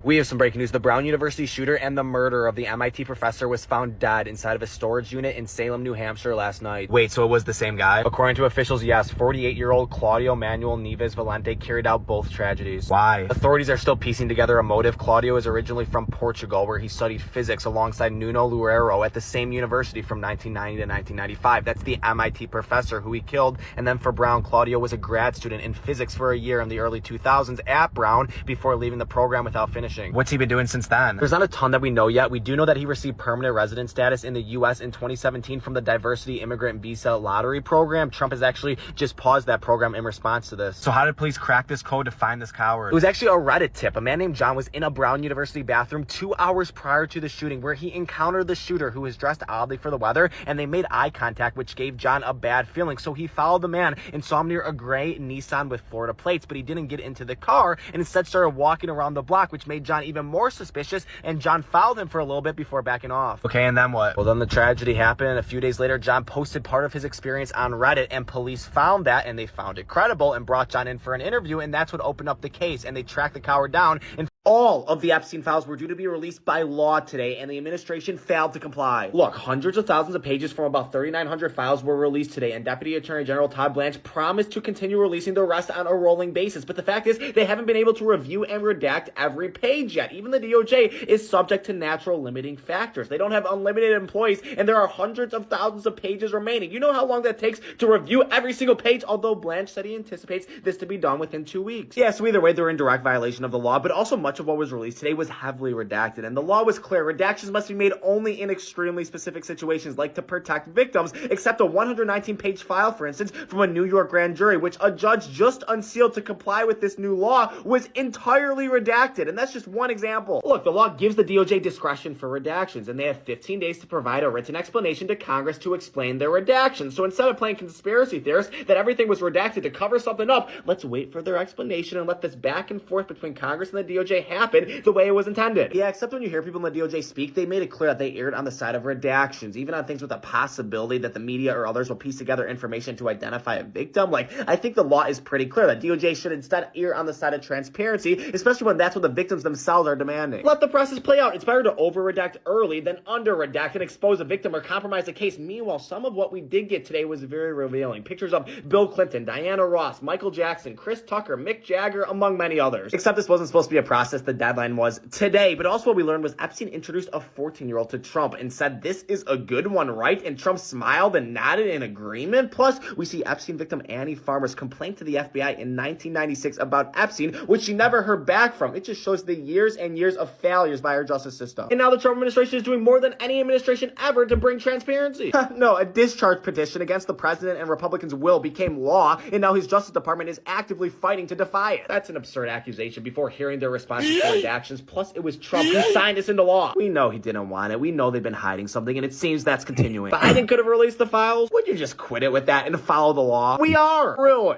We have some breaking news. The Brown University shooter and the murderer of the MIT professor was found dead inside of a storage unit in Salem, New Hampshire last night. Wait, so it was the same guy? According to officials, yes. 48-year-old Claudio Manuel Neves Valente carried out both tragedies. Why? Authorities are still piecing together a motive. Claudio is originally from Portugal, where he studied physics alongside Nuno Loureiro at the same university from 1990 to 1995. That's the MIT professor who he killed. And then for Brown, Claudio was a grad student in physics for a year in the early 2000s at Brown before leaving the program without finishing. What's he been doing since then? There's not a ton that we know yet. We do know that he received permanent resident status in the U.S. in 2017 from the Diversity Immigrant Visa Lottery Program. Trump has actually just paused that program in response to this. So how did police crack this code to find this coward? It was actually a Reddit tip. A man named John was in a Brown University bathroom 2 hours prior to the shooting, where he encountered the shooter, who was dressed oddly for the weather, and they made eye contact, which gave John a bad feeling. So he followed the man and saw him near a gray Nissan with Florida plates, but he didn't get into the car and instead started walking around the block, which made John even more suspicious, and John followed him for a little bit before backing off. Okay, and then what? Well, then the tragedy happened. A few days later, John posted part of his experience on Reddit, and police found that, and they found it credible and brought John in for an interview, and that's what opened up the case, and they tracked the coward down. And all of the Epstein files were due to be released by law today, and the administration failed to comply. Look, hundreds of thousands of pages from about 3,900 files were released today, and Deputy Attorney General Todd Blanche promised to continue releasing the rest on a rolling basis. But the fact is, they haven't been able to review and redact every page yet. Even the DOJ is subject to natural limiting factors. They don't have unlimited employees, and there are hundreds of thousands of pages remaining. You know how long that takes to review every single page, although Blanche said he anticipates this to be done within 2 weeks. Yeah, so either way, they're in direct violation of the law, but also much of what was released today was heavily redacted, and the law was clear. Redactions must be made only in extremely specific situations, like to protect victims, except a 119-page file, for instance, from a New York grand jury, which a judge just unsealed to comply with this new law, was entirely redacted, and that's just one example. Look, the law gives the DOJ discretion for redactions, and they have 15 days to provide a written explanation to Congress to explain their redactions. So instead of playing conspiracy theorists that everything was redacted to cover something up, let's wait for their explanation and let this back and forth between Congress and the DOJ happen the way it was intended. Yeah, except when you hear people in the DOJ speak, they made it clear that they erred on the side of redactions, even on things with a possibility that the media or others will piece together information to identify a victim. Like, I think the law is pretty clear that DOJ should instead err on the side of transparency, especially when that's what the victims themselves are demanding. Let the process play out. It's better to over-redact early than under-redact and expose a victim or compromise a case. Meanwhile, some of what we did get today was very revealing. Pictures of Bill Clinton, Diana Ross, Michael Jackson, Chris Tucker, Mick Jagger, among many others. Except this wasn't supposed to be a process. The deadline was today. But also what we learned was Epstein introduced a 14-year-old to Trump and said, "This is a good one, right?" And Trump smiled and nodded in agreement. Plus, we see Epstein victim Annie Farmer's complaint to the FBI in 1996 about Epstein, which she never heard back from. It just shows the years and years of failures by our justice system. And now the Trump administration is doing more than any administration ever to bring transparency. No, a discharge petition against the president and Republicans' will became law, and now his Justice Department is actively fighting to defy it. That's an absurd accusation before hearing their responses to redactions. Plus, it was Trump who signed this into law. We know he didn't want it. We know they've been hiding something, and it seems that's continuing. Biden could have released the files. Would you just quit it with that and follow the law? We are. Really.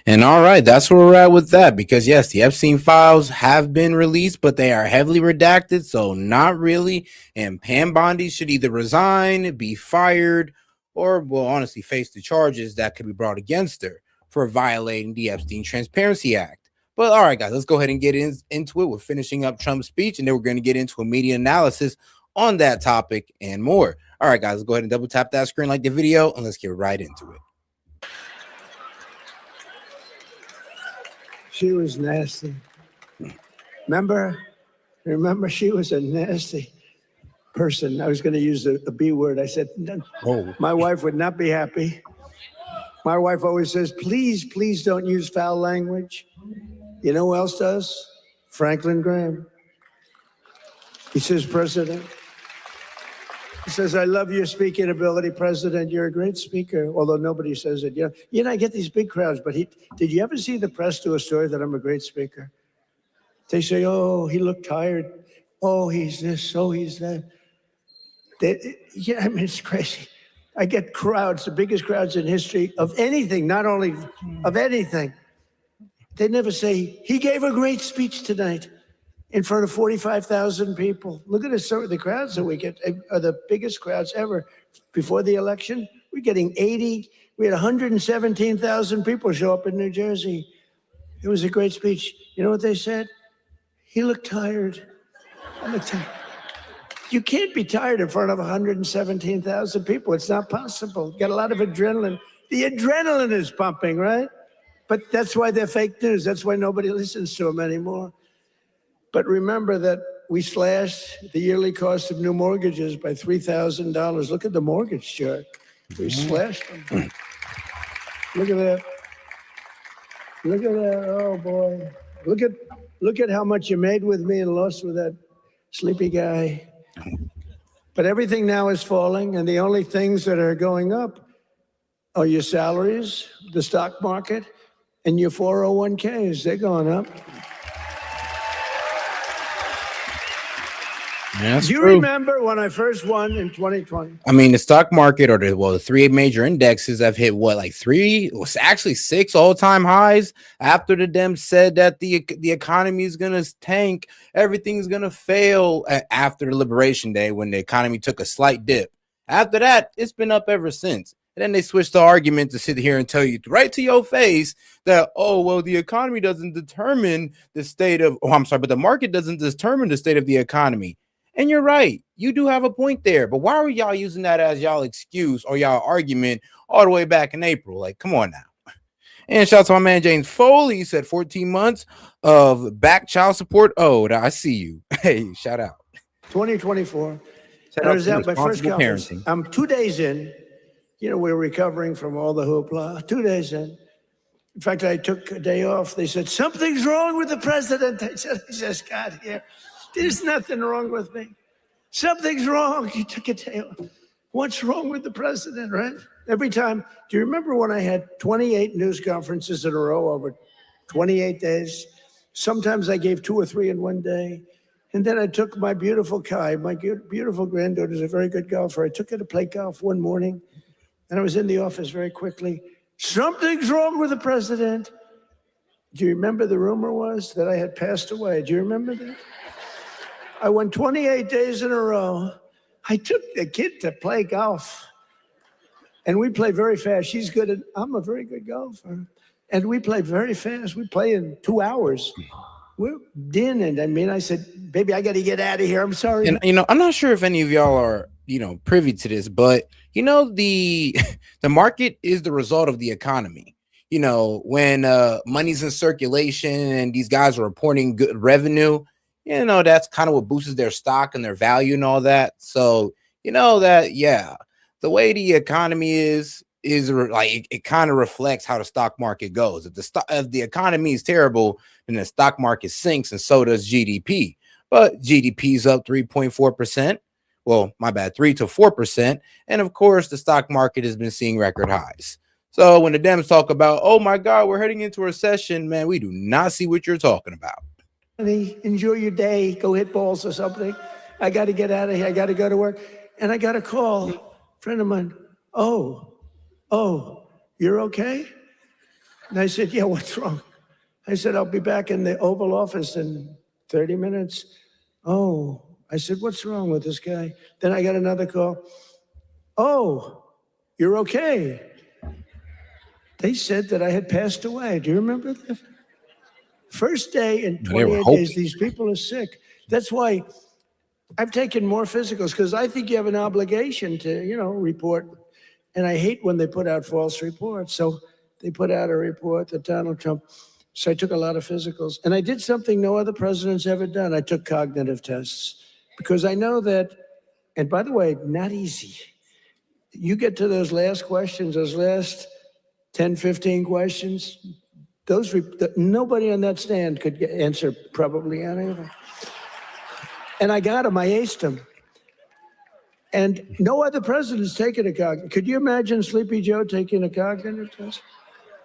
And all right, that's where we're at with that, because yes, the Epstein files have been released, but they are heavily redacted, so not really. And Pam Bondi should either resign, be fired, or will honestly face the charges that could be brought against her for violating the Epstein Transparency Act. But all right, guys, let's go ahead and get into it. We're finishing up Trump's speech, and then we're going to get into a media analysis on that topic and more. All right, guys, let's go ahead and double tap that screen, like the video, and let's get right into it. She was nasty. Remember, she was a nasty person. I was going to use the B word. I said, my wife would not be happy. My wife always says, please, please don't use foul language. You know who else does? Franklin Graham. He says, President. He says, I love your speaking ability, President. You're a great speaker, although nobody says it. You know, I get these big crowds, but did you ever see the press do a story that I'm a great speaker? They say, oh, he looked tired. Oh, he's this. Oh, he's that. Yeah, I mean, it's crazy. I get crowds, the biggest crowds in history of anything, not only of anything. They never say, he gave a great speech tonight in front of 45,000 people. Look at the crowds that we get are the biggest crowds ever. Before the election, we're getting 80. We had 117,000 people show up in New Jersey. It was a great speech. You know what they said? He looked tired. I looked tired. You can't be tired in front of 117,000 people. It's not possible. You got a lot of adrenaline. The adrenaline is pumping, right? But that's why they're fake news. That's why nobody listens to them anymore. But remember that we slashed the yearly cost of new mortgages by $3,000. Look at the mortgage chart. We slashed them. Look at that. Look at that. Oh boy. Look at how much you made with me and lost with that sleepy guy. But everything now is falling, and the only things that are going up are your salaries, the stock market, and your 401ks. They're going up. That's Do you true. remember when I first won in 2020? I mean, the stock market or the three major indexes have hit what, like three, was actually six all-time highs after the Dems said that the economy is gonna tank, everything's gonna fail after the Liberation Day when the economy took a slight dip. After that, it's been up ever since. And then they switched the argument to sit here and tell you right to your face that, oh, well, the economy doesn't determine the state of, oh, I'm sorry, but the market doesn't determine the state of the economy. And you're right. You do have a point there. But why are y'all using that as y'all excuse or y'all argument all the way back in April? Like, come on now. And shout out to my man James Foley. He said 14 months of back child support owed. I see you. Hey, shout out. 2024. Shout And I out was to at my first responsible conference. parenting. I'm 2 days in. You know, we're recovering from all the hoopla. 2 days in. In fact, I took a day off. They said, something's wrong with the president. I just got here. There's nothing wrong with me. Something's wrong. You took a day off. What's wrong with the president, right? Every time. Do you remember when I had 28 news conferences in a row over 28 days? Sometimes I gave 2 or 3 in one day. And then I took my beautiful Kai, my beautiful granddaughter is a very good golfer. I took her to play golf one morning, and I was in the office very quickly. Something's wrong with the president. Do you remember the rumor was that I had passed away? Do you remember that? I went 28 days in a row. I took the kid to play golf. And we play very fast. She's good at, I'm a very good golfer. And we play very fast. We play in 2 hours. We're dinning. I mean, I said, baby, I got to get out of here. I'm sorry. And I'm not sure if any of y'all are, privy to this, but the the market is the result of the economy. When money's in circulation and these guys are reporting good revenue, that's kind of what boosts their stock and their value and all that. So, the way the economy is like it kind of reflects how the stock market goes. If the economy is terrible, then the stock market sinks, and so does GDP. But GDP is up 3.4%. Well, my bad, 3 to 4%. And of course, the stock market has been seeing record highs. So when the Dems talk about, oh my God, we're heading into a recession, man, we do not see what you're talking about. Enjoy your day. Go hit balls or something. I got to get out of here. I got to go to work. And I got a call. A friend of mine. Oh, you're okay? And I said, yeah, what's wrong? I said, I'll be back in the Oval Office in 30 minutes. Oh, I said, what's wrong with this guy? Then I got another call. Oh, you're okay. They said that I had passed away. Do you remember that? First day in 28 days, these people are sick. That's why I've taken more physicals, because I think you have an obligation to, report. And I hate when they put out false reports. So they put out a report that Donald Trump. So I took a lot of physicals. And I did something no other president's ever done. I took cognitive tests, because I know that, and by the way, not easy. You get to those last questions, those last 10, 15 questions, nobody on that stand could answer probably any of them. And I got them, I aced them. And no other president's taken a cognitive. Could you imagine Sleepy Joe taking a cognitive test?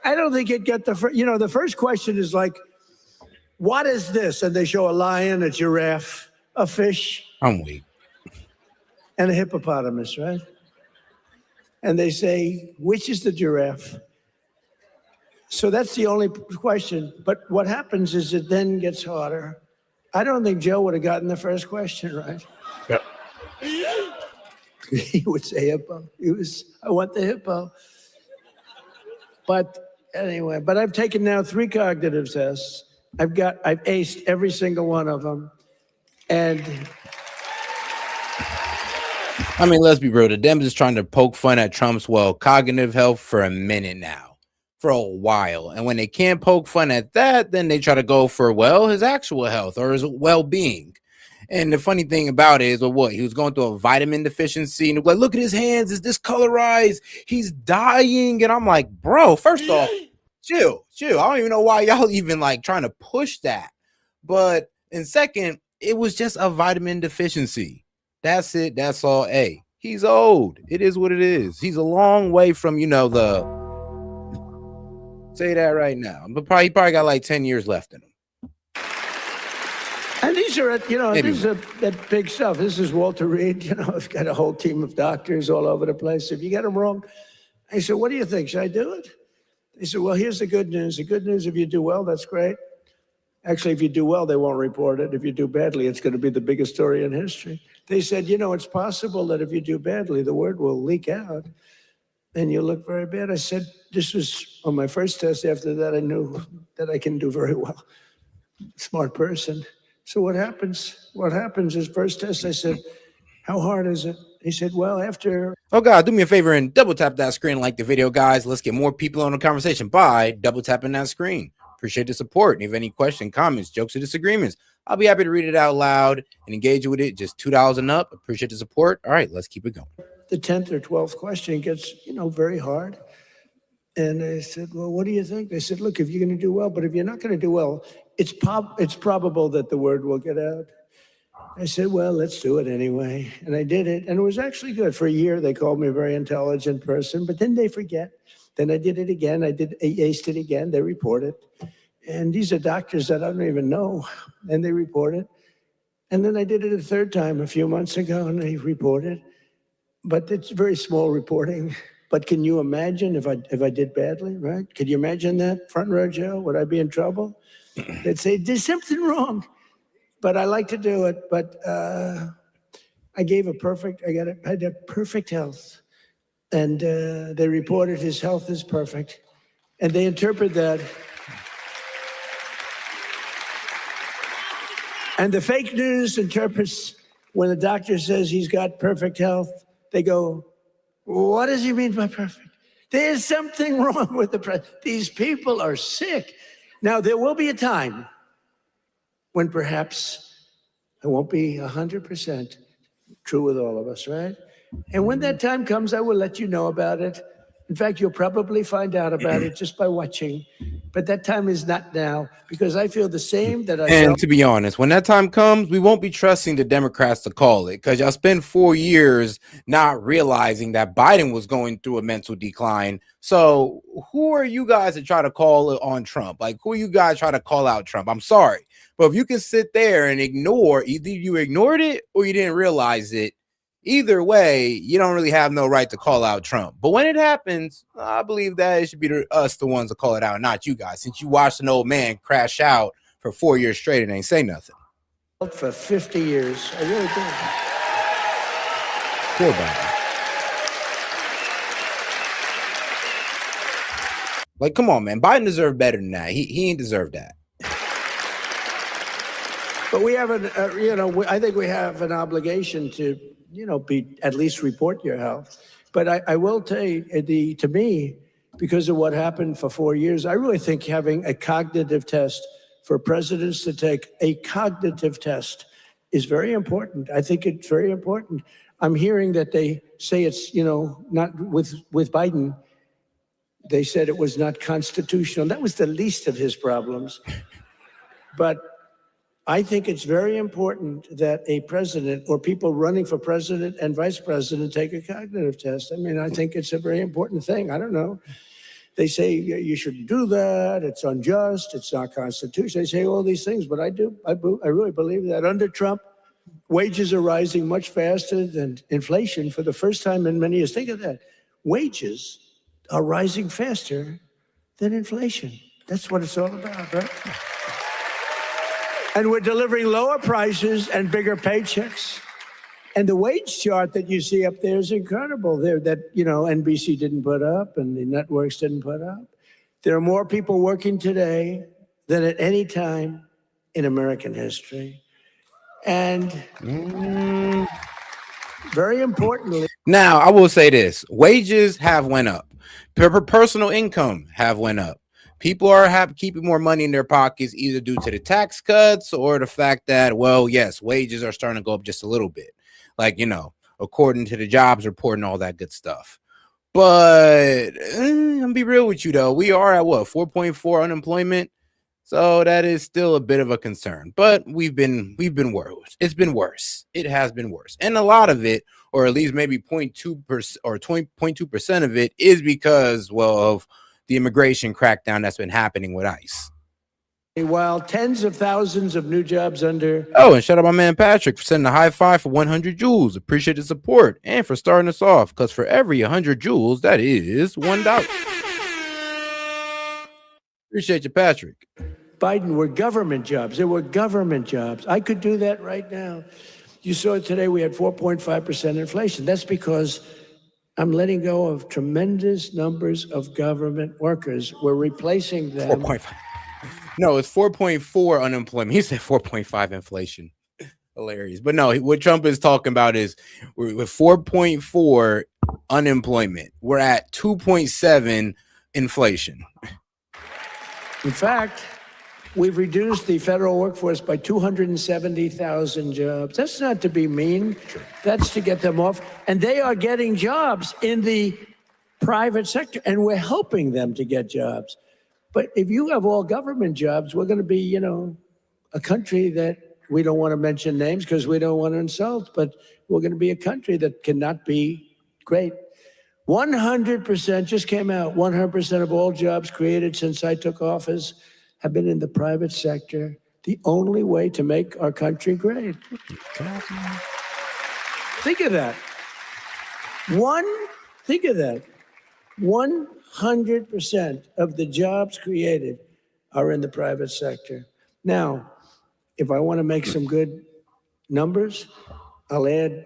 I don't think he'd get the first question is like, what is this? And they show a lion, a giraffe, a fish. I'm weak. And a hippopotamus, right? And they say, which is the giraffe? So that's the only question. But what happens is it then gets harder. I don't think Joe would have gotten the first question right. Yep. He would say hippo. I want the hippo. But anyway, I've taken now 3 cognitive tests. I've aced every single one of them. And I mean, let's be real. The Dems is trying to poke fun at Trump's, cognitive health for a minute now, for a while. And when they can't poke fun at that, then they try to go for, his actual health or his well-being. And the funny thing about it is, he was going through a vitamin deficiency. And like, look at his hands. Is discolorized? He's dying. And I'm like, bro, first off, chill. I don't even know why y'all even like trying to push that. But and second, it was just a vitamin deficiency. That's it. That's all. Hey, he's old. It is what it is. He's a long way from, say that right now. But he probably got like 10 years left in him. And these are, this is that big stuff. This is Walter Reed. He's got a whole team of doctors all over the place. If you get them wrong, I said, what do you think? Should I do it? They said, well, here's the good news. The good news, if you do well, that's great. Actually, if you do well, they won't report it. If you do badly, it's going to be the biggest story in history. They said, it's possible that if you do badly, the word will leak out and you'll look very bad. I said, this was on my first test. After that, I knew that I can do very well. Smart person. So what happens? What happens is first test, I said, how hard is it? He said, well, after... Oh, God, do me a favor and double tap that screen and like the video, guys. Let's get more people on the conversation by double tapping that screen. Appreciate the support. And if any questions, comments, jokes, or disagreements, I'll be happy to read it out loud and engage with it. Just $2 and up. Appreciate the support. All right, let's keep it going. The 10th or 12th question gets, very hard. And I said, well, what do you think? They said, look, if you're going to do well, but if you're not going to do well, it's probable that the word will get out. I said, well, let's do it anyway. And I did it. And it was actually good. For a year, they called me a very intelligent person, but then they forget. Then I did it again. I aced it again. They report it. And these are doctors that I don't even know. And they report it. And then I did it a third time a few months ago, and they reported. But it's very small reporting. But can you imagine if I did badly, right? Could you imagine that, front row Joe? Would I be in trouble? They'd say, there's something wrong. But I like to do it. But I had perfect health. And they reported his health is perfect. And they interpret that. And the fake news interprets when the doctor says he's got perfect health, they go, what does he mean by perfect? There's something wrong with the president. These people are sick. Now, there will be a time when perhaps I won't be 100% true with all of us, right? And when that time comes, I will let you know about it. In fact, you'll probably find out about it just by watching. But that time is not now, because I feel the same that I felt. And to be honest, when that time comes, we won't be trusting the Democrats to call it, because y'all spent 4 years not realizing that Biden was going through a mental decline. So who are you guys to try to call it on Trump? Like, who are you guys trying to call out Trump? I'm sorry. But if you can sit there and ignore, either you ignored it or you didn't realize it, either way, you don't really have no right to call out Trump. But when it happens, I believe that it should be us, the ones to call it out, not you guys, since you watched an old man crash out for 4 years straight and ain't say nothing. For 50 years. I really did. Poor Biden. Like, come on, man. Biden deserved better than that. He ain't deserved that. But we have I think we have an obligation to, at least report your health. But I will tell you, to me, because of what happened for 4 years, I really think having a cognitive test for presidents to take a cognitive test is very important. I think it's very important. I'm hearing that they say it's, not with Biden. They said it was not constitutional. That was the least of his problems. But I think it's very important that a president or people running for president and vice president take a cognitive test. I mean, I think it's a very important thing. I don't know. They say you shouldn't do that. It's unjust. It's not constitutional. They say all these things, but I do. I really believe that under Trump, wages are rising much faster than inflation for the first time in many years. Think of that. Wages are rising faster than inflation. That's what it's all about, right? And we're delivering lower prices and bigger paychecks. And the wage chart that you see up there is incredible. That NBC didn't put up and the networks didn't put up. There are more people working today than at any time in American history. And very importantly, now I will say this: wages have went up, personal income have went up. People are keeping more money in their pockets, either due to the tax cuts or the fact that, well, yes, wages are starting to go up just a little bit, like, according to the jobs report and all that good stuff. But I'm gonna be real with you though, we are at what, 4.4 unemployment. So that is still a bit of a concern, but we've been worse. It's been worse. It has been worse. And a lot of it, or at least maybe 0.2% or 20.2% of it, is because, well, of the immigration crackdown that's been happening with ICE. while tens of thousands of new jobs under... Oh, and shout out my man Patrick for sending a high five for 100 joules. Appreciate the support and for starting us off, because for every 100 joules, that is $1. Appreciate you, Patrick. Biden were government jobs. There were government jobs. I could do that right now. You saw it today. We had 4.5% inflation. That's because I'm letting go of tremendous numbers of government workers. We're replacing them. 4.5. No, it's 4.4 unemployment. He said 4.5 inflation. Hilarious. But no, what Trump is talking about is with 4.4 unemployment. We're at 2.7 inflation. In fact, we've reduced the federal workforce by 270,000 jobs. That's not to be mean. That's to get them off. And they are getting jobs in the private sector, and we're helping them to get jobs. But if you have all government jobs, we're going to be, a country that we don't want to mention names because we don't want to insult, but we're going to be a country that cannot be great. 100% just came out, 100% of all jobs created since I took office have been in the private sector. The only way to make our country great. Think of that. Think of that. 100% of the jobs created are in the private sector. Now, if I want to make some good numbers, I'll add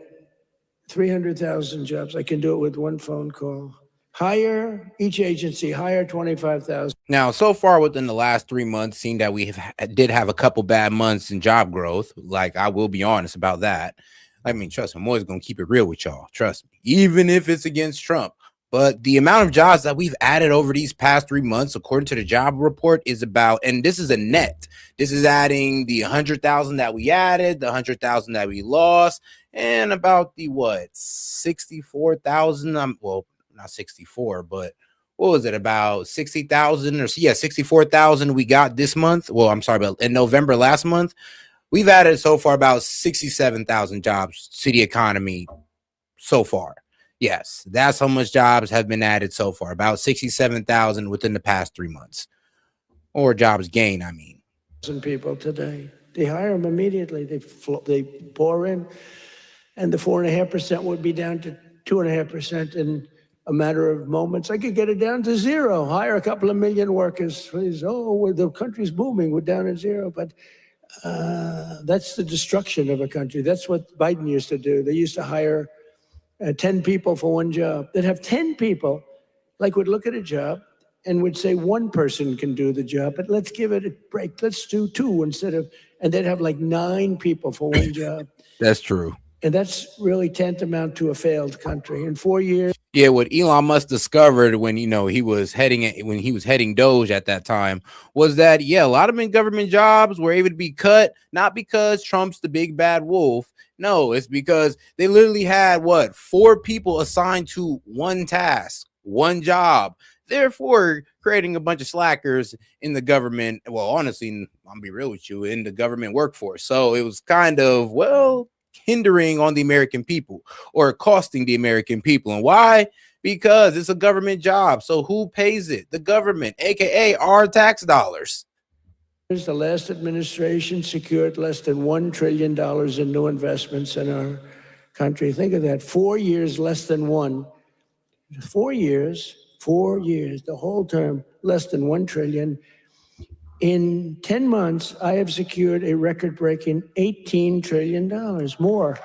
300,000 jobs. I can do it with one phone call. Hire each agency, hire 25,000. Now, so far within the last 3 months, seeing that we did have a couple bad months in job growth, like I will be honest about that. I mean, trust me, I'm always going to keep it real with y'all. Trust me, even if it's against Trump. But the amount of jobs that we've added over these past 3 months, according to the job report, is about, and this is a net. This is adding the 100,000 that we added, the 100,000 that we lost, and about the 64,000. Well, not 64, but what was it, about 60,000 or 64,000 we got this month. Well, I'm sorry, but in November last month, we've added so far about 67,000 jobs to the economy so far. Yes, that's how much jobs have been added so far, about 67,000 within the past 3 months, or jobs gained, I mean. People today, they hire them immediately. They pour in, and the 4.5% would be down to 2.5% in a matter of moments. I could get it down to zero. Hire a couple of million workers, please. Oh, the country's booming. We're down at zero, but that's the destruction of a country. That's what Biden used to do. They used to hire 10 people for one job. They'd have 10 people, would look at a job and would say one person can do the job, but let's give it a break. Let's do two instead of, and they'd have 9 people for one job. That's true. And that's really tantamount to a failed country. In 4 years. Yeah, what Elon Musk discovered when he was heading Doge at that time was that a lot of government jobs were able to be cut, not because Trump's the big bad wolf. No, it's because they literally had 4 people assigned to one task, one job, therefore creating a bunch of slackers in the government. Well, honestly, I'll be real with you, in the government workforce. So it was kind of, hindering on the American people, or costing the American people. And why? Because it's a government job. So who pays it? The government, aka our tax dollars. The last administration secured less than $1 trillion in new investments in our country. Think of that. 4 years, less than one. 4 years, the whole term, less than $1 trillion. In 10 months, I have secured a record-breaking $18 trillion more.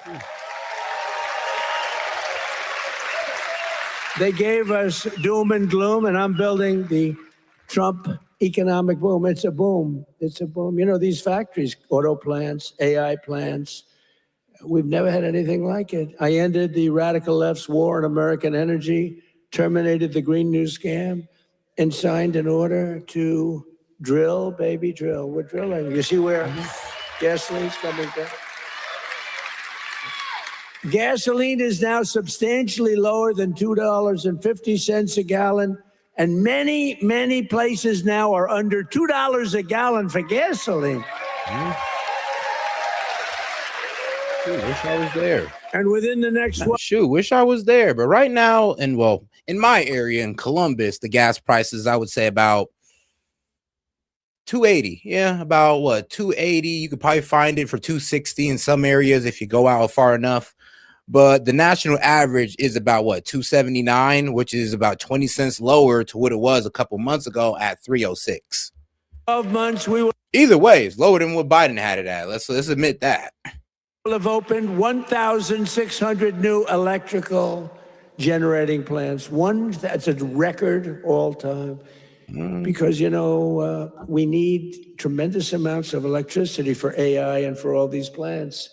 They gave us doom and gloom, and I'm building the Trump economic boom. It's a boom. It's a boom. You know, these factories, auto plants, AI plants, we've never had anything like it. I ended the radical left's war on American energy, terminated the Green New scam, and signed an order to drill, baby, drill. We're drilling. You see where gasoline's coming back? Gasoline is now substantially lower than $2.50 a gallon. And many, many places now are under $2 a gallon for gasoline. Shoot, wish I was there. And within the next wish I was there. But right now, and well, in my area in Columbus, the gas prices, I would say about 280. Yeah, about what, 280. You could probably find it for 260 in some areas if you go out far enough. But the national average is about what, 279, which is about 20 cents lower to what it was a couple months ago at 306. 12 months, we will Either way, it's lower than what Biden had it at. Let's admit that. have opened 1,600 new electrical generating plants. That's a record all time. Because, you know, we need tremendous amounts of electricity for AI and for all these plants.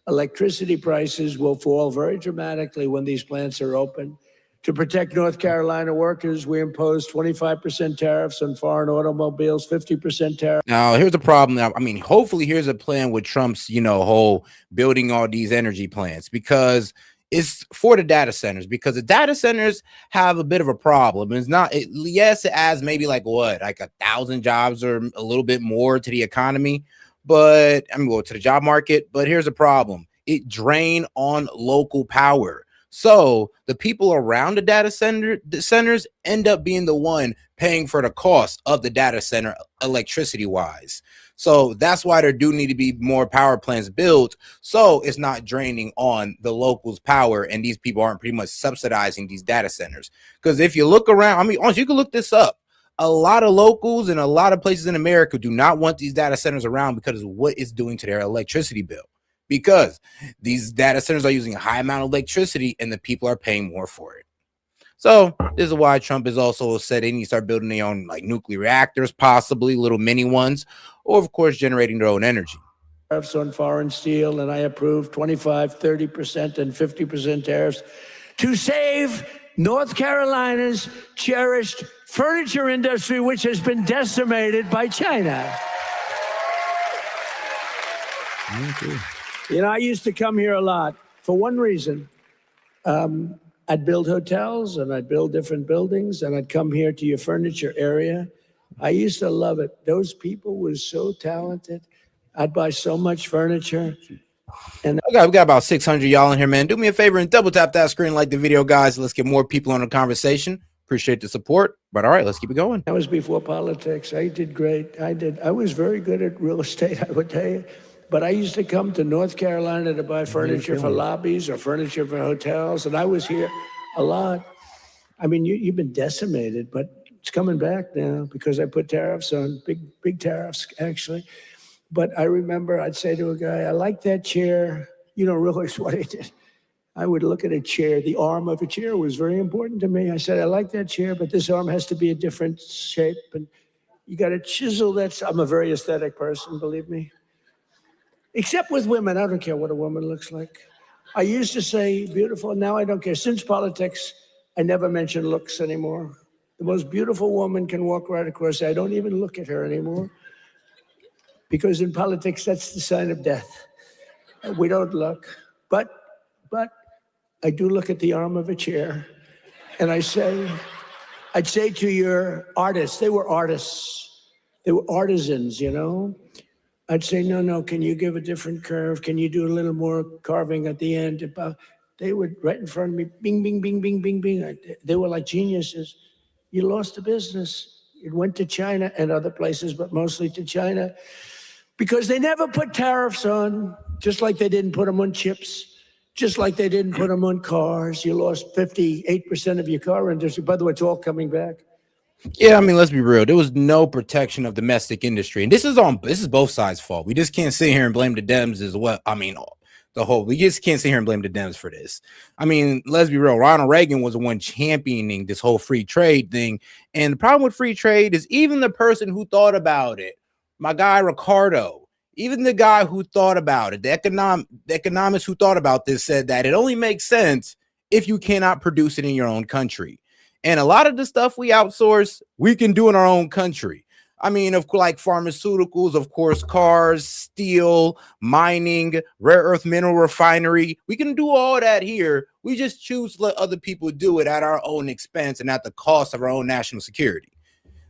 Electricity prices will fall very dramatically when these plants are open. To protect North Carolina workers, we imposed 25% tariffs on foreign automobiles, 50% tariff. Now, here's the problem. I mean, hopefully here's a plan with Trump's, whole building all these energy plants, because it's for the data centers, because the data centers have a bit of a problem. It's not, yes, it adds maybe like 1,000 jobs or a little bit more to the economy, but to the job market. But here's the problem. It drain on local power. So the people around the data centers end up being the one paying for the cost of the data center electricity wise. So that's why there do need to be more power plants built, so it's not draining on the locals' power, and these people aren't pretty much subsidizing these data centers. Because if you look around, honestly, you can look this up. A lot of locals and a lot of places in America do not want these data centers around because of what it's doing to their electricity bill. Because these data centers are using a high amount of electricity and the people are paying more for it. So this is why Trump is also said they need to start building their own nuclear reactors, possibly little mini ones, or of course generating their own energy. Tariffs on foreign steel, and I approved 25, 30%, and 50% tariffs to save North Carolina's cherished furniture industry, which has been decimated by China. Okay. I used to come here a lot for one reason. I'd build hotels and I'd build different buildings and I'd come here to your furniture area. I used to love it. Those people were so talented. I'd buy so much furniture. And we got about 600 y'all in here, man. Do me a favor and double tap that screen, like the video, guys. Let's get more people on the conversation. Appreciate the support. But all right, let's keep it going. That was before politics. I did great. I was very good at real estate, I would tell you. But I used to come to North Carolina to buy furniture for lobbies or furniture for hotels, and I was here a lot. I mean, you've been decimated, but it's coming back now because I put tariffs on, big tariffs, actually. But I remember I'd say to a guy, I like that chair. You don't realize what I did. I would look at a chair. The arm of a chair was very important to me. I said, I like that chair, but this arm has to be a different shape. And you got to chisel that. I'm a very aesthetic person, believe me. Except with women. I don't care what a woman looks like. I used to say beautiful. Now I don't care. Since politics, I never mention looks anymore. The most beautiful woman can walk right across. I don't even look at her anymore. Because in politics, that's the sign of death. We don't look. But I do look at the arm of a chair. And I'd say to your artists, they were artists. They were artisans, I'd say, no, can you give a different curve? Can you do a little more carving at the end? They would, right in front of me, bing, bing, bing, bing, bing, bing. They were like geniuses. You lost the business. It went to China and other places, but mostly to China, because they never put tariffs on, just like they didn't put them on chips, just like they didn't put them on cars. You lost 58% of your car industry. By the way, it's all coming back. Yeah, let's be real. There was no protection of domestic industry. And this is both sides' fault. We just can't sit here and blame the Dems as well. the whole. We just can't sit here and blame the Dems for this. I mean, let's be real. Ronald Reagan was the one championing this whole free trade thing. And the problem with free trade is even the person who thought about it, my guy Ricardo, even the guy who thought about it, the economist who thought about this said that it only makes sense if you cannot produce it in your own country. And a lot of the stuff we outsource, we can do in our own country. I mean, of course, like pharmaceuticals, of course, cars, steel, mining, rare earth mineral refinery. We can do all that here. We just choose to let other people do it at our own expense and at the cost of our own national security.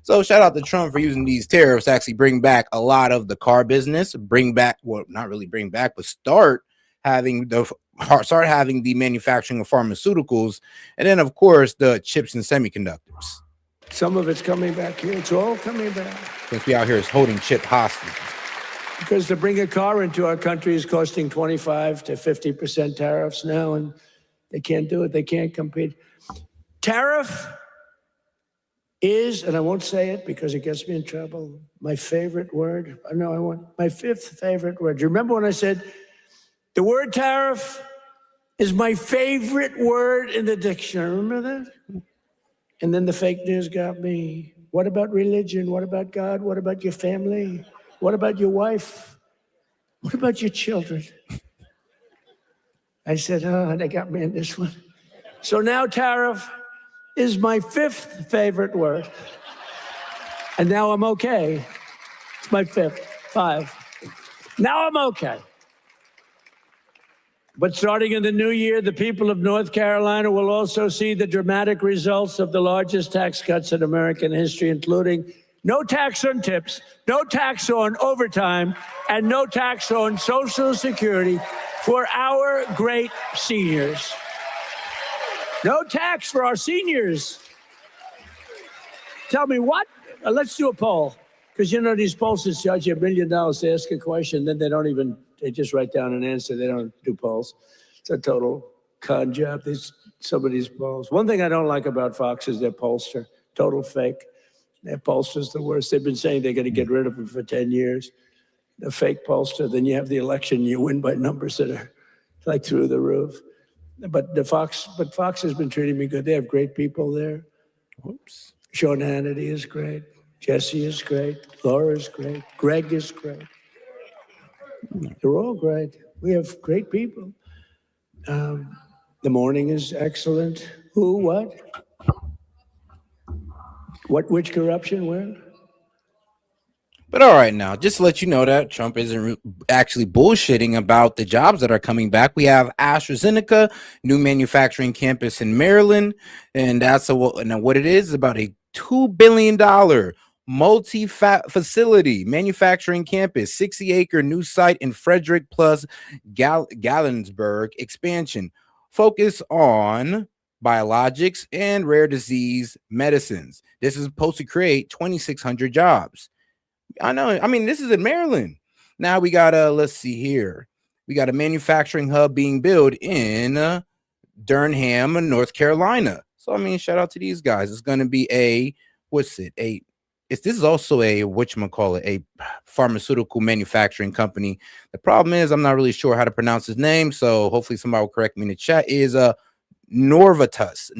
So shout out to Trump for using these tariffs to actually bring back a lot of the car business, not really bring back, but start having the manufacturing of pharmaceuticals, and then of course the chips and semiconductors. Some of it's coming back here. It's all coming back. Since we out here is holding chip hostage. Because to bring a car into our country is costing 25 to 50% tariffs now, and they can't do it. They can't compete. Tariff is, and I won't say it because it gets me in trouble, my favorite word. I know I want my fifth favorite word. Do you remember when I said the word tariff is my favorite word in the dictionary? Remember that? And then the fake news got me. What about religion? What about God? What about your family? What about your wife? What about your children? I said, oh, they got me in this one. So now tariff is my fifth favorite word. And now I'm okay. It's my fifth, 5. Now I'm okay. But starting in the new year, the people of North Carolina will also see the dramatic results of the largest tax cuts in American history, including no tax on tips, no tax on overtime, and no tax on Social Security for our great seniors. No tax for our seniors. Tell me what? Let's do a poll. Because, you know, these pollsters charge you $1 million to ask a question, then they just write down an answer. They don't do polls. It's a total con job, some of these polls. One thing I don't like about Fox is their pollster. Total fake. Their pollster's the worst. They've been saying they're going to get rid of them for 10 years. The fake pollster, then you have the election, you win by numbers that are like through the roof. But Fox has been treating me good. They have great people there. Oops. Sean Hannity is great. Jesse is great. Laura is great. Greg is great. They're all great. We have great people. The morning is excellent. Who, what? Which corruption, where? But all right, now, just to let you know that Trump isn't actually bullshitting about the jobs that are coming back. We have AstraZeneca, new manufacturing campus in Maryland, and that's what it is about a $2 billion multi-facility manufacturing campus, 60-acre new site in Frederick plus Gallensburg expansion, focus on biologics and rare disease medicines. This is supposed to create 2,600 jobs. I know. I mean, this is in Maryland. Now we got let's see here. We got a manufacturing hub being built in Durham, North Carolina. So I mean, shout out to these guys. It's going to be this is also a a pharmaceutical manufacturing company. The problem is I'm not really sure how to pronounce his name, so hopefully somebody will correct me in the chat. Is Norvitas,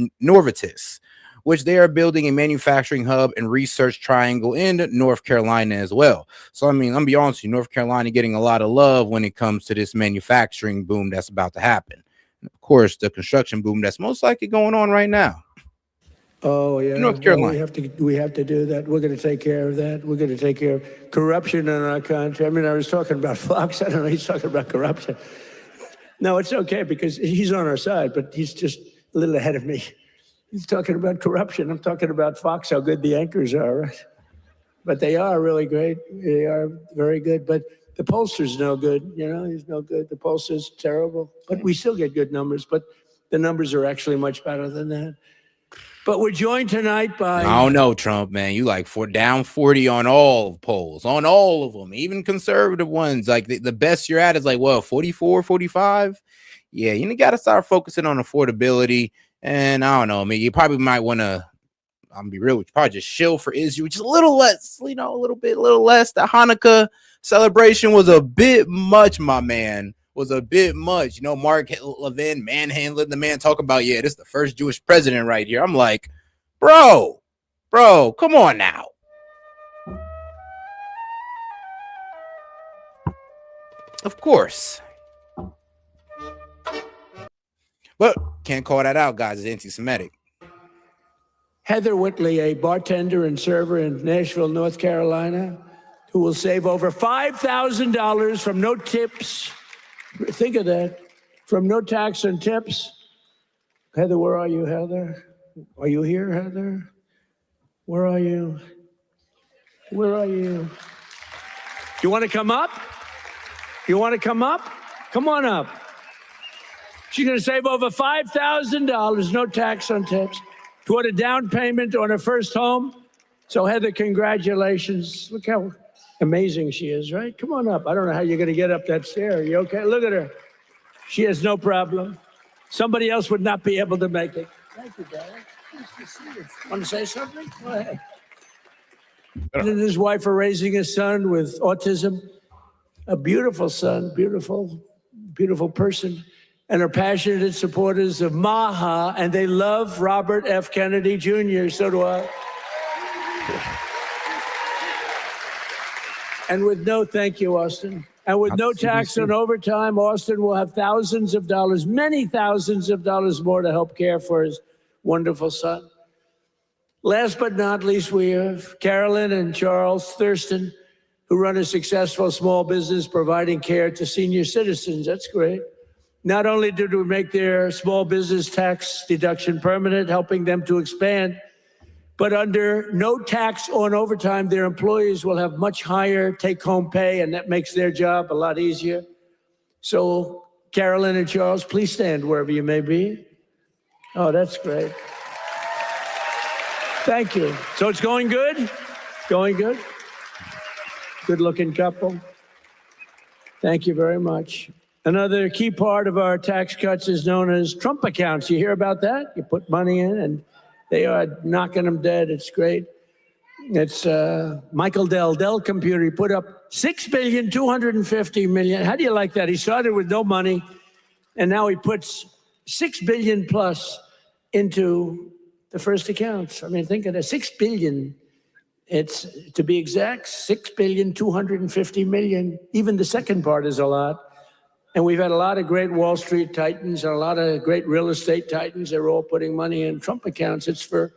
which they are building a manufacturing hub and research triangle in North Carolina as well. So, I mean, I'm gonna be honest with you, North Carolina getting a lot of love when it comes to this manufacturing boom that's about to happen. And of course, the construction boom that's most likely going on right now. Oh, yeah. North Carolina. Well, we have to do that. We're going to take care of that. We're going to take care of corruption in our country. I mean, I was talking about Fox. I don't know. He's talking about corruption. No, it's okay because he's on our side, but he's just a little ahead of me. He's talking about corruption. I'm talking about Fox, how good the anchors are, right? But they are really great. They are very good. But the pollster's no good. You know, he's no good. The pollster's terrible. But we still get good numbers. But the numbers are actually much better than that. But we're joined tonight by... I don't know, Trump, man. You like down 40 on all polls, on all of them, even conservative ones. Like the best you're at is like, 44, 45? Yeah, you got to start focusing on affordability. And I don't know, I mean, you probably might want to, I'm be real with you, probably just shill for Israel, just a little less, a little less. The Hanukkah celebration was a bit much, my man. was a bit much. You know, Mark Levin manhandling the man, talking about, yeah, this is the first Jewish president right here. I'm like, bro, come on now. Of course. But can't call that out, guys. It's anti-Semitic. Heather Whitley, a bartender and server in Nashville, North Carolina, who will save over $5,000 from no tips. Think of that. From no tax and tips. Heather, where are you, Heather? Are you here, Heather? Where are you? Where are you? You want to come up? You want to come up? Come on up. She's going to save over $5,000, no tax on tips, toward a down payment on her first home. So, Heather, congratulations. Look how amazing she is, right? Come on up. I don't know how you're going to get up that stair. Are you okay? Look at her. She has no problem. Somebody else would not be able to make it. Thank you, Dad. Nice to see you. Want to say something? Go ahead. And his wife are raising a son with autism, a beautiful son, beautiful person, and are passionate supporters of MAHA, and they love Robert F. Kennedy Jr., so do I. And with no, thank you, Austin. And with no tax on overtime, Austin will have thousands of dollars, many thousands of dollars more to help care for his wonderful son. Last but not least, we have Carolyn and Charles Thurston, who run a successful small business providing care to senior citizens. That's great. Not only did we make their small business tax deduction permanent, helping them to expand, but under no tax on overtime, their employees will have much higher take-home pay, and that makes their job a lot easier. So, Carolyn and Charles, please stand wherever you may be. Oh, that's great. Thank you. So it's going good? Going good? Good-looking couple. Thank you very much. Another key part of our tax cuts is known as Trump accounts. You hear about that? You put money in, and they are knocking them dead. It's great. It's Michael Dell Computer. He put up $6.25 billion. How do you like that? He started with no money, and now he puts $6 billion plus into the first accounts. I mean, think of that, $6 billion. It's, to be exact, $6.25 billion. Even the second part is a lot. And we've had a lot of great Wall Street titans and a lot of great real estate titans. They're all putting money in Trump accounts. It's for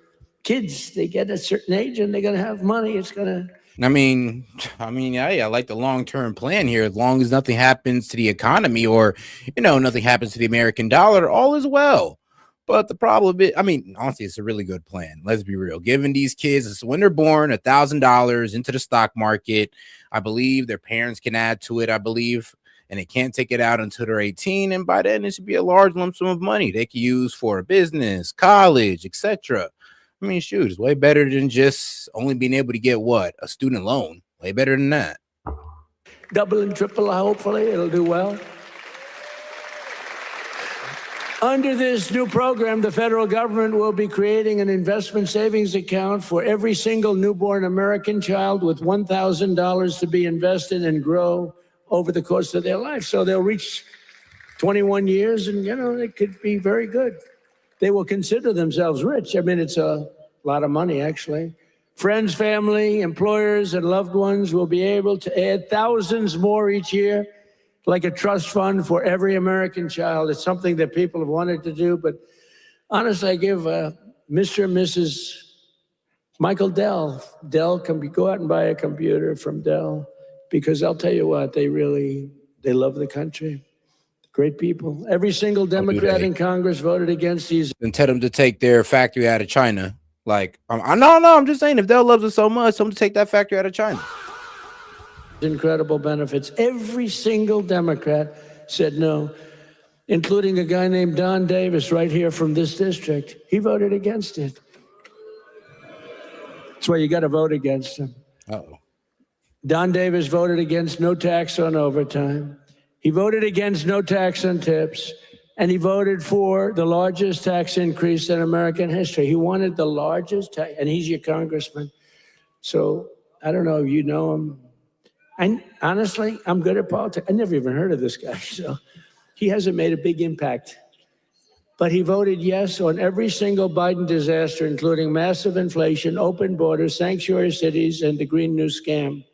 kids. They get a certain age and they're going to have money. It's going to. I mean, yeah, I like the long-term plan here. As long as nothing happens to the economy or, nothing happens to the American dollar, all is well. But the problem is, I mean, honestly, it's a really good plan. Let's be real. Giving these kids, when they're born, $1,000 into the stock market. I believe their parents can add to it, and they can't take it out until they're 18. And by then, it should be a large lump sum of money they can use for a business, college, etc. I mean, shoot, it's way better than just only being able to get a student loan. Way better than that. Double and triple, hopefully, it'll do well. Under this new program, the federal government will be creating an investment savings account for every single newborn American child with $1,000 to be invested and grow over the course of their life. So they'll reach 21 years and, they could be very good. They will consider themselves rich. I mean, it's a lot of money, actually. Friends, family, employers, and loved ones will be able to add thousands more each year, like a trust fund for every American child. It's something that people have wanted to do. But honestly, I give Mr. and Mrs. Michael Dell can go out and buy a computer from Dell, because I'll tell you what, they love the country. Great people. Every single Democrat in Congress voted against these. And tell them to take their factory out of China. Like, I'm just saying, if Dell loves it so much, tell them to take that factory out of China. Incredible benefits. Every single Democrat said no, including a guy named Don Davis right here from this district. He voted against it. That's why you got to vote against him. Uh-oh. Don Davis voted against no tax on overtime. He voted against no tax on tips, and he voted for the largest tax increase in American history. He wanted the largest tax, and he's your congressman. So I don't know if you know him. And honestly, I'm good at politics. I never even heard of this guy, so he hasn't made a big impact. But he voted yes on every single Biden disaster, including massive inflation, open borders, sanctuary cities, and the Green New Scam.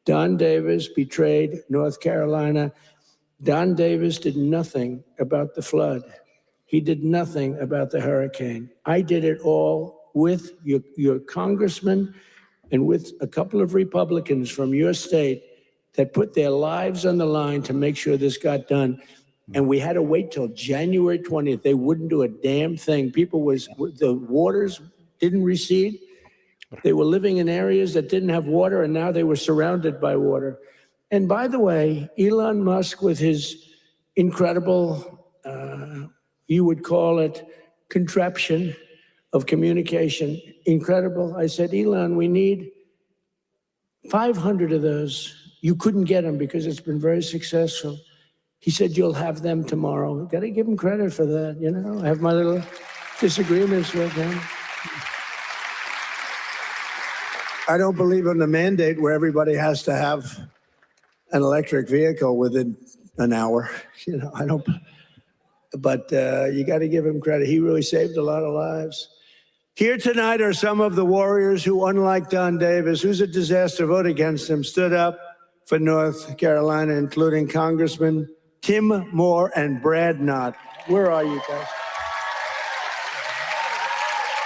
Don Davis betrayed North Carolina. Don Davis did nothing about the flood. He did nothing about the hurricane. I did it all with your congressman and with a couple of Republicans from your state that put their lives on the line to make sure this got done. And we had to wait till January 20th. They wouldn't do a damn thing. The waters didn't recede. They were living in areas that didn't have water, and now they were surrounded by water. And by the way, Elon Musk, with his incredible, you would call it contraption of communication, incredible. I said, Elon, we need 500 of those. You couldn't get them because it's been very successful. He said, you'll have them tomorrow. Got to give him credit for that, you know. I have my little disagreements with him. I don't believe in the mandate where everybody has to have an electric vehicle within an hour. You know, I don't, but you got to give him credit. He really saved a lot of lives. Here tonight are some of the warriors who, unlike Don Davis, who's a disaster, vote against him, stood up for North Carolina, including Congressman Tim Moore and Brad Knott. Where are you guys?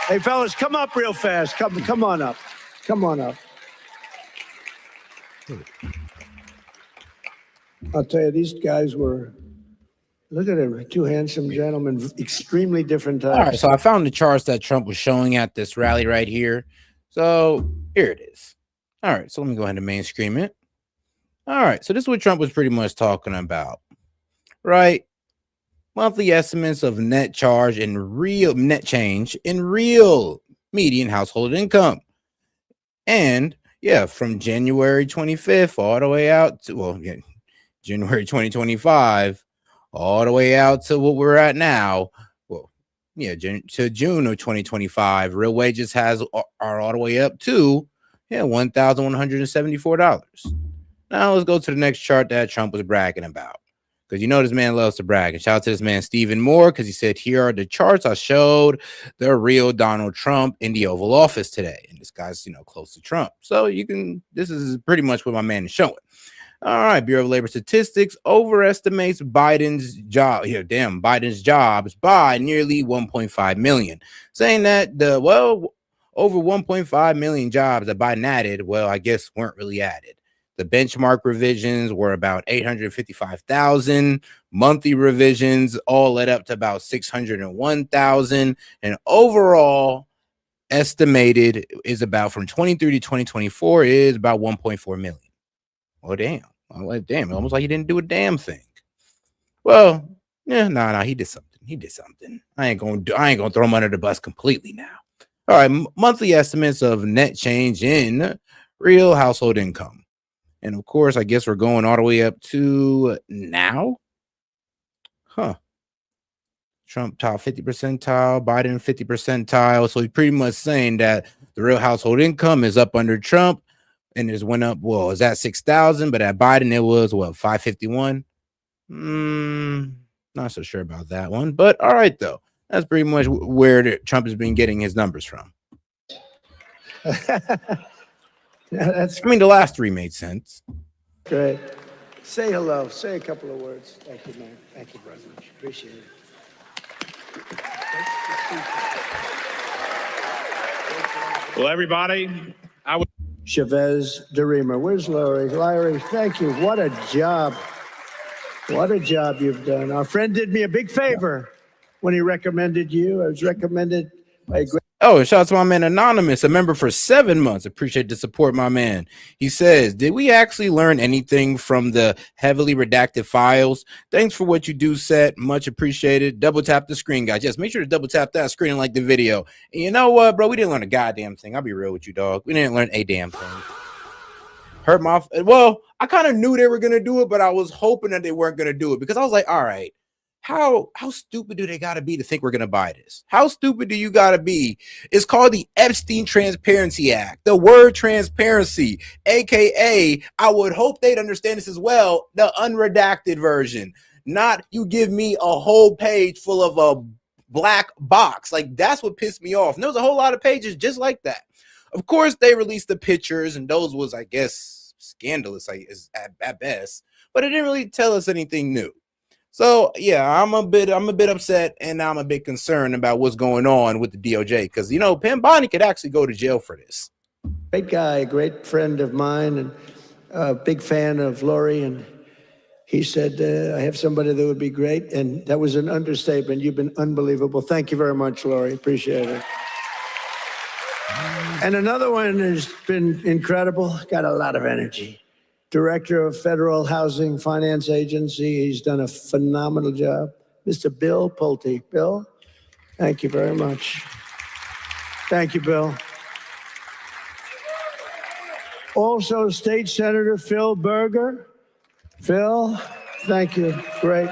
Hey, fellas, come up real fast. Come on up. Come on up. I'll tell you, these guys were, look at them, two handsome gentlemen, extremely different types. All right, so I found the charts that Trump was showing at this rally right here. So here it is. All right, so let me go ahead and main stream it. All right, so this is what Trump was pretty much talking about, right? Monthly estimates of net change in real median household income. And yeah, from January 25th all the way out to, well, yeah, January 2025, all the way out to what we're at now. Well, yeah, to June of 2025, real wages are all the way up to $1,174. Now let's go to the next chart that Trump was bragging about, because you know this man loves to brag. And shout out to this man Stephen Moore, because he said, here are the charts I showed the real Donald Trump in the Oval Office today. And this guy's, close to Trump. So this is pretty much what my man is showing. All right, Bureau of Labor Statistics overestimates Biden's jobs by nearly 1.5 million, saying that over 1.5 million jobs that Biden added, I guess weren't really added. The benchmark revisions were about 855,000. Monthly revisions all led up to about 601,000. And overall estimated is about, from 23 to 2024, is about 1.4 million. Oh, damn. Damn, almost like he didn't do a damn thing. Well, yeah, he did something. He did something. I ain't gonna throw him under the bus completely now. All right, monthly estimates of net change in real household income. And of course, I guess we're going all the way up to now. Trump top 50 percentile, Biden 50 percentile. So he's pretty much saying that the real household income is up under Trump, and it went up. Well, it's at 6,000, but at Biden it was 551. Not so sure about that one, but all right though. That's pretty much where Trump has been getting his numbers from. The last three made sense. Great. Say hello. Say a couple of words. Thank you, man. Thank you very much. Appreciate it. Well, everybody, Chavez DeRemer. Where's Larry? Larry, thank you. What a job. What a job you've done. Our friend did me a big favor when he recommended you. I was recommended by a great. Oh, and shout out to my man Anonymous, a member for 7 months. Appreciate the support, my man. He says, did we actually learn anything from the heavily redacted files? Thanks for what you do, S.E.T. Much appreciated. Double tap the screen, guys. Yes, make sure to double tap that screen and like the video. And you know what, bro? We didn't learn a goddamn thing. I'll be real with you, dog. We didn't learn a damn thing. I kind of knew they were going to do it, but I was hoping that they weren't going to do it, because I was like, all right, how stupid do they got to be to think we're going to buy this? How stupid do you got to be? It's called the Epstein Transparency Act. The word transparency, aka, I would hope they'd understand this as well, the unredacted version. Not you give me a whole page full of a black box. Like, that's what pissed me off. And there was a whole lot of pages just like that. Of course, they released the pictures, and those was, I guess, scandalous at best, but it didn't really tell us anything new. So yeah, I'm a bit upset, and I'm a bit concerned about what's going on with the DOJ, because Pam Bondi could actually go to jail for this. Great guy, great friend of mine, and a big fan of Lori. And he said, I have somebody that would be great. And that was an understatement. You've been unbelievable. Thank you very much, Lori. Appreciate it. And another one has been incredible, got a lot of energy. Director of Federal Housing Finance Agency. He's done a phenomenal job. Mr. Bill Pulte. Bill, thank you very much. Thank you, Bill. Also, State Senator Phil Berger. Phil, thank you. Great.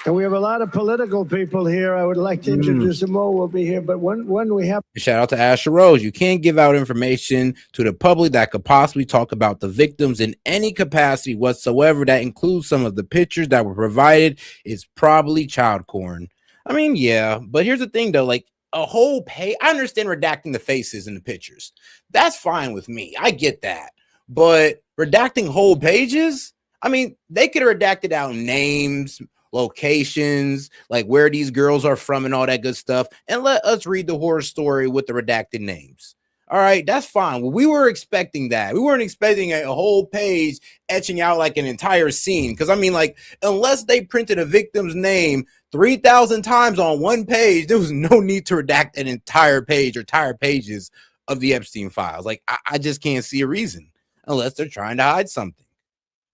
And we have a lot of political people here. I would like to introduce them all. We'll be here. But when we have... Shout out to Asher Rose. You can't give out information to the public that could possibly talk about the victims in any capacity whatsoever. That includes some of the pictures that were provided. It's probably child porn. I mean, yeah. But here's the thing, though. Like, a whole page... I understand redacting the faces in the pictures. That's fine with me. I get that. But redacting whole pages? I mean, they could have redacted out names, locations, like where these girls are from and all that good stuff, and let us read the horror story with the redacted names. All right, that's fine. Well, we were expecting that. We weren't expecting a whole page etching out like an entire scene, because I mean, like, unless they printed a victim's name 3,000 times on one page, there was no need to redact an entire page or entire pages of the Epstein files. Like, I just can't see a reason, unless they're trying to hide something.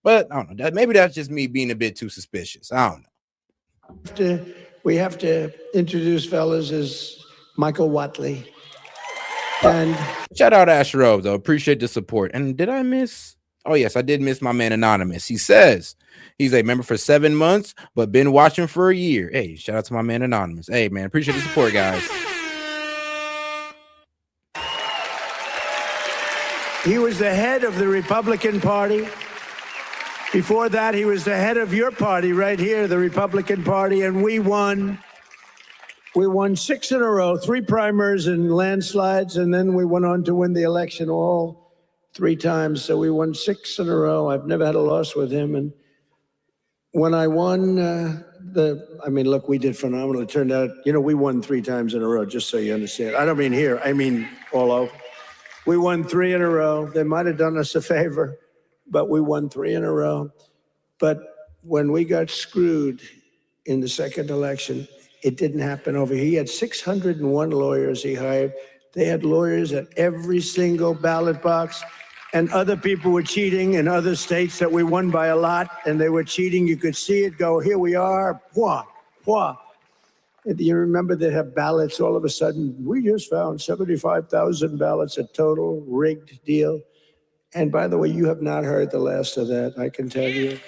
But I don't know. Maybe that's just me being a bit too suspicious. I don't know. We have to introduce, fellas, is Michael Watley. And shout out Asher Rose, though. Appreciate the support. And did I miss? Oh, yes, I did miss my man Anonymous. He says he's a member for 7 months, but been watching for a year. Hey, shout out to my man Anonymous. Hey, man, appreciate the support, guys. He was the head of the Republican Party. Before that, he was the head of your party right here, the Republican Party, and we won. We won 6 in a row, 3 primaries and landslides, and then we went on to win the election all 3 times. So we won 6 in a row. I've never had a loss with him. And when I won I mean, look, we did phenomenal. It turned out, we won 3 times in a row, just so you understand. I don't mean here, I mean all over. We won 3 in a row. They might have done us a favor, but we won 3 in a row. But when we got screwed in the second election, it didn't happen over here. He had 601 lawyers he hired. They had lawyers at every single ballot box, and other people were cheating in other states that we won by a lot, and they were cheating. You could see it go, here we are, wah, wah. And you remember they have ballots all of a sudden. We just found 75,000 ballots, a total rigged deal. And by the way, you have not heard the last of that, I can tell you.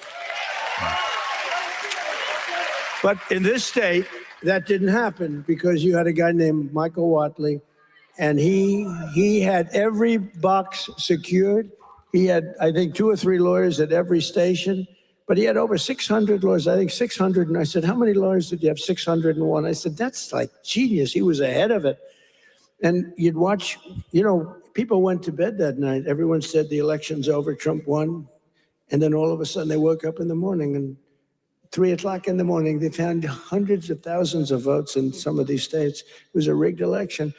But in this state, that didn't happen because you had a guy named Michael Watley, and he had every box secured. He had, I think, 2 or 3 lawyers at every station, but he had over 600 lawyers, I think 600. And I said, how many lawyers did you have? 601. I said, that's like genius. He was ahead of it. And you'd watch, people went to bed that night. Everyone said the election's over, Trump won. And then all of a sudden they woke up in the morning, and 3 o'clock in the morning, they found hundreds of thousands of votes in some of these states. It was a rigged election,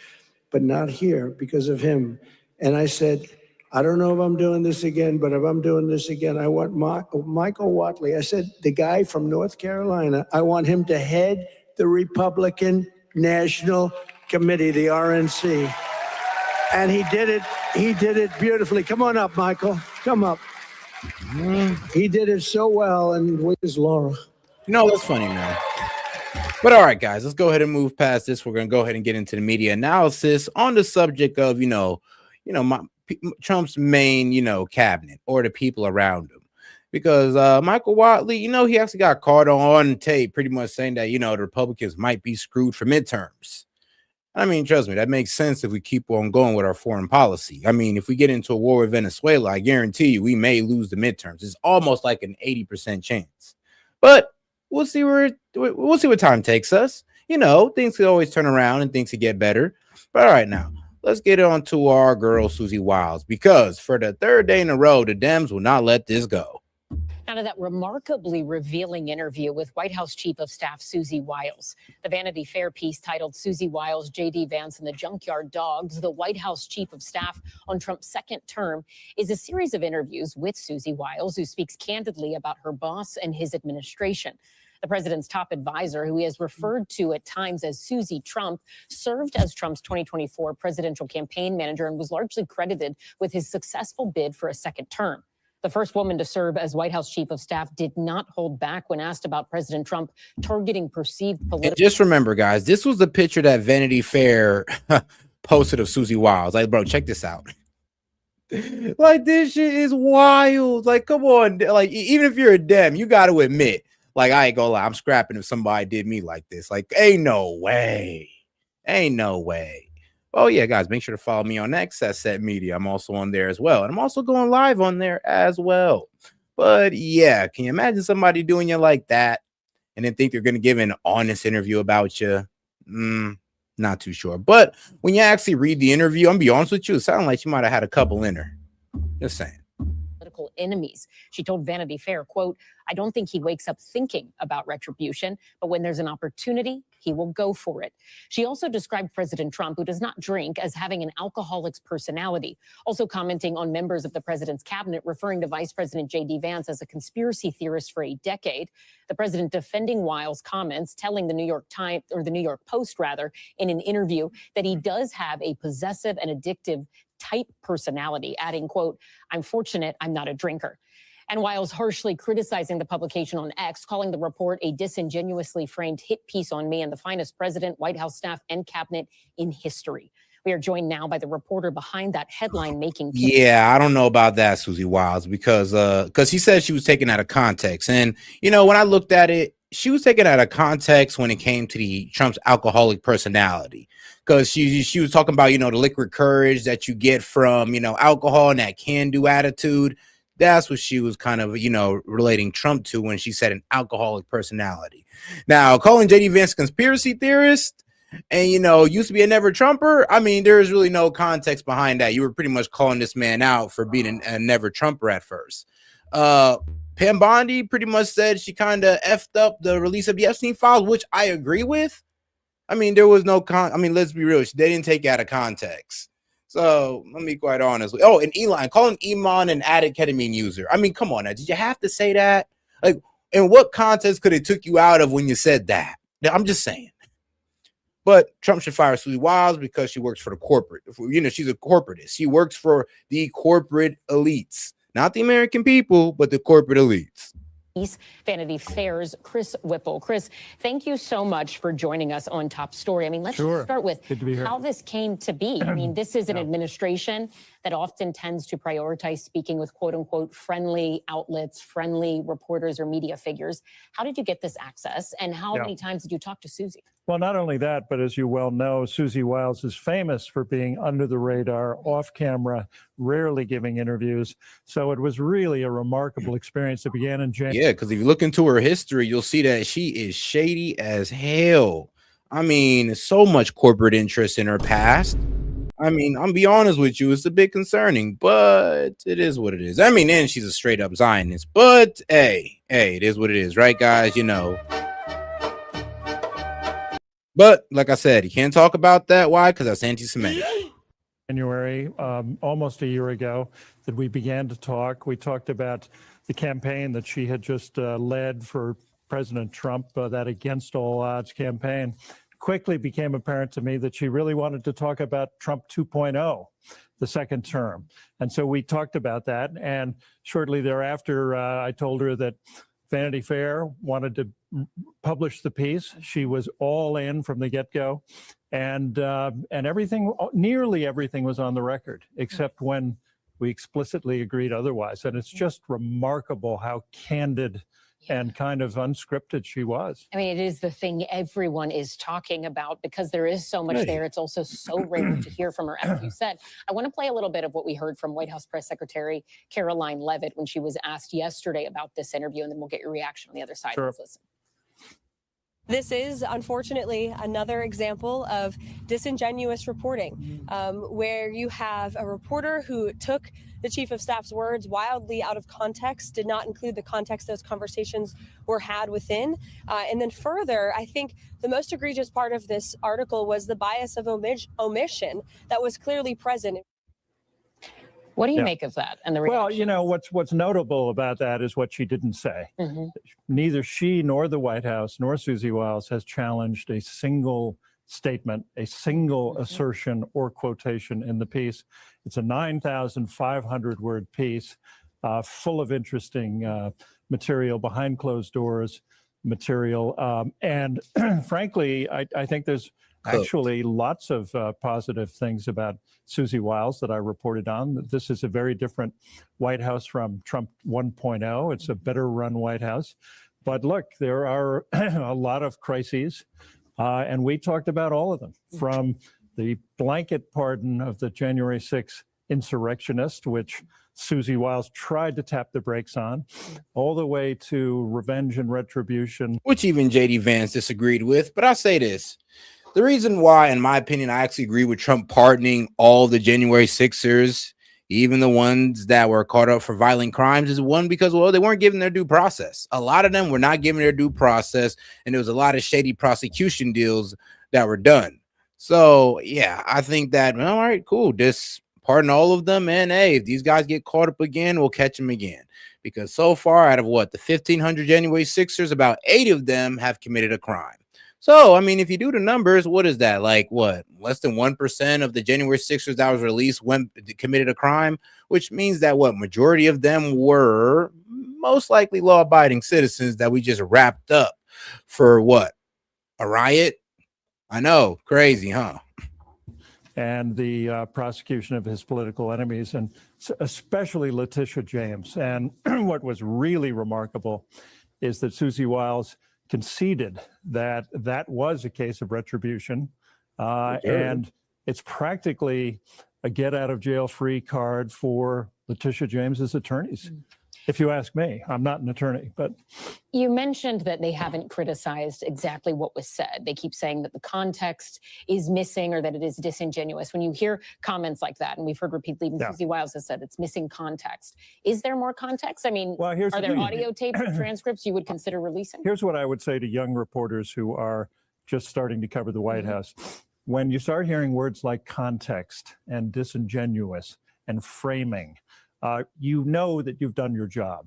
but not here because of him. And I said, I don't know if I'm doing this again, but if I'm doing this again, I want Michael Watley. I said, the guy from North Carolina, I want him to head the Republican National Committee, the RNC. And he did it beautifully. Come on up, Michael, come up. He did it so well, and where's Laura? That's funny, man. But all right, guys, let's go ahead and move past this. We're going to go ahead and get into the media analysis on the subject of, Trump's main, cabinet or the people around him. because Michael Watley, he actually got caught on tape pretty much saying that, the Republicans might be screwed for midterms. I mean, trust me, that makes sense if we keep on going with our foreign policy. I mean, if we get into a war with Venezuela, I guarantee you we may lose the midterms. It's almost like an 80% chance. But we'll see what time takes us. Things could always turn around and things could get better. But all right, now let's get on to our girl Susie Wiles, because for the third day in a row, the Dems will not let this go. Out of that remarkably revealing interview with White House Chief of Staff Susie Wiles. The Vanity Fair piece titled Susie Wiles, J.D. Vance, and the Junkyard Dogs, the White House Chief of Staff on Trump's second term, is a series of interviews with Susie Wiles, who speaks candidly about her boss and his administration. The president's top advisor, who he has referred to at times as Susie Trump, served as Trump's 2024 presidential campaign manager and was largely credited with his successful bid for a second term. The first woman to serve as White House Chief of Staff did not hold back when asked about President Trump targeting perceived political. Just remember, guys, this was the picture that Vanity Fair posted of Susie Wiles. Like, bro, check this out. Like, this shit is wild. Like, come on. Like, even if you're a Dem, you got to admit, like, I ain't gonna lie, I'm scrapping if somebody did me like this. Like, ain't no way. Ain't no way. Oh, yeah, guys, make sure to follow me on X, S.E.T Media. I'm also on there as well. And I'm also going live on there as well. But, yeah, can you imagine somebody doing you like that and then think they're going to give an honest interview about you? Not too sure. But when you actually read the interview, I'm going to be honest with you, it sounded like you might have had a couple in her. Just saying. Political enemies. She told Vanity Fair, quote, "I don't think he wakes up thinking about retribution, but when there's an opportunity, he will go for it." She also described President Trump, who does not drink, as having an alcoholic's personality, also commenting on members of the president's cabinet, referring to Vice President J.D. Vance as a conspiracy theorist for a decade. The president defending Wiles' comments, telling the New York Times, or the New York Post rather, in an interview that he does have a possessive and addictive type personality, adding, quote, "I'm fortunate I'm not a drinker." And Wiles harshly criticizing the publication on X, calling the report a disingenuously framed hit piece on me and the finest president, White House staff, and cabinet in history. We are joined now by the reporter behind that headline-making piece. Yeah, I don't know about that, Susie Wiles, because he said she was taken out of context. And, when I looked at it, she was taken out of context when it came to the Trump's alcoholic personality. Because she was talking about, the liquid courage that you get from, alcohol and that can-do attitude. That's what she was kind of, relating Trump to when she said an alcoholic personality. Now, calling J.D. Vance a conspiracy theorist and, used to be a never Trumper, I mean, there is really no context behind that. You were pretty much calling this man out for being a never Trumper at first. Pam Bondi pretty much said she kind of effed up the release of the Epstein files, which I agree with. I mean, there was no let's be real. They didn't take it out of context. So let me be quite honest. Oh, and Elon, calling Iman an addict ketamine user. I mean, come on now. Did you have to say that? Like, in what context could it took you out of when you said that? I'm just saying. But Trump should fire Susie Wiles because she works for the corporate. She's a corporatist. She works for the corporate elites, not the American people, but the corporate elites. Vanity Fair's Chris Whipple. Chris, thank you so much for joining us on Top Story. I mean, let's start with how this came to be. I mean, this is an administration that often tends to prioritize speaking with quote unquote friendly outlets, friendly reporters or media figures. How did you get this access, and how many times did you talk to Susie? Well, not only that, but as you well know, Susie Wiles is famous for being under the radar, off camera, rarely giving interviews. So it was really a remarkable experience that began in January. Yeah, because if you look into her history, you'll see that she is shady as hell. I mean, so much corporate interest in her past. I mean, I'll be honest with you, it's a bit concerning, but it is what it is. I mean, and she's a straight up Zionist, but hey, it is what it is, right, guys? But like I said, you can't talk about that. Why? Because that's anti-Semitic. January, almost a year ago, that we began to talk. We talked about the campaign that she had just led for President Trump, that Against All Odds campaign. Quickly became apparent to me that she really wanted to talk about Trump 2.0, the second term. And so we talked about that. And shortly thereafter, I told her that Vanity Fair wanted to publish the piece. She was all in from the get-go. And everything, nearly everything was on the record, except when we explicitly agreed otherwise. And it's just remarkable how candid and kind of unscripted she was. I mean, it is the thing everyone is talking about because there is so much there. It's also so rare to hear from her. As you said, I want to play a little bit of what we heard from White House Press Secretary Caroline Leavitt when she was asked yesterday about this interview, and then we'll get your reaction on the other side. Sure. Let's listen. This is, unfortunately, another example of disingenuous reporting, where you have a reporter who took the chief of staff's words wildly out of context, did not include the context those conversations were had within. And then further, I think the most egregious part of this article was the bias of omission that was clearly present. What do you make of that? And the reaction? Well, you know, what's notable about that is what she didn't say. Neither she nor the White House nor Susie Wiles has challenged a single statement, a single assertion or quotation in the piece. It's a 9,500 word piece full of interesting material, behind closed doors material. And frankly, I think there's actually lots of positive things about Susie Wiles that I reported on. This is a very different White House from Trump 1.0. It's a better run White House. But look, there are a lot of crises, and we talked about all of them, from the blanket pardon of the January 6th insurrectionist, which Susie Wiles tried to tap the brakes on, all the way to revenge and retribution, which even J.D. Vance disagreed with. But I'll say this. The reason why, in my opinion, I actually agree with Trump pardoning all the January 6ers, even the ones that were caught up for violent crimes, is one, because, well, they weren't given their due process. A lot of them were not given their due process, and there was a lot of shady prosecution deals that were done. So, yeah, I think that, well, all right, cool. Just pardon all of them, and hey, if these guys get caught up again, we'll catch them again. Because so far, out of what, the 1,500 January 6ers, about 8 of them have committed a crime. So, I mean, if you do the numbers, what is that? Like, what? Less than 1% of the January 6ers that was released committed a crime, which means that what? Majority of them were most likely law-abiding citizens that we just wrapped up for what? A riot? I know. Crazy, huh? And the prosecution of his political enemies, and especially Letitia James. And what was really remarkable is that Susie Wiles conceded that that was a case of retribution, and it's practically a get out of jail free card for Letitia James's attorneys. If you ask me, I'm not an attorney, but. You mentioned that they haven't criticized exactly what was said. They keep saying that the context is missing or that it is disingenuous. When you hear comments like that, and we've heard repeatedly, even Susie Wiles has said it's missing context. Is there more context? I mean, are there audio tape transcripts you would consider releasing? Here's what I would say to young reporters who are just starting to cover the White House. When you start hearing words like context and disingenuous and framing, you know that you've done your job.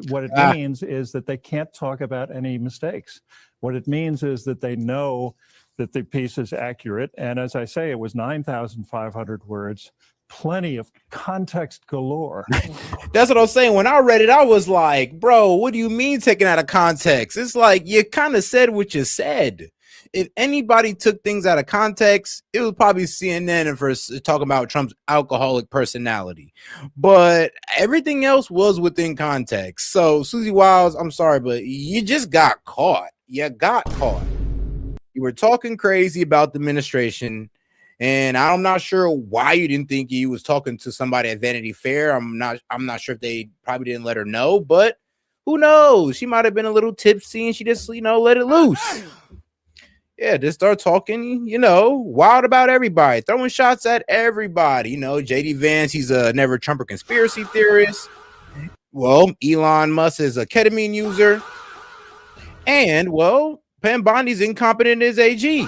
What it means is that they can't talk about any mistakes. What it means is that they know that the piece is accurate. And as I say, it was 9,500 words, plenty of context galore. That's what I was saying. When I read it, I was like, bro, what do you mean taken out of context? It's like you kind of said what you said. If anybody took things out of context, it was probably CNN and for talking about Trump's alcoholic personality. But everything else was within context. So, Susie Wiles, I'm sorry, but you just got caught. You got caught. You were talking crazy about the administration, and I'm not sure why you didn't think you was talking to somebody at Vanity Fair. I'm not sure if they probably didn't let her know, but who knows? She might have been a little tipsy and she just, let it loose. Yeah, just start talking, wild about everybody, throwing shots at everybody. J.D. Vance, he's a never Trumper conspiracy theorist. Well, Elon Musk is a ketamine user. And, well, Pam Bondi's incompetent as AG.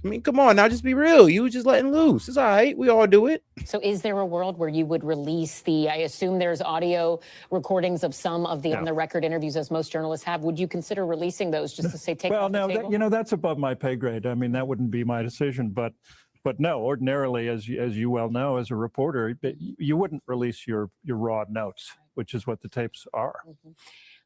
I mean, come on now, just be real. You were just letting loose. It's all right. We all do it. So is there a world where you would release I assume there's audio recordings of some of the on-the-record interviews, as most journalists have. Would you consider releasing those just to say, take off the table? Well, that's above my pay grade. I mean, that wouldn't be my decision. But no, ordinarily, as you well know, as a reporter, you wouldn't release your raw notes, which is what the tapes are.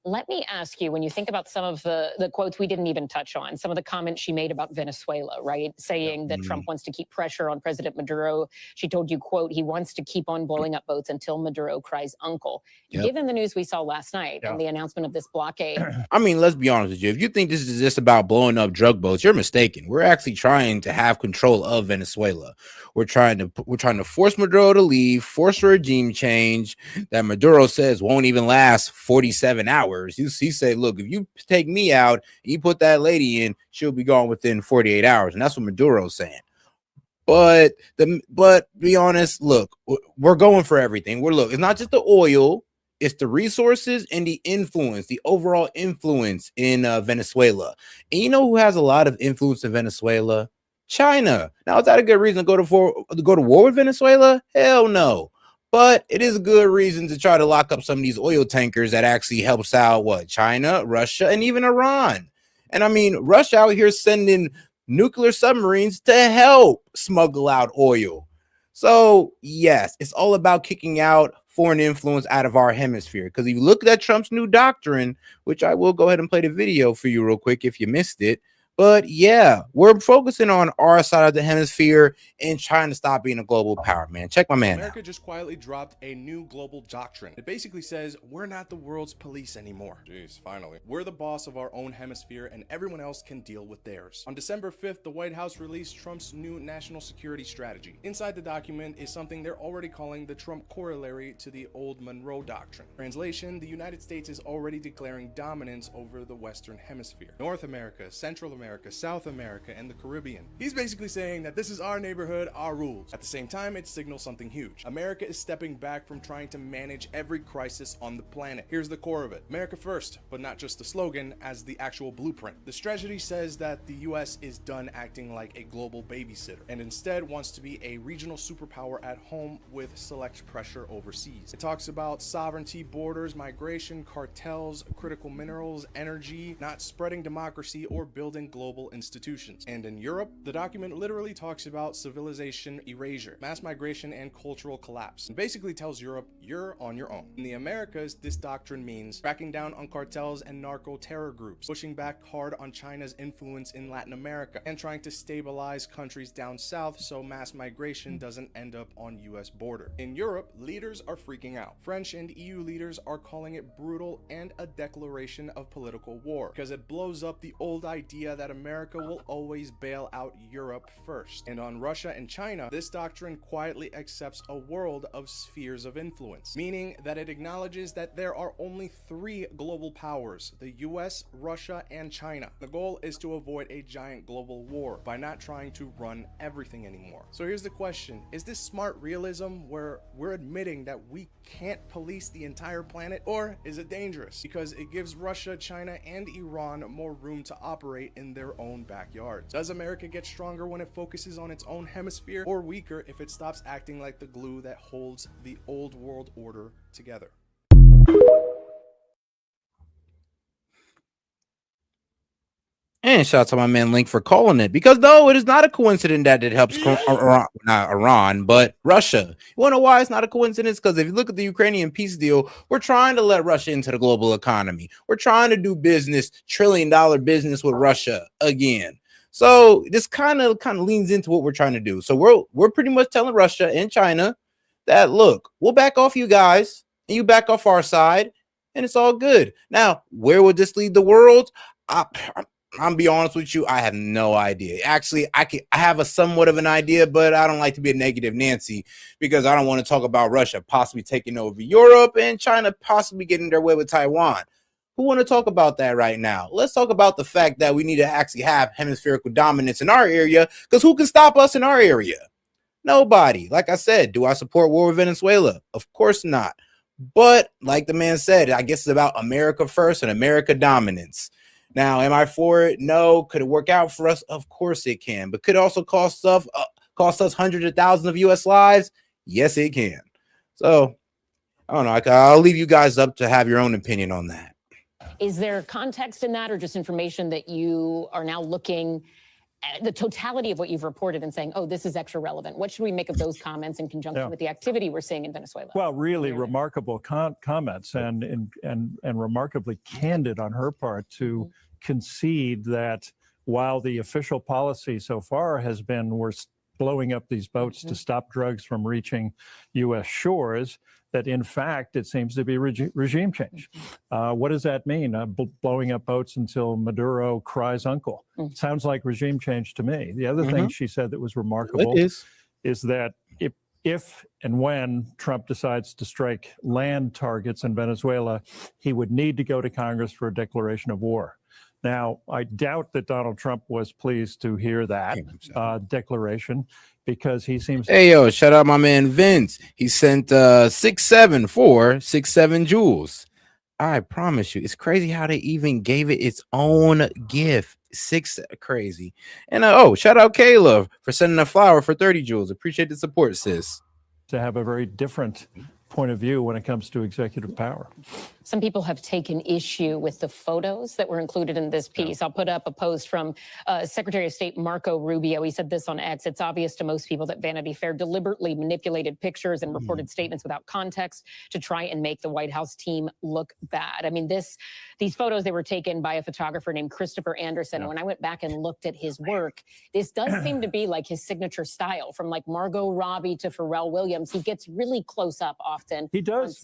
Let me ask you, when you think about some of the quotes we didn't even touch on, some of the comments she made about Venezuela, right? Saying that Trump wants to keep pressure on President Maduro. She told you, quote, he wants to keep on blowing up boats until Maduro cries uncle. Given the news we saw last night and the announcement of this blockade. I mean, let's be honest with you. If you think this is just about blowing up drug boats, you're mistaken. We're actually trying to have control of Venezuela. We're trying to force Maduro to leave, force a regime change that Maduro says won't even last 47 hours. He say, look, if you take me out and you put that lady in, she'll be gone within 48 hours. And that's what Maduro's saying. But be honest, look, we're going for everything. It's not just the oil. It's the resources and the influence, the overall influence in Venezuela. And you know who has a lot of influence in Venezuela? China. Now, is that a good reason to go to war with Venezuela? Hell no. But it is a good reason to try to lock up some of these oil tankers that actually helps out China, Russia, and even Iran. And I mean, Russia out here sending nuclear submarines to help smuggle out oil. So yes, it's all about kicking out foreign influence out of our hemisphere. Because if you look at Trump's new doctrine, which I will go ahead and play the video for you real quick if you missed it. But yeah, we're focusing on our side of the hemisphere and trying to stop being a global power, man. Check my man. America just quietly dropped a new global doctrine. It basically says we're not the world's police anymore. Jeez, finally. We're the boss of our own hemisphere and everyone else can deal with theirs. On December 5th, the White House released Trump's new national security strategy. Inside the document is something they're already calling the Trump corollary to the old Monroe Doctrine. Translation, the United States is already declaring dominance over the Western Hemisphere. North America, Central America, South America, and the Caribbean. He's basically saying that this is our neighborhood, our rules. At the same time, it signals something huge. America is stepping back from trying to manage every crisis on the planet. Here's the core of it. America first, but not just the slogan, as the actual blueprint. The strategy says that the US is done acting like a global babysitter, and instead wants to be a regional superpower at home with select pressure overseas. It talks about sovereignty, borders, migration, cartels, critical minerals, energy, not spreading democracy or building global institutions. And in Europe, the document literally talks about civilization erasure, mass migration, and cultural collapse. It basically tells Europe, you're on your own. In the Americas, this doctrine means cracking down on cartels and narco-terror groups, pushing back hard on China's influence in Latin America, and trying to stabilize countries down south so mass migration doesn't end up on US border. In Europe, leaders are freaking out. French and EU leaders are calling it brutal and a declaration of political war, because it blows up the old idea that America will always bail out Europe first. And on Russia and China, this doctrine quietly accepts a world of spheres of influence, meaning that it acknowledges that there are only 3 global powers, the US, Russia, and China. The goal is to avoid a giant global war by not trying to run everything anymore. So here's the question, is this smart realism where we're admitting that we can't police the entire planet, or is it dangerous because it gives Russia, China, and Iran more room to operate in their own backyards? Does America get stronger when it focuses on its own hemisphere, or weaker if it stops acting like the glue that holds the old world order together? And shout out to my man Link for calling it, because though it is not a coincidence that it helps not Iran, but Russia. You want to know why it's not a coincidence? Because if you look at the Ukrainian peace deal, we're trying to let Russia into the global economy. We're trying to do business, $1 trillion business with Russia again. So this kind of leans into what we're trying to do. So we're pretty much telling Russia and China that, look, we'll back off you guys and you back off our side, and it's all good. Now, where would this lead the world? I'm be honest with you, I have no idea. Actually, I have a somewhat of an idea, but I don't like to be a negative Nancy, because I don't want to talk about Russia possibly taking over Europe and China possibly getting their way with Taiwan. Who want to talk about that right now? Let's talk about the fact that we need to actually have hemispherical dominance in our area, because who can stop us in our area? Nobody. Like I said, do I support war with Venezuela? Of course not. But like the man said, I guess it's about America first and America dominance. Now, am I for it? No. Could it work out for us? Of course it can. But could it also cost us hundreds of thousands of U.S. lives? Yes, it can. So, I don't know. I'll leave you guys up to have your own opinion on that. Is there context in that, or just information that you are now looking the totality of what you've reported and saying, oh, this is extra relevant. What should we make of those comments in conjunction with the activity we're seeing in Venezuela? Well, really remarkable comments and remarkably candid on her part to concede that while the official policy so far has been we're blowing up these boats to stop drugs from reaching U.S. shores, that in fact it seems to be regime change. What does that mean? Blowing up boats until Maduro cries uncle. Sounds like regime change to me. The other thing she said that was remarkable is that if and when Trump decides to strike land targets in Venezuela, he would need to go to Congress for a declaration of war. Now, I doubt that Donald Trump was pleased to hear that declaration because he seems. Hey, yo, shout out my man Vince. He sent 67467 jewels. I promise you, it's crazy how they even gave it its own gift. Crazy. And shout out Kayla for sending a flower for 30 jewels. Appreciate the support, sis. To have a very different point of view when it comes to executive power. Some people have taken issue with the photos that were included in this piece. I'll put up a post from Secretary of State Marco Rubio. He said this on X. It's obvious to most people that Vanity Fair deliberately manipulated pictures and reported statements without context to try and make the White House team look bad. I mean, these photos, they were taken by a photographer named Christopher Anderson. And when I went back and looked at his work, this does seem to be like his signature style, from like Margot Robbie to Pharrell Williams. He gets really close up often. He does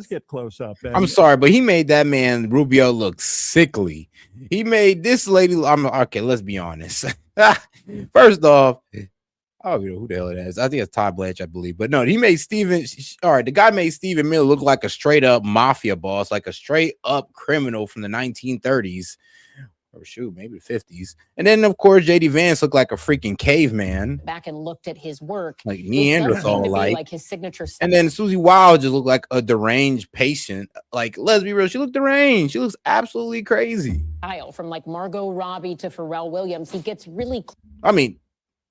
get close up. I'm sorry, but he made that man Rubio look sickly. He made this lady. Okay, let's be honest. First off, I don't know who the hell it is. I think it's Todd Blanche, I believe. But no, he made Stephen. All right, the guy made Stephen Miller look like a straight up mafia boss, like a straight up criminal from the 1930s. Or shoot, maybe the 50s. And then, of course, J.D. Vance looked like a freaking caveman. Back and looked at his work. Like Neanderthal, like his signature style. And then Susie Wild just looked like a deranged patient. Like, let's be real, she looked deranged. She looks absolutely crazy. From like Margot Robbie to Pharrell Williams, he gets really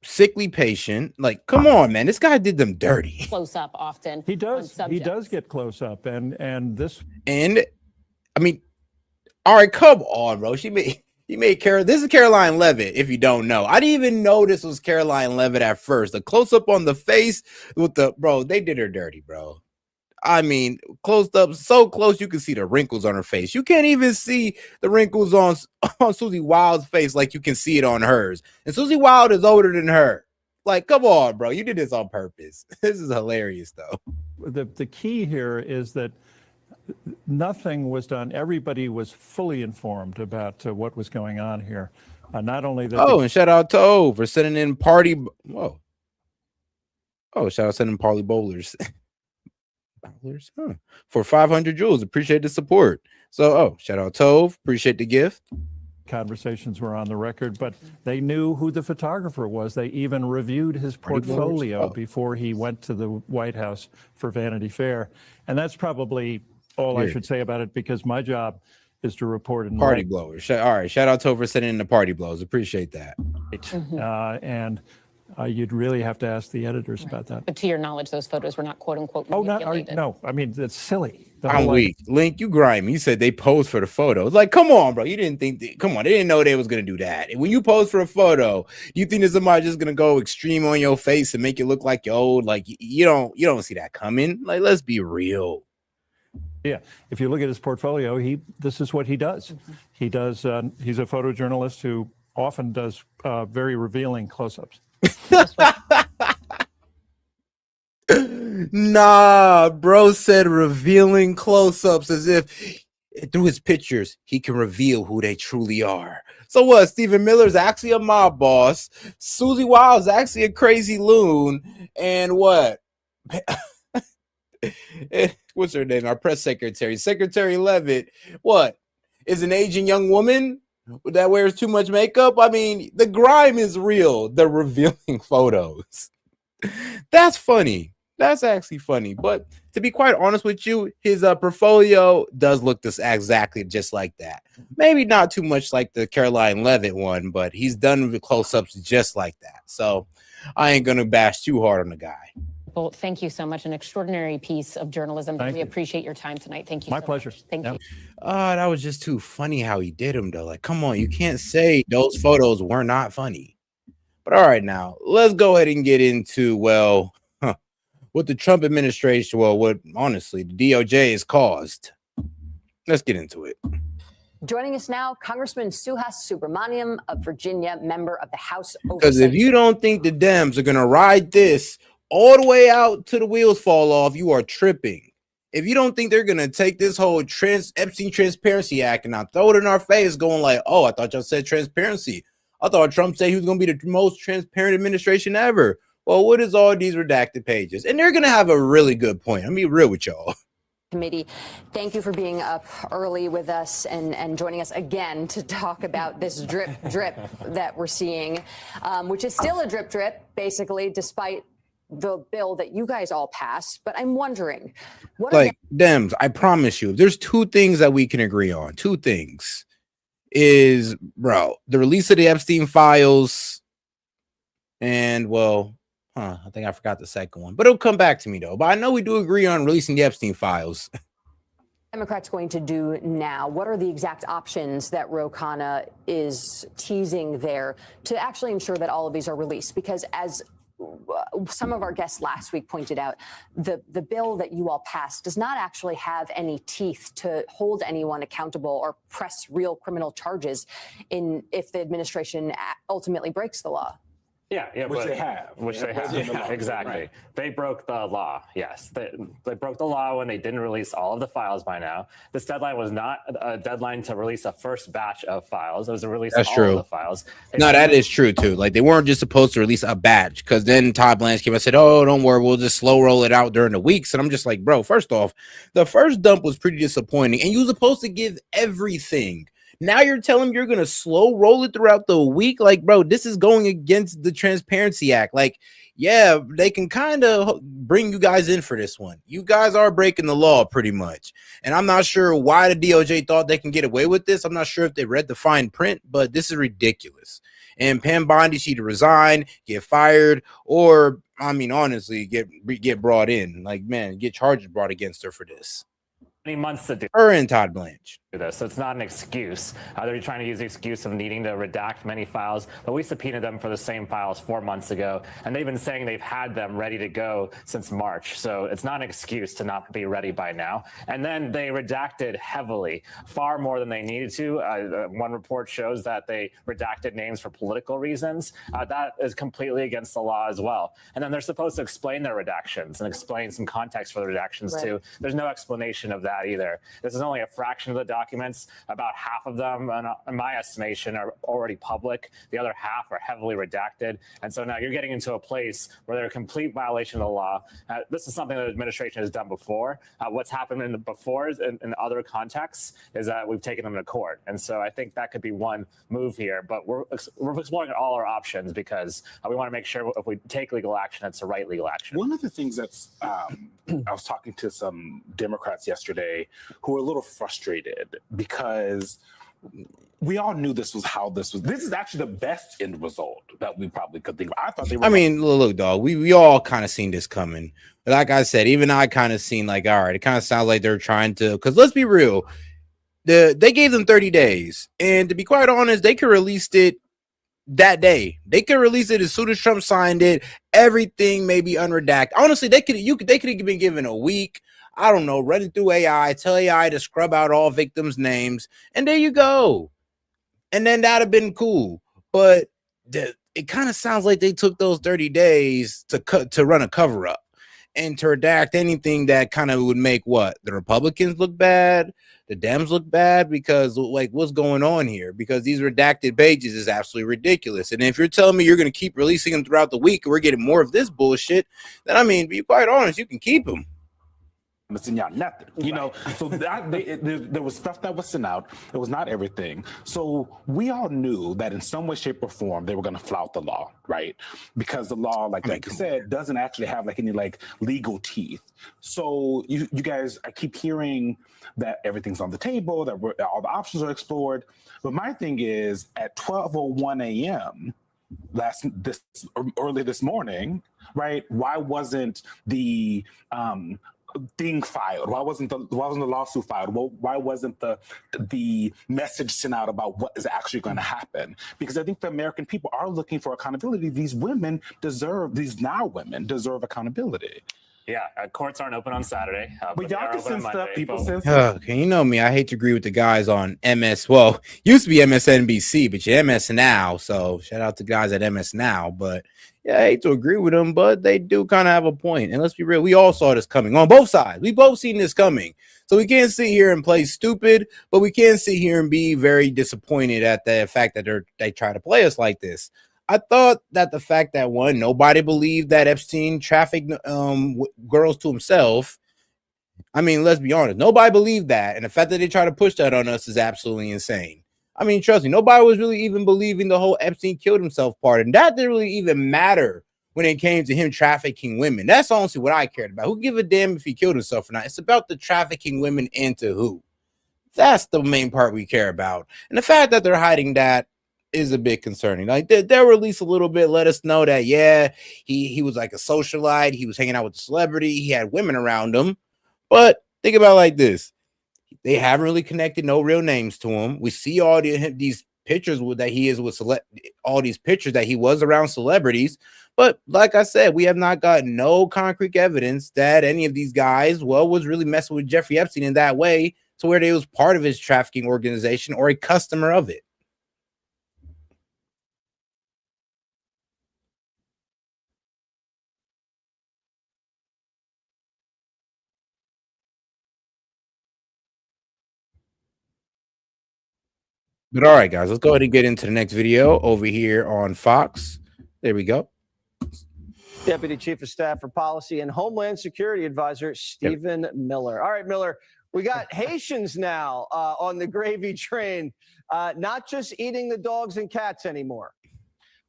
sickly patient. Like, come on, man. This guy did them dirty. Close up often. He does get close up. And all right, come on, bro. He made this is Caroline Levitt, if you don't know. I didn't even know this was Caroline Levitt at first. The close up on the face with they did her dirty, bro. I mean, closed up so close you can see the wrinkles on her face. You can't even see the wrinkles on Susie Wild's face like you can see it on hers. And Susie Wild is older than her. Like, come on, bro. You did this on purpose. This is hilarious, though. The key here is that nothing was done. Everybody was fully informed about what was going on here. Not only that. And shout out to O for sending in party. Whoa. Oh, shout out sending party bowlers. For 500 jewels. Appreciate the support. So, shout out Tove. Appreciate the gift. Conversations were on the record, but they knew who the photographer was. They even reviewed his portfolio before he went to the White House for Vanity Fair. And that's probably all I should say about it, because my job is to report and party blowers. All right, shout out to over sending in the party blows. Appreciate that. And you'd really have to ask the editors about that. But to your knowledge, those photos were not "quote unquote" manipulated. No. I mean, that's silly. I'm weak. Link, you grimy. You said they posed for the photo. It's like, come on, bro. You didn't think. Come on, they didn't know they was gonna do that. When you pose for a photo, you think that somebody just gonna go extreme on your face and make it look like you're old? Like you don't see that coming. Like, let's be real. Yeah, if you look at his portfolio, this is what he does. He does. He's a photojournalist who often does very revealing close-ups. Nah, bro said revealing close-ups as if through his pictures he can reveal who they truly are. So what? Stephen Miller's actually a mob boss. Susie Wild's actually a crazy loon, and what? What's her name? Our press secretary, Secretary Levitt, what? Is an aging young woman that wears too much makeup? I mean, the grime is real. The revealing photos. That's funny. That's actually funny. But to be quite honest with you, his portfolio does look exactly just like that. Maybe not too much like the Caroline Levitt one, but he's done the close-ups just like that. So I ain't going to bash too hard on the guy. Well, thank you so much. An extraordinary piece of journalism. We appreciate your time tonight. Thank you. My pleasure. Thank you. That was just too funny how he did them, though. Like, come on, you can't say those photos were not funny. But all right, now let's go ahead and get into, well, what the Trump administration, well, what honestly the DOJ has caused. Let's get into it. Joining us now, Congressman Suhas Subramaniam of Virginia, member of the House Oversight. Because if you don't think the Dems are going to ride this all the way out to the wheels fall off, you are tripping. If you don't think they're going to take this whole Epstein Transparency Act and not throw it in our face going like, oh, I thought y'all said transparency. I thought Trump said he was going to be the most transparent administration ever. Well, what is all these redacted pages? And they're going to have a really good point. I'm being real with y'all. Committee, thank you for being up early with us and joining us again to talk about this drip that we're seeing, which is still a drip, basically, despite the bill that you guys all passed. But I'm wondering, what like Dems, I promise you, there's two things that we can agree on. Two things is, bro, the release of the Epstein files and, well, I think I forgot the second one, but it'll come back to me though. But I know we do agree on releasing the Epstein files. Democrats going to do now? What are the exact options that Ro Khanna is teasing there to actually ensure that all of these are released? Because as some of our guests last week pointed out, the bill that you all passed does not actually have any teeth to hold anyone accountable or press real criminal charges if the administration ultimately breaks the law. Yeah, which they have. Yeah, exactly. Right. They broke the law. Yes, they broke the law when they didn't release all of the files by now. This deadline was not a deadline to release a first batch of files. It was a release of all of the files. No, that is true too. Like they weren't just supposed to release a batch, because then Todd Blanche came and said, "Oh, don't worry, we'll just slow roll it out during the weeks." And I'm just like, bro, first off, the first dump was pretty disappointing, and you were supposed to give everything. Now you're telling me you're going to slow roll it throughout the week? Like, bro, this is going against the Transparency Act. Like, yeah, they can kind of bring you guys in for this one. You guys are breaking the law pretty much. And I'm not sure why the DOJ thought they can get away with this. I'm not sure if they read the fine print, but this is ridiculous. And Pam Bondi should resign, get fired, or, I mean, honestly, get brought in. Like, man, get charges brought against her for this. Months to do her and Todd Blanche. This, so it's not an excuse. They're trying to use the excuse of needing to redact many files, but we subpoenaed them for the same files 4 months ago, and they've been saying they've had them ready to go since March. So it's not an excuse to not be ready by now. And then they redacted heavily, far more than they needed to. One report shows that they redacted names for political reasons. That is completely against the law as well. And then they're supposed to explain their redactions and explain some context for the redactions too. There's no explanation of that either. This is only a fraction of the documents. About half of them, in my estimation, are already public. The other half are heavily redacted. And so now you're getting into a place where they're a complete violation of the law. This is something that the administration has done before. What's happened in other contexts is that we've taken them to court. And so I think that could be one move here. But we're exploring all our options because we want to make sure if we take legal action, it's the right legal action. One of the things that's I was talking to some Democrats yesterday who were a little frustrated because we all knew this was how this was. This is actually the best end result that we probably could think of. I thought they were. I mean, look, dog, we all kind of seen this coming. But like I said, even I kind of seen like, all right, it kind of sounds like they're trying to, because let's be real, they gave them 30 days. And to be quite honest, they could release it that day. They could release it as soon as Trump signed it. Everything may be unredacted. Honestly, they could have been given a week. I don't know, run it through AI, tell AI to scrub out all victims' names, and there you go. And then that'd have been cool. But it kind of sounds like they took those 30 days to run a cover up and to redact anything that kind of would make what? The Republicans look bad, the Dems look bad, because like what's going on here? Because these redacted pages is absolutely ridiculous. And if you're telling me you're going to keep releasing them throughout the week and we're getting more of this bullshit, then I mean, be quite honest, you can keep them. Missing out nothing, you know. So there was stuff that was sent out. It was not everything. So we all knew that in some way, shape, or form they were going to flout the law, right? Because the law, like you said, doesn't actually have like any like legal teeth. So you guys, I keep hearing that everything's on the table, that all the options are explored. But my thing is, at 12:01 a.m. early this morning, right? Why wasn't the thing filed? Why wasn't the lawsuit filed? Why wasn't the message sent out about what is actually going to happen? Because I think the American people are looking for accountability. These women deserve accountability. Yeah, courts aren't open on Saturday. But y'all can send stuff. People send Okay, you know me. I hate to agree with the guys on MS. Well, used to be MSNBC, but you're MS Now. So shout out to guys at MS Now. But yeah, I hate to agree with them, but they do kind of have a point. And let's be real, we all saw this coming on both sides. We both seen this coming. So we can't sit here and play stupid, but we can sit here and be very disappointed at the fact that they try to play us like this. I thought that the fact that nobody believed that Epstein trafficked girls to himself. I mean, let's be honest. Nobody believed that. And the fact that they try to push that on us is absolutely insane. I mean, trust me, nobody was really even believing the whole Epstein killed himself part. And that didn't really even matter when it came to him trafficking women. That's honestly what I cared about. Who give a damn if he killed himself or not? It's about the trafficking women into who. That's the main part we care about. And the fact that they're hiding that is a bit concerning. Like they'll release a little bit, let us know that yeah, he was like a socialite, he was hanging out with a celebrity, he had women around him. But think about it like this: they haven't really connected no real names to him. We see all these pictures that he is with all these pictures that he was around celebrities, but like I said, we have not got no concrete evidence that any of these guys was really messing with Jeffrey Epstein in that way, to where they was part of his trafficking organization or a customer of it. But all right, guys, let's go ahead and get into the next video over here on Fox. There we go. Deputy Chief of Staff for Policy and Homeland Security Advisor Stephen Miller. All right, Miller, we got Haitians now on the gravy train, not just eating the dogs and cats anymore.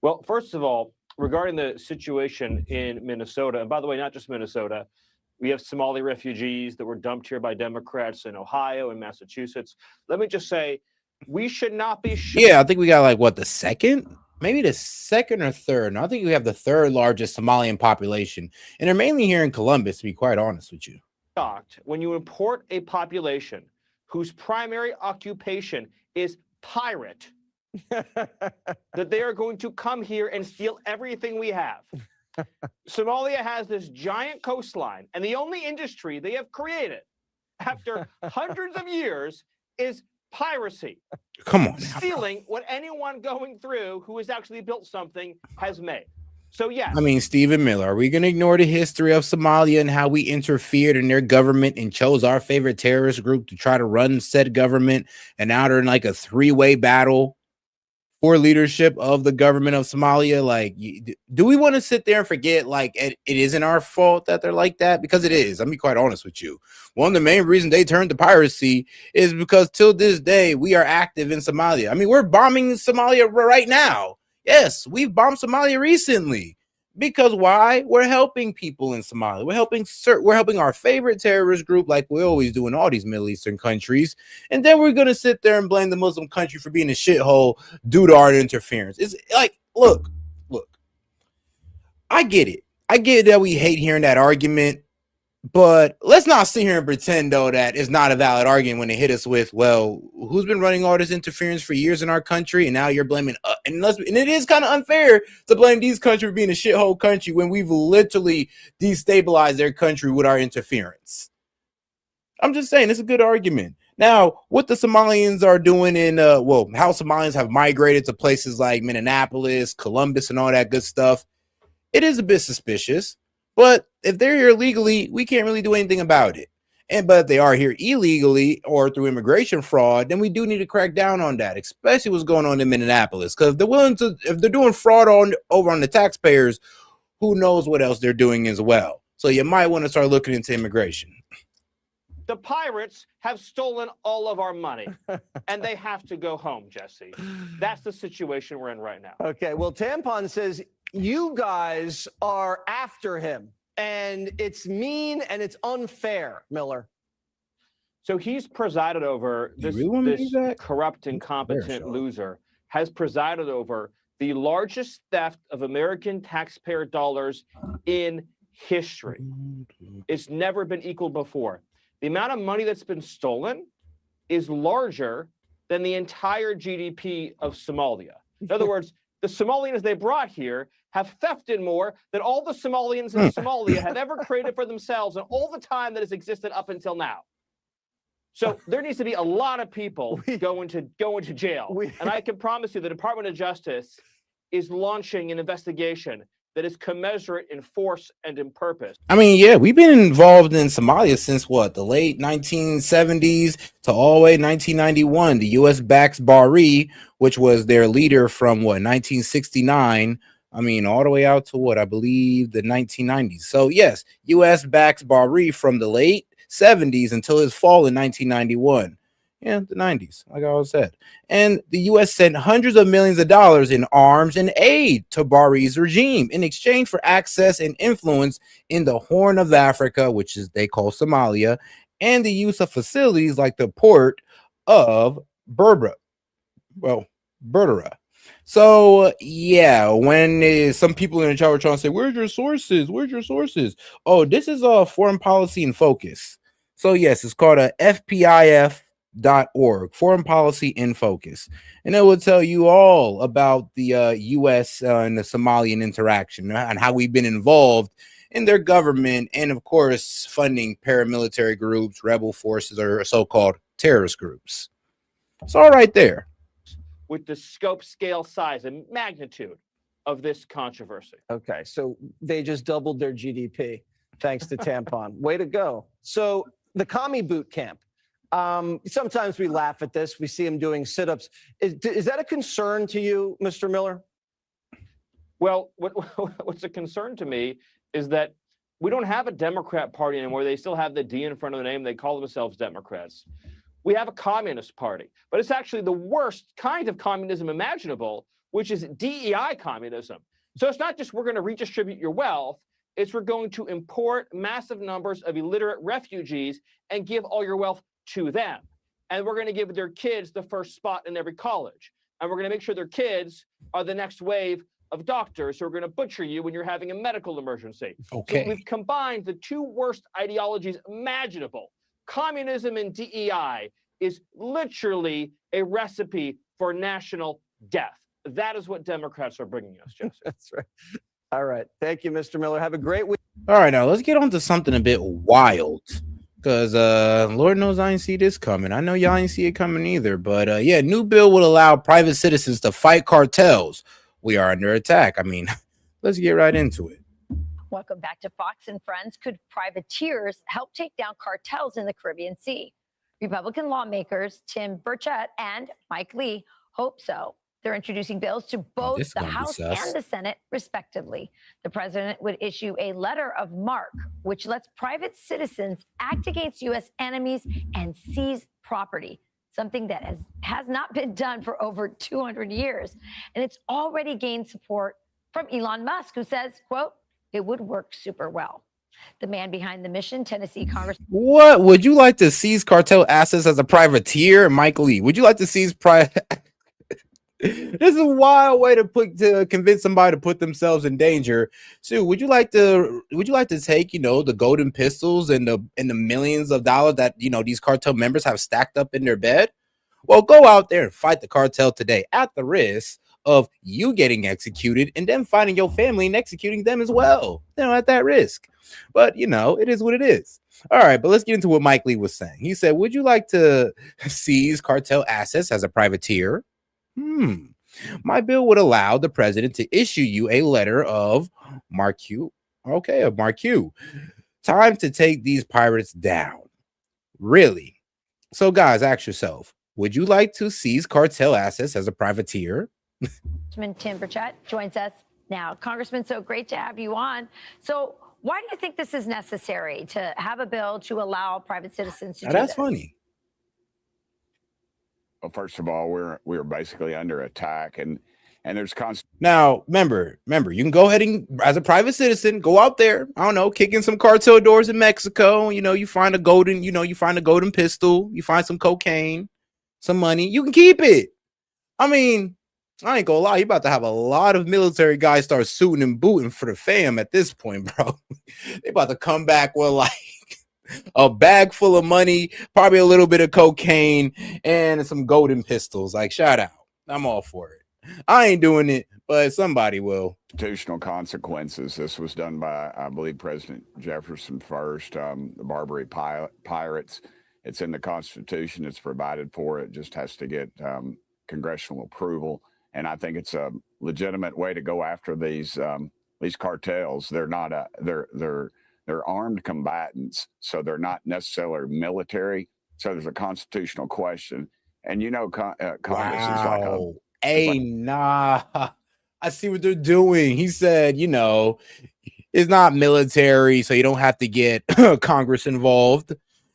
Well, first of all, regarding the situation in Minnesota, and by the way, not just Minnesota, we have Somali refugees that were dumped here by Democrats in Ohio and Massachusetts. Let me just say, we should not be. Yeah, I think we got like what, the second? Maybe the second or third. No, I think we have the third largest Somalian population, and they're mainly here in Columbus, to be quite honest with you. Shocked when you import a population whose primary occupation is pirate, that they are going to come here and steal everything we have. Somalia has this giant coastline, and the only industry they have created after hundreds of years is piracy. Come on, stealing what anyone going through who has actually built something has made. So yeah, I mean, Stephen Miller, are we going to ignore the history of Somalia and how we interfered in their government and chose our favorite terrorist group to try to run said government, and now they're in like a three-way battle for leadership of the government of Somalia? Like, do we want to sit there and forget like it isn't our fault that they're like that? Because it is. I'll be quite honest with you. One of the main reasons they turned to piracy is because till this day we are active in Somalia. I mean, we're bombing Somalia right now. Yes, we've bombed Somalia recently. Because why? We're helping people in Somalia. We're helping our favorite terrorist group, like we always do in all these Middle Eastern countries. And then we're gonna sit there and blame the Muslim country for being a shithole due to our interference. It's like, look. I get it. I get that we hate hearing that argument, but let's not sit here and pretend though that it's not a valid argument when they hit us with, well, who's been running all this interference for years in our country, and now you're blaming and it is kind of unfair to blame these countries for being a shithole country when we've literally destabilized their country with our interference. I'm just saying it's a good argument. Now, what the Somalians are doing in how Somalians have migrated to places like Minneapolis, Columbus, and all that good stuff, it is a bit suspicious. But if they're here legally, we can't really do anything about it. But if they are here illegally or through immigration fraud, then we do need to crack down on that, especially what's going on in Minneapolis. Because if they're doing fraud over on the taxpayers, who knows what else they're doing as well. So you might want to start looking into immigration. The pirates have stolen all of our money, and they have to go home, Jesse. That's the situation we're in right now. Okay, well, Tampon says you guys are after him, and it's mean and it's unfair, Miller. So he's presided over this corrupt, incompetent loser, has presided over the largest theft of American taxpayer dollars in history. It's never been equaled before. The amount of money that's been stolen is larger than the entire GDP of Somalia. In other words, the Somalians they brought here have thefted more than all the Somalians in Somalia have ever created for themselves in all the time that has existed up until now. So there needs to be a lot of people going to jail. And I can promise you the Department of Justice is launching an investigation that is commensurate in force and in purpose. I mean, yeah, we've been involved in Somalia since what, the late 1970s to all the way 1991. The U.S. backs Bari, which was their leader from what, 1969. I mean, all the way out to what, I believe the 1990s. So yes, U.S. backs Bari from the late 70s until his fall in 1991. Yeah, the 90s, like I always said. And the U.S. sent hundreds of millions of dollars in arms and aid to Bari's regime in exchange for access and influence in the Horn of Africa, which is they call Somalia, and the use of facilities like the port of Berbera. So yeah, when some people in the chat were trying to say, "Where's your sources? Where's your sources?" Oh, this is foreign policy in focus. So yes, it's called a FPIF.org, Foreign Policy in Focus, and it will tell you all about the U.S. And the Somalian interaction and how we've been involved in their government, and of course funding paramilitary groups, rebel forces, or so-called terrorist groups. It's all right there. With the scope, scale, size, and magnitude of this controversy. Okay, so they just doubled their GDP thanks to tampon. Way to go. So the commie boot camp. Sometimes we laugh at this. We see them doing sit-ups. Is that a concern to you, Mr. Miller? Well, what's a concern to me is that we don't have a Democrat Party anymore. They still have the D in front of the name. They call themselves Democrats. We have a Communist Party, but it's actually the worst kind of communism imaginable, which is DEI communism. So it's not just we're going to redistribute your wealth, it's we're going to import massive numbers of illiterate refugees and give all your wealth to them. And we're going to give their kids the first spot in every college. And we're going to make sure their kids are the next wave of doctors who are going to butcher you when you're having a medical emergency. Okay. So we've combined the two worst ideologies imaginable. Communism and DEI is literally a recipe for national death. That is what Democrats are bringing us, Jesse. That's right. All right. Thank you, Mr. Miller. Have a great week. All right, now let's get on to something a bit wild. Because Lord knows I ain't see this coming. I know y'all ain't see it coming either. But yeah, new bill would allow private citizens to fight cartels. We are under attack. I mean, let's get right into it. Welcome back to Fox and Friends. Could privateers help take down cartels in the Caribbean Sea? Republican lawmakers Tim Burchett and Mike Lee hope so. They're introducing bills to both the House and the Senate, respectively. The president would issue a letter of marque, which lets private citizens act against U.S. enemies and seize property, something that has not been done for over 200 years. And it's already gained support from Elon Musk, who says, quote, it would work super well. The man behind the mission, Tennessee Congressman. What would you like to seize cartel assets as a privateer, Mike Lee? Would you like to seize This is a wild way to convince somebody to put themselves in danger. Sue, would you like to take, the golden pistols and the millions of dollars that, these cartel members have stacked up in their bed? Well, go out there and fight the cartel today at the risk of you getting executed and then finding your family and executing them as well. At that risk. But, it is what it is. All right, but let's get into what Mike Lee was saying. He said, would you like to seize cartel assets as a privateer? My bill would allow the president to issue you a letter of marque. Okay, of marque. Time to take these pirates down. Really? So, guys, ask yourself, would you like to seize cartel assets as a privateer? Tim Burchett joins us now. Congressman, so great to have you on. So why do you think this is necessary to have a bill to allow private citizens to do That's this? funny. Well, first of all, we're basically under attack, and there's constant. Now, remember, you can go ahead and, as a private citizen, go out there. I don't know, kick in some cartel doors in Mexico. You find a golden, pistol. You find some cocaine, some money. You can keep it. I mean, I ain't gonna lie, you about to have a lot of military guys start suiting and booting for the fam at this point, bro. They about to come back with like a bag full of money, probably a little bit of cocaine, and some golden pistols. Like, shout out. I'm all for it. I ain't doing it, but somebody will. Constitutional consequences. This was done by, I believe, President Jefferson first. The Barbary Pirates. It's in the Constitution. It's provided for. It just has to get congressional approval. And I think it's a legitimate way to go after these cartels. They're not they're armed combatants, so they're not necessarily military. So there's a constitutional question, and Congress is like a nah. I see what they're doing. He said, it's not military, so you don't have to get Congress involved.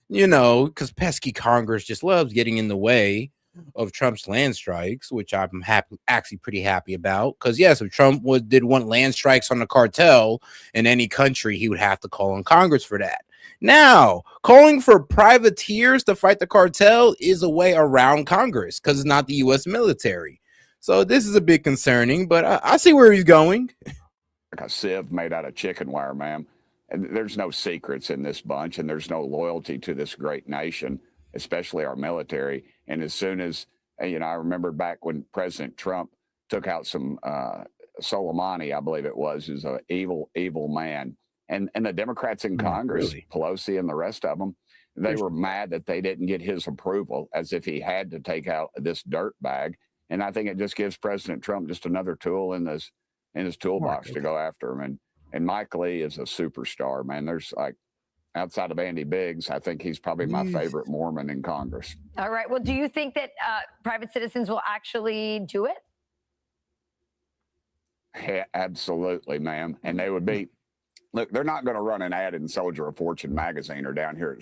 Because pesky Congress just loves getting in the way of Trump's land strikes, which I'm actually pretty happy about. Because yes, if Trump did want land strikes on the cartel in any country, he would have to call on Congress for that. Now, calling for privateers to fight the cartel is a way around Congress because it's not the U.S. military. So this is a bit concerning, but I see where he's going. Like a sieve made out of chicken wire, ma'am. And there's no secrets in this bunch, and there's no loyalty to this great nation, especially our military. And as soon as, I remember back when President Trump took out some Soleimani, I believe it was, who's an evil, evil man. And the Democrats in Congress, really? Pelosi and the rest of them, they were mad that they didn't get his approval, as if he had to take out this dirt bag. And I think it just gives President Trump just another tool in his toolbox to go after him. And Mike Lee is a superstar, man. There's like, outside of Andy Biggs, I think he's probably my favorite Mormon in Congress. All right. Well, do you think that private citizens will actually do it? Yeah, absolutely, ma'am. And they would be, look, they're not going to run an ad in Soldier of Fortune magazine or down here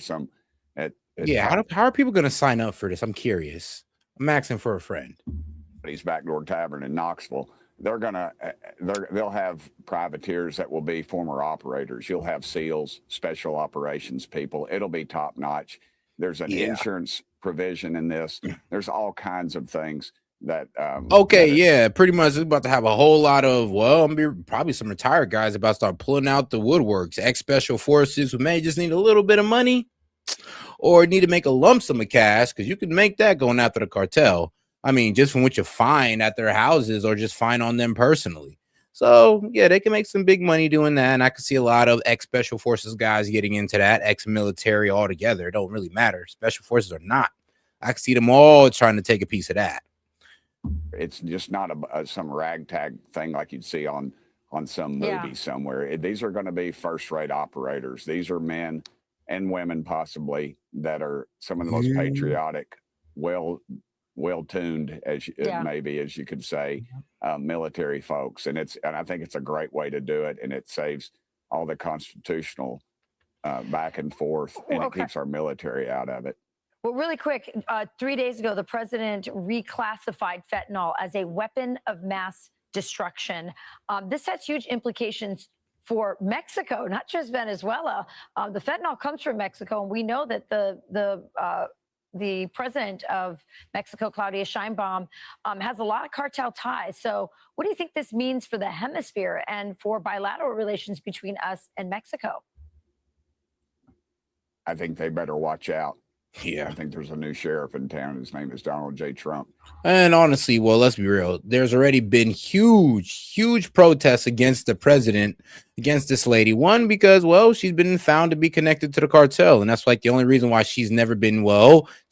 at how are people going to sign up for this? I'm curious. I'm asking for a friend. He's Backdoor Tavern in Knoxville. They'll have privateers that will be former operators. You'll have SEALs, special operations people. It'll be top notch. There's an insurance provision in this. There's all kinds of things that. Pretty much. It's about to have a whole lot of probably some retired guys about to start pulling out the woodworks. Ex-special forces who may just need a little bit of money, or need to make a lump sum of cash, because you can make that going after the cartel. I mean, just from what you find at their houses or just find on them personally. So, yeah, they can make some big money doing that. And I can see a lot of ex-special forces guys getting into that, ex-military altogether. It don't really matter. Special forces or not. I can see them all trying to take a piece of that. It's just not some ragtag thing like you'd see on some movie somewhere. These are going to be first-rate operators. These are men and women possibly that are some of the most patriotic, well-tuned, as you could say, military folks, and I think it's a great way to do it, and it saves all the constitutional back and forth, and it keeps our military out of it. Well, really quick, 3 days ago, the president reclassified fentanyl as a weapon of mass destruction. This has huge implications for Mexico, not just Venezuela. The fentanyl comes from Mexico, and we know that the president of Mexico, Claudia Sheinbaum, has a lot of cartel ties. So what do you think this means for the hemisphere and for bilateral relations between us and Mexico? I think they better watch out. Yeah, I think there's a new sheriff in town. His name is Donald J. Trump. And honestly, well, let's be real. There's already been huge protests against the president, against this lady. One, because, well, she's been found to be connected to the cartel. And that's like the only reason why she's never been,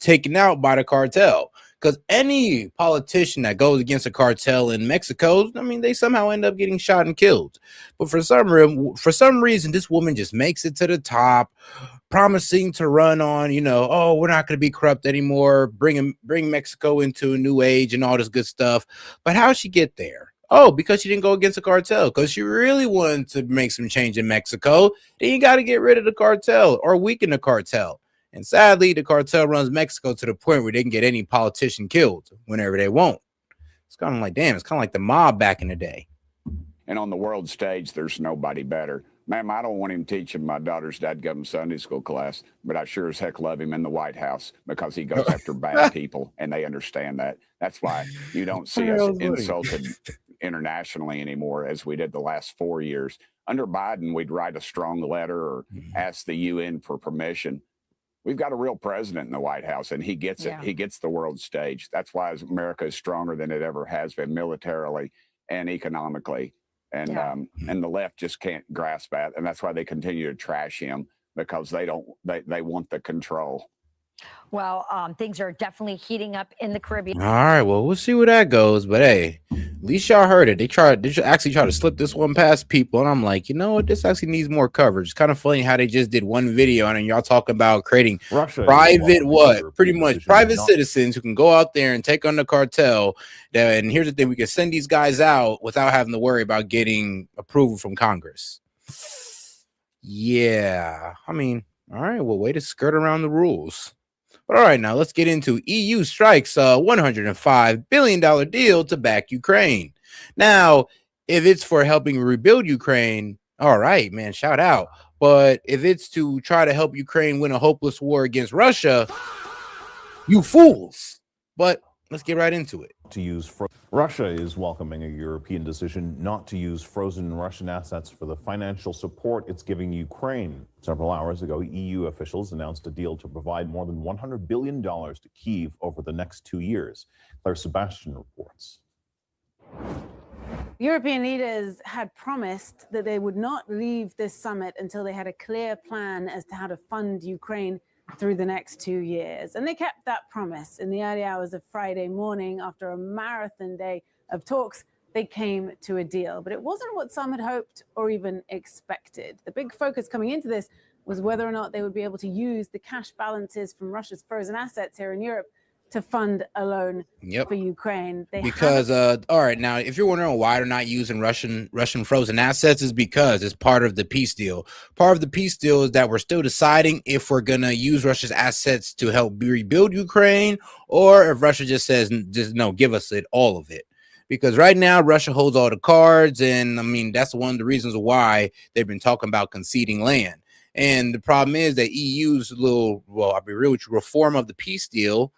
taken out by the cartel. Because any politician that goes against a cartel in Mexico, I mean, they somehow end up getting shot and killed. But for some reason, this woman just makes it to the top, promising to run on, we're not going to be corrupt anymore, bring Mexico into a new age and all this good stuff. But how'd she get there? Oh, because she didn't go against the cartel, because she really wanted to make some change in Mexico. Then you got to get rid of the cartel or weaken the cartel. And sadly, the cartel runs Mexico to the point where they can get any politician killed whenever they want. It's kind of like the mob back in the day. And on the world stage, there's nobody better. Ma'am, I don't want him teaching my daughter's dadgum Sunday school class, but I sure as heck love him in the White House because he goes after bad people, and they understand that. That's why you don't see us insulted internationally anymore as we did the last 4 years. Under Biden, we'd write a strong letter or ask the UN for permission. We've got a real president in the White House, and he gets it. He gets the world stage. That's why America is stronger than it ever has been militarily and economically. And and the left just can't grasp that, and that's why they continue to trash him, because they want the control. Well, things are definitely heating up in the Caribbean. All right, well, we'll see where that goes. But hey, at least y'all heard it. They actually try to slip this one past people, and I'm like, you know what? This actually needs more coverage. It's kind of funny how they just did one video, and y'all talking about creating private citizens who can go out there and take on the cartel. And here's the thing: we can send these guys out without having to worry about getting approval from Congress. Yeah, I mean, all right, well, way to skirt around the rules. But all right, now let's get into EU strikes a $105 billion deal to back Ukraine. Now, if it's for helping rebuild Ukraine, all right, man, shout out. But if it's to try to help Ukraine win a hopeless war against Russia, you fools. But let's get right into it. Russia is welcoming a European decision not to use frozen Russian assets for the financial support it's giving Ukraine. Several hours ago, EU officials announced a deal to provide more than $100 billion to Kyiv over the next 2 years. Claire Sebastian reports. European leaders had promised that they would not leave this summit until they had a clear plan as to how to fund Ukraine through the next 2 years. And they kept that promise. In the early hours of Friday morning, after a marathon day of talks, they came to a deal. But it wasn't what some had hoped or even expected. The big focus coming into this was whether or not they would be able to use the cash balances from Russia's frozen assets here in Europe to fund a loan for Ukraine. Because all right, now if you're wondering why they're not using Russian frozen assets, is because it's part of the peace deal. Part of the peace deal is that we're still deciding if we're gonna use Russia's assets to help rebuild Ukraine, or if Russia just says no, give us all of it. Because right now Russia holds all the cards, and I mean that's one of the reasons why they've been talking about conceding land. And the problem is that EU's I'll be real with you, reform of the peace deal.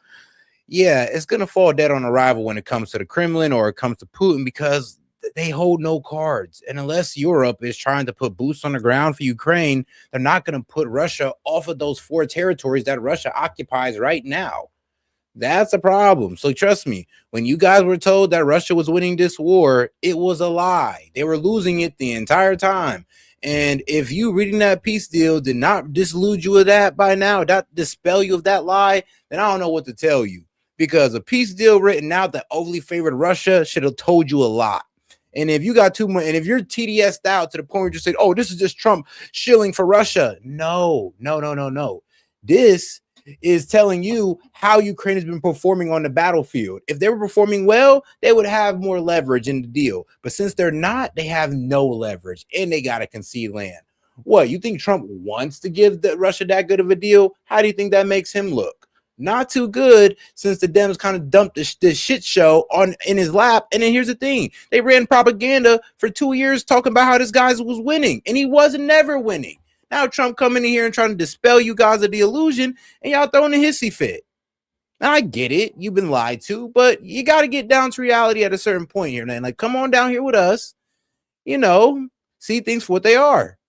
Yeah, it's going to fall dead on arrival when it comes to the Kremlin or it comes to Putin, because they hold no cards. And unless Europe is trying to put boots on the ground for Ukraine, they're not going to put Russia off of those 4 territories that Russia occupies right now. That's a problem. So trust me, when you guys were told that Russia was winning this war, it was a lie. They were losing it the entire time. And if you reading that peace deal did not disillude you with that by now, not dispel you of that lie, then I don't know what to tell you. Because a peace deal written out that overly favored Russia should have told you a lot. And if you got too much, and if you're TDS'd out to the point where you just say, oh, this is just Trump shilling for Russia. No. This is telling you how Ukraine has been performing on the battlefield. If they were performing well, they would have more leverage in the deal. But since they're not, they have no leverage, and they got to concede land. What, you think Trump wants to give Russia that good of a deal? How do you think that makes him look? Not too good, since the Dems kind of dumped this shit show in his lap. And then here's the thing. They ran propaganda for 2 years talking about how this guy was winning, and he wasn't never winning. Now Trump coming in here and trying to dispel you guys of the illusion, and y'all throwing a hissy fit. Now I get it. You've been lied to, but you got to get down to reality at a certain point here, man. Like, come on down here with us, see things for what they are.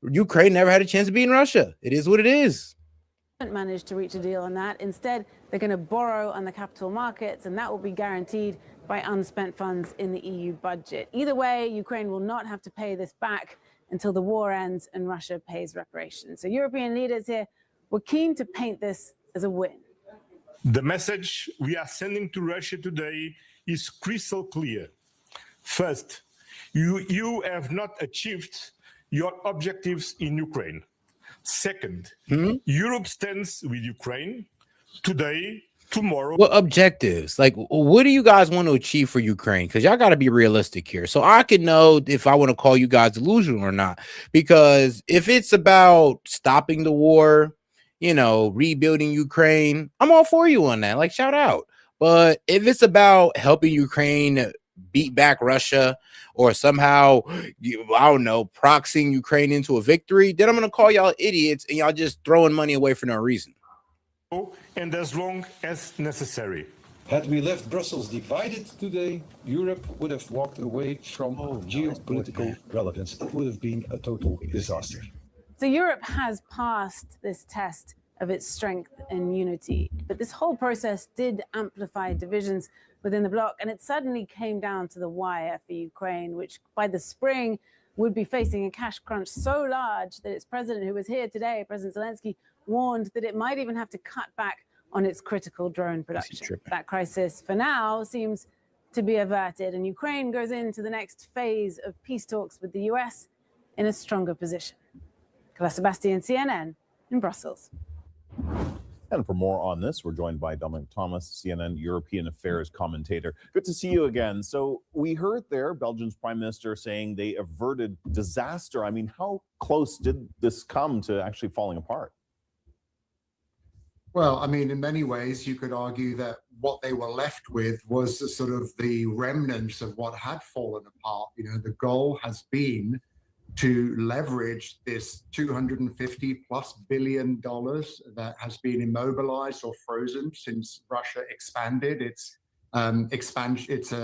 Ukraine never had a chance of beating Russia. It is what it is. Managed to reach a deal on that. Instead, they're going to borrow on the capital markets, and that will be guaranteed by unspent funds in the EU budget. Either way, Ukraine will not have to pay this back until the war ends and Russia pays reparations. So European leaders here were keen to paint this as a win. The message we are sending to Russia today is crystal clear. First, you have not achieved your objectives in Ukraine. Second, Europe stands with Ukraine today, tomorrow. What objectives? Like, what do you guys want to achieve for Ukraine? Because y'all got to be realistic here. So I can know if I want to call you guys delusional or not. Because if it's about stopping the war, rebuilding Ukraine, I'm all for you on that. Like, shout out. But if it's about helping Ukraine beat back Russia or somehow, I don't know, proxying Ukraine into a victory, then I'm going to call y'all idiots and y'all just throwing money away for no reason. And as long as necessary. Had we left Brussels divided today, Europe would have walked away from geopolitical relevance. It would have been a total disaster. So Europe has passed this test of its strength and unity, but this whole process did amplify divisions within the bloc, and it suddenly came down to the wire for Ukraine, which by the spring would be facing a cash crunch so large that its president, who was here today, President Zelensky, warned that it might even have to cut back on its critical drone production. That crisis, for now, seems to be averted, and Ukraine goes into the next phase of peace talks with the US in a stronger position. Carla Sebastian, CNN, in Brussels. And for more on this, we're joined by Dominic Thomas, CNN European Affairs commentator. Good to see you again. So we heard there Belgium's prime minister saying they averted disaster. I mean, how close did this come to actually falling apart? Well, I mean, in many ways, you could argue that what they were left with was the sort of the remnants of what had fallen apart. You know, the goal has been to leverage this $250+ billion that has been immobilized or frozen since Russia expanded its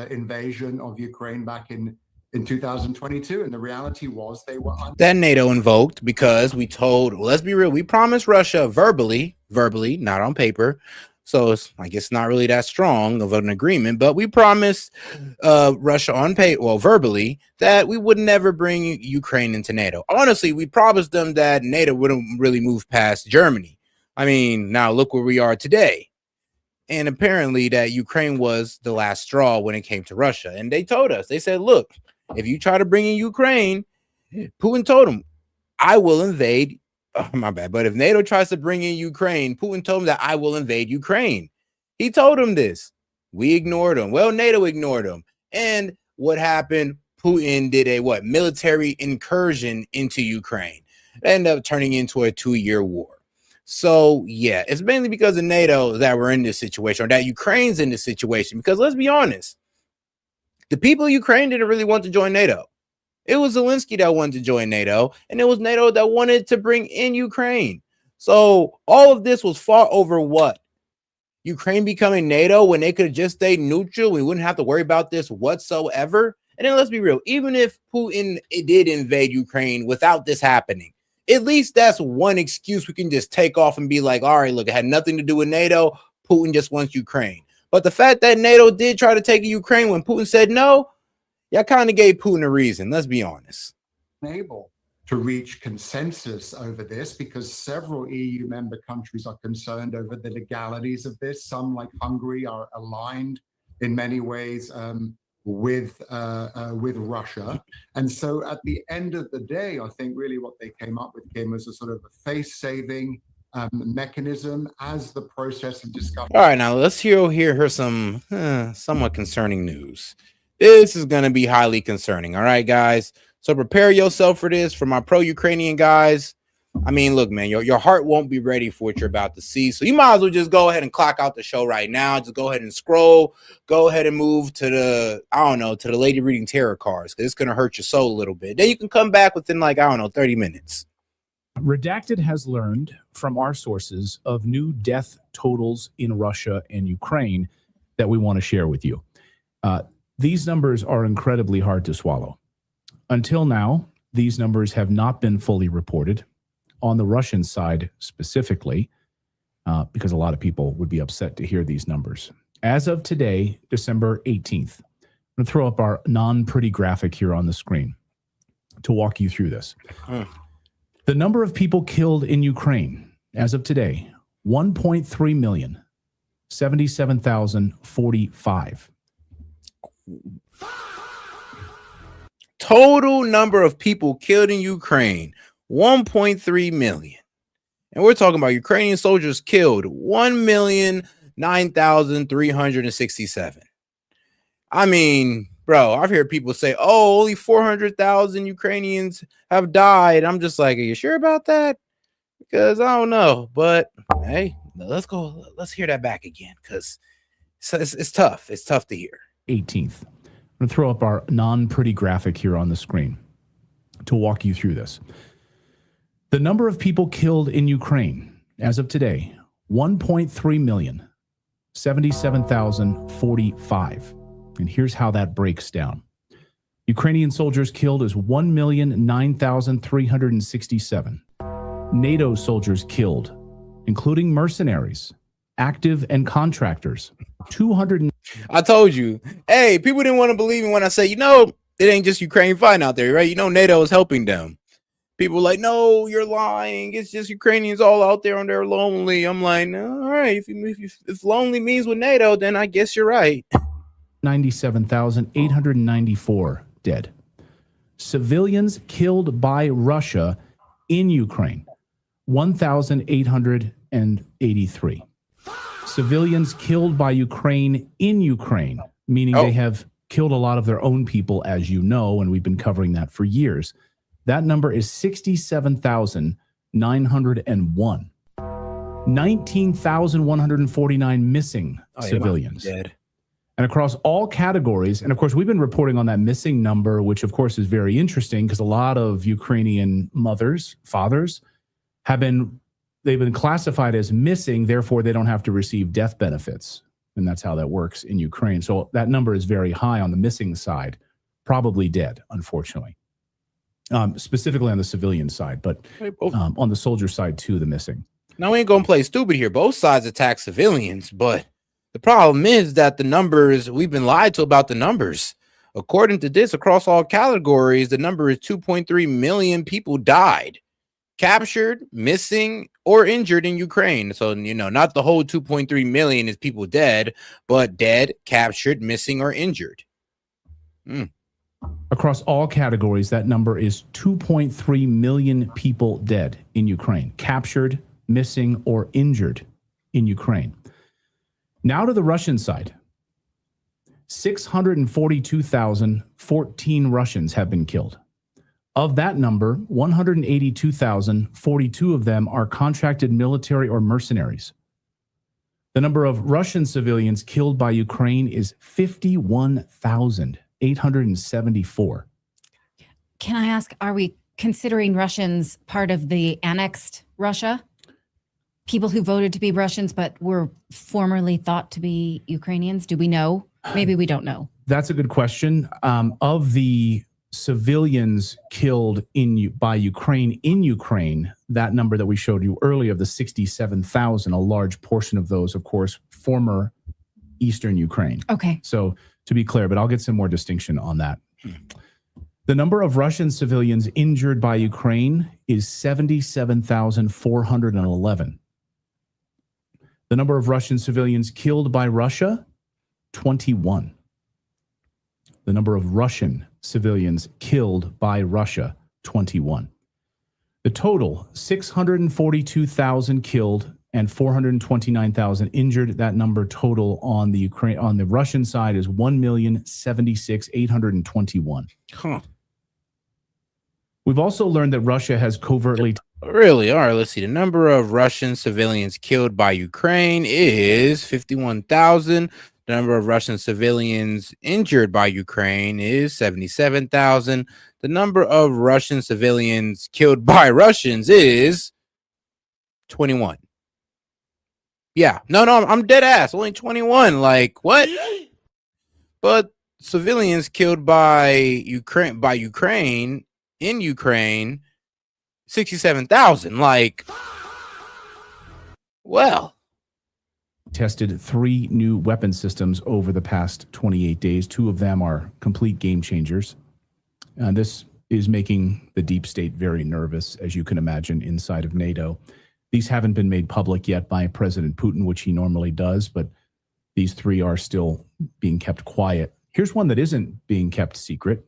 invasion of Ukraine back in 2022. And the reality was they were that NATO invoked because we told, well, let's be real, we promised Russia verbally, not on paper. So it's like it's not really that strong of an agreement, but we promised Russia on paper, well, verbally, that we would never bring Ukraine into NATO. Honestly, we promised them that NATO wouldn't really move past Germany. I mean, now look where we are today. And apparently that Ukraine was the last straw when it came to Russia. And they told us, they said, look, if you try to bring in Ukraine, Putin told them, I will invade. Oh, my bad. But if NATO tries to bring in Ukraine, Putin told him that I will invade Ukraine. He told him this. We ignored him. Well, NATO ignored him. And what happened? Putin did a military incursion into Ukraine. It ended up turning into a 2-year war. So, yeah, it's mainly because of NATO that we're in this situation, or that Ukraine's in this situation. Because let's be honest, the people of Ukraine didn't really want to join NATO. It was Zelensky that wanted to join NATO, and it was NATO that wanted to bring in Ukraine. So all of this was fought over what? Ukraine becoming NATO when they could have just stayed neutral. We wouldn't have to worry about this whatsoever. And then let's be real. Even if Putin did invade Ukraine without this happening, at least that's one excuse we can just take off and be like, all right, look, it had nothing to do with NATO. Putin just wants Ukraine. But the fact that NATO did try to take Ukraine when Putin said no, y'all kind of gave Putin a reason. Let's be honest. Able to reach consensus over this because several EU member countries are concerned over the legalities of this. Some, like Hungary, are aligned in many ways with Russia. And so at the end of the day, I think really what they came up with, Kim, was a sort of a face-saving mechanism as the process of discussion. All right, now let's hear some somewhat concerning news. This is going to be highly concerning. All right, guys. So prepare yourself for this. For my pro-Ukrainian guys, I mean, look, man, your heart won't be ready for what you're about to see. So you might as well just go ahead and clock out the show right now. Just go ahead and scroll. Go ahead and move to the lady reading tarot cards, because it's going to hurt your soul a little bit. Then you can come back within 30 minutes. Redacted has learned from our sources of new death totals in Russia and Ukraine that we want to share with you. These numbers are incredibly hard to swallow. Until now, these numbers have not been fully reported on the Russian side specifically, because a lot of people would be upset to hear these numbers. As of today, December 18th, I'm going to throw up our non-pretty graphic here on the screen to walk you through this. The number of people killed in Ukraine as of today, 1.3 million, 77,045. Total number of people killed in Ukraine, 1.3 million. And we're talking about Ukrainian soldiers killed, 1,009,367. I mean, bro, I've heard people say, oh, only 400,000 Ukrainians have died. I'm just like, are you sure about that? Because I don't know. But hey, let's hear that back again, because it's tough. It's tough to hear. 18th. I'm going to throw up our non-pretty graphic here on the screen to walk you through this. The number of people killed in Ukraine as of today, 1.3 million, 77,045. And here's how that breaks down. Ukrainian soldiers killed is 1,009,367. NATO soldiers killed, including mercenaries, active and contractors, 200. I told you. Hey, people didn't want to believe me when I say, it ain't just Ukraine fighting out there, right? NATO is helping them. People were like, no, you're lying. It's just Ukrainians all out there and they're lonely. I'm like, no, all right. If lonely means with NATO, then I guess you're right. 97,894 dead. Civilians killed by Russia in Ukraine, 1,883. Civilians killed by Ukraine in Ukraine, meaning they have killed a lot of their own people, as you know, and we've been covering that for years. That number is 67,901. 19,149 missing civilians. Dead. And across all categories, and of course, we've been reporting on that missing number, which of course is very interesting because a lot of Ukrainian mothers, fathers, they've been classified as missing, therefore they don't have to receive death benefits. And that's how that works in Ukraine. So that number is very high on the missing side, probably dead, unfortunately. Specifically on the civilian side, but on the soldier side too, the missing. Now, we ain't going to play stupid here. Both sides attack civilians, but the problem is that the numbers, we've been lied to about the numbers. According to this, across all categories, the number is 2.3 million people died, captured, missing, or injured in Ukraine. So, not the whole 2.3 million is people dead, but dead, captured, missing, or injured. Across all categories, that number is 2.3 million people dead in Ukraine, captured, missing, or injured in Ukraine. Now to the Russian side. 642,014 Russians have been killed. Of that number, 182,042 of them are contracted military or mercenaries. The number of Russian civilians killed by Ukraine is 51,874. Can I ask, are we considering Russians part of the annexed Russia? People who voted to be Russians but were formerly thought to be Ukrainians? Do we know? Maybe we don't know. That's a good question. Of the civilians killed by Ukraine in Ukraine, that number that we showed you earlier of the 67,000, a large portion of those, of course, former Eastern Ukraine. Okay. So to be clear, but I'll get some more distinction on that. The number of Russian civilians injured by Ukraine is 77,411. The number of Russian civilians killed by Russia, 21. The number of Russian civilians killed by Russia, 21. The total, 642,000 killed and 429,000 injured. That number total on the Russian side is 1,076,821. Huh. We've also learned that Russia has covertly. Really? All right, let's see. The number of Russian civilians killed by Ukraine is 51,000. The number of Russian civilians injured by Ukraine is 77,000. The number of Russian civilians killed by Russians is 21. Yeah. No, I'm dead ass. Only 21. Like, what? But civilians killed by Ukraine in Ukraine, 67,000. Like, well. Tested 3 new weapon systems over the past 28 days. 2 of them are complete game changers. This is making the deep state very nervous, as you can imagine, inside of NATO. These haven't been made public yet by President Putin, which he normally does, but these 3 are still being kept quiet. Here's one that isn't being kept secret.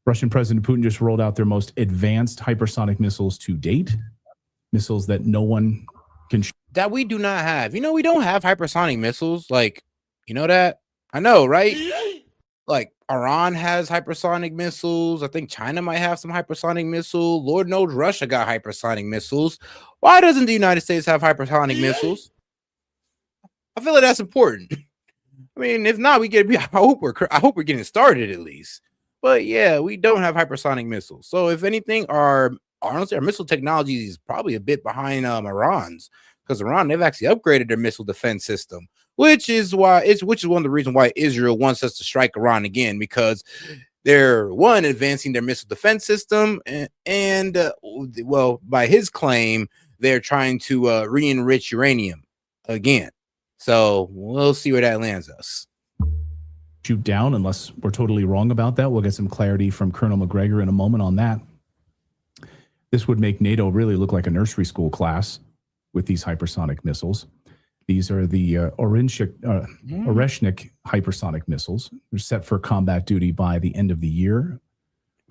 Russian President Putin just rolled out their most advanced hypersonic missiles to date, missiles that no one can that we do not have. We don't have hypersonic missiles. Like, you know that? I know, right? Like, Iran has hypersonic missiles. I think China might have some hypersonic missiles. Lord knows Russia got hypersonic missiles. Why doesn't the United States have hypersonic missiles? I feel like that's important. I mean, if not, I hope we're getting started at least. But yeah, we don't have hypersonic missiles. So if anything, honestly, our missile technology is probably a bit behind Iran's, because Iran, they've actually upgraded their missile defense system, which is one of the reasons why Israel wants us to strike Iran again, because they're advancing their missile defense system, and well, by his claim, they're trying to re-enrich uranium again. So we'll see where that lands us. Shoot down, unless we're totally wrong about that. We'll get some clarity from Colonel McGregor in a moment on that. This would make NATO really look like a nursery school class with these hypersonic missiles. These are the Oreshnik hypersonic missiles. They're set for combat duty by the end of the year.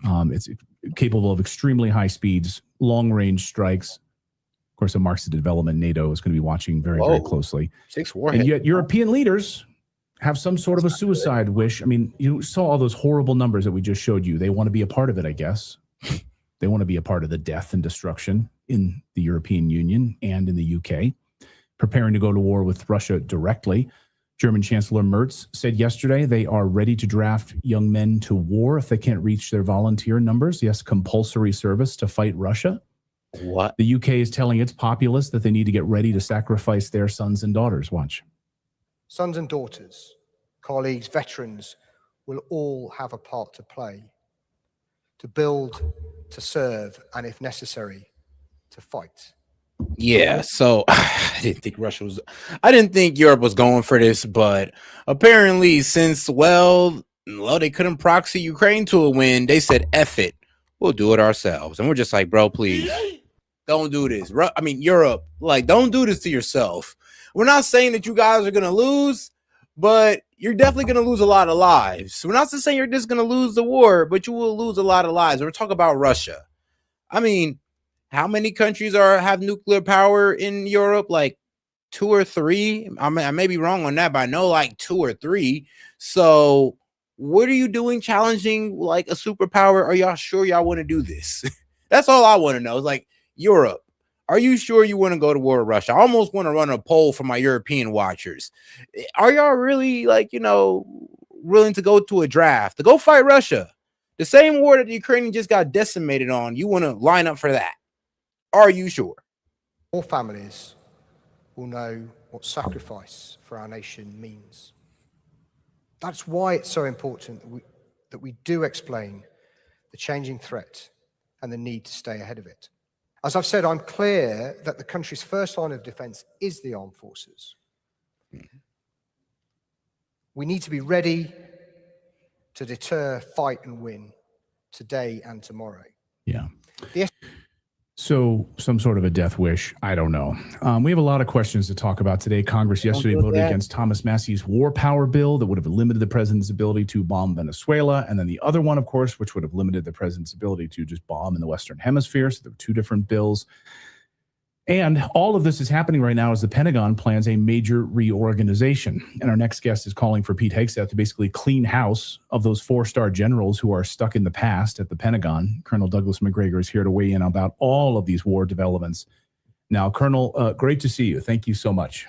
It's capable of extremely high speeds, long-range strikes. Of course, it marks the development NATO is going to be watching very, very closely. 6 warheads. And yet European leaders have some sort of a suicide wish. I mean, you saw all those horrible numbers that we just showed you. They want to be a part of it, I guess. They want to be a part of the death and destruction in the European Union and in the UK, preparing to go to war with Russia directly. German Chancellor Merz said yesterday they are ready to draft young men to war if they can't reach their volunteer numbers. Yes, compulsory service to fight Russia. What? The UK is telling its populace that they need to get ready to sacrifice their sons and daughters. Watch. Sons and daughters, colleagues, veterans will all have a part to play, to build, to serve, and if necessary, to fight. Yeah, so I didn't think Europe was going for this, but apparently since, well, they couldn't proxy Ukraine to a win, they said, F it, we'll do it ourselves. And we're just like, bro, please, don't do this. I mean, Europe, like, don't do this to yourself. We're not saying that you guys are going to lose, but you're definitely going to lose a lot of lives. We're not just saying you're just going to lose the war, but you will lose a lot of lives. We're talking about Russia. I mean, how many countries have nuclear power in Europe? Like 2 or 3. I may be wrong on that, but I know like 2 or 3. So what are you doing challenging like a superpower? Are y'all sure y'all want to do this? That's all I want to know. Is like, Europe, are you sure you want to go to war with Russia? I almost want to run a poll for my European watchers. Are y'all really, like, willing to go to a draft to go fight Russia? The same war that the Ukrainian just got decimated on, you want to line up for that? Are you sure? All families will know what sacrifice for our nation means. That's why it's so important that we do explain the changing threat and the need to stay ahead of it. As I've said, I'm clear that the country's first line of defense is the armed forces. We need to be ready to deter, fight, and win today and tomorrow. Yeah. So some sort of a death wish. I don't know. We have a lot of questions to talk about today. Congress yesterday voted against Thomas Massey's war power bill that would have limited the president's ability to bomb Venezuela. And then the other one, of course, which would have limited the president's ability to just bomb in the Western Hemisphere. So there were 2 different bills. And all of this is happening right now as the Pentagon plans a major reorganization. And our next guest is calling for Pete Hegseth to basically clean house of those 4-star generals who are stuck in the past at the Pentagon. Colonel Douglas McGregor is here to weigh in about all of these war developments. Now, Colonel, great to see you. Thank you so much.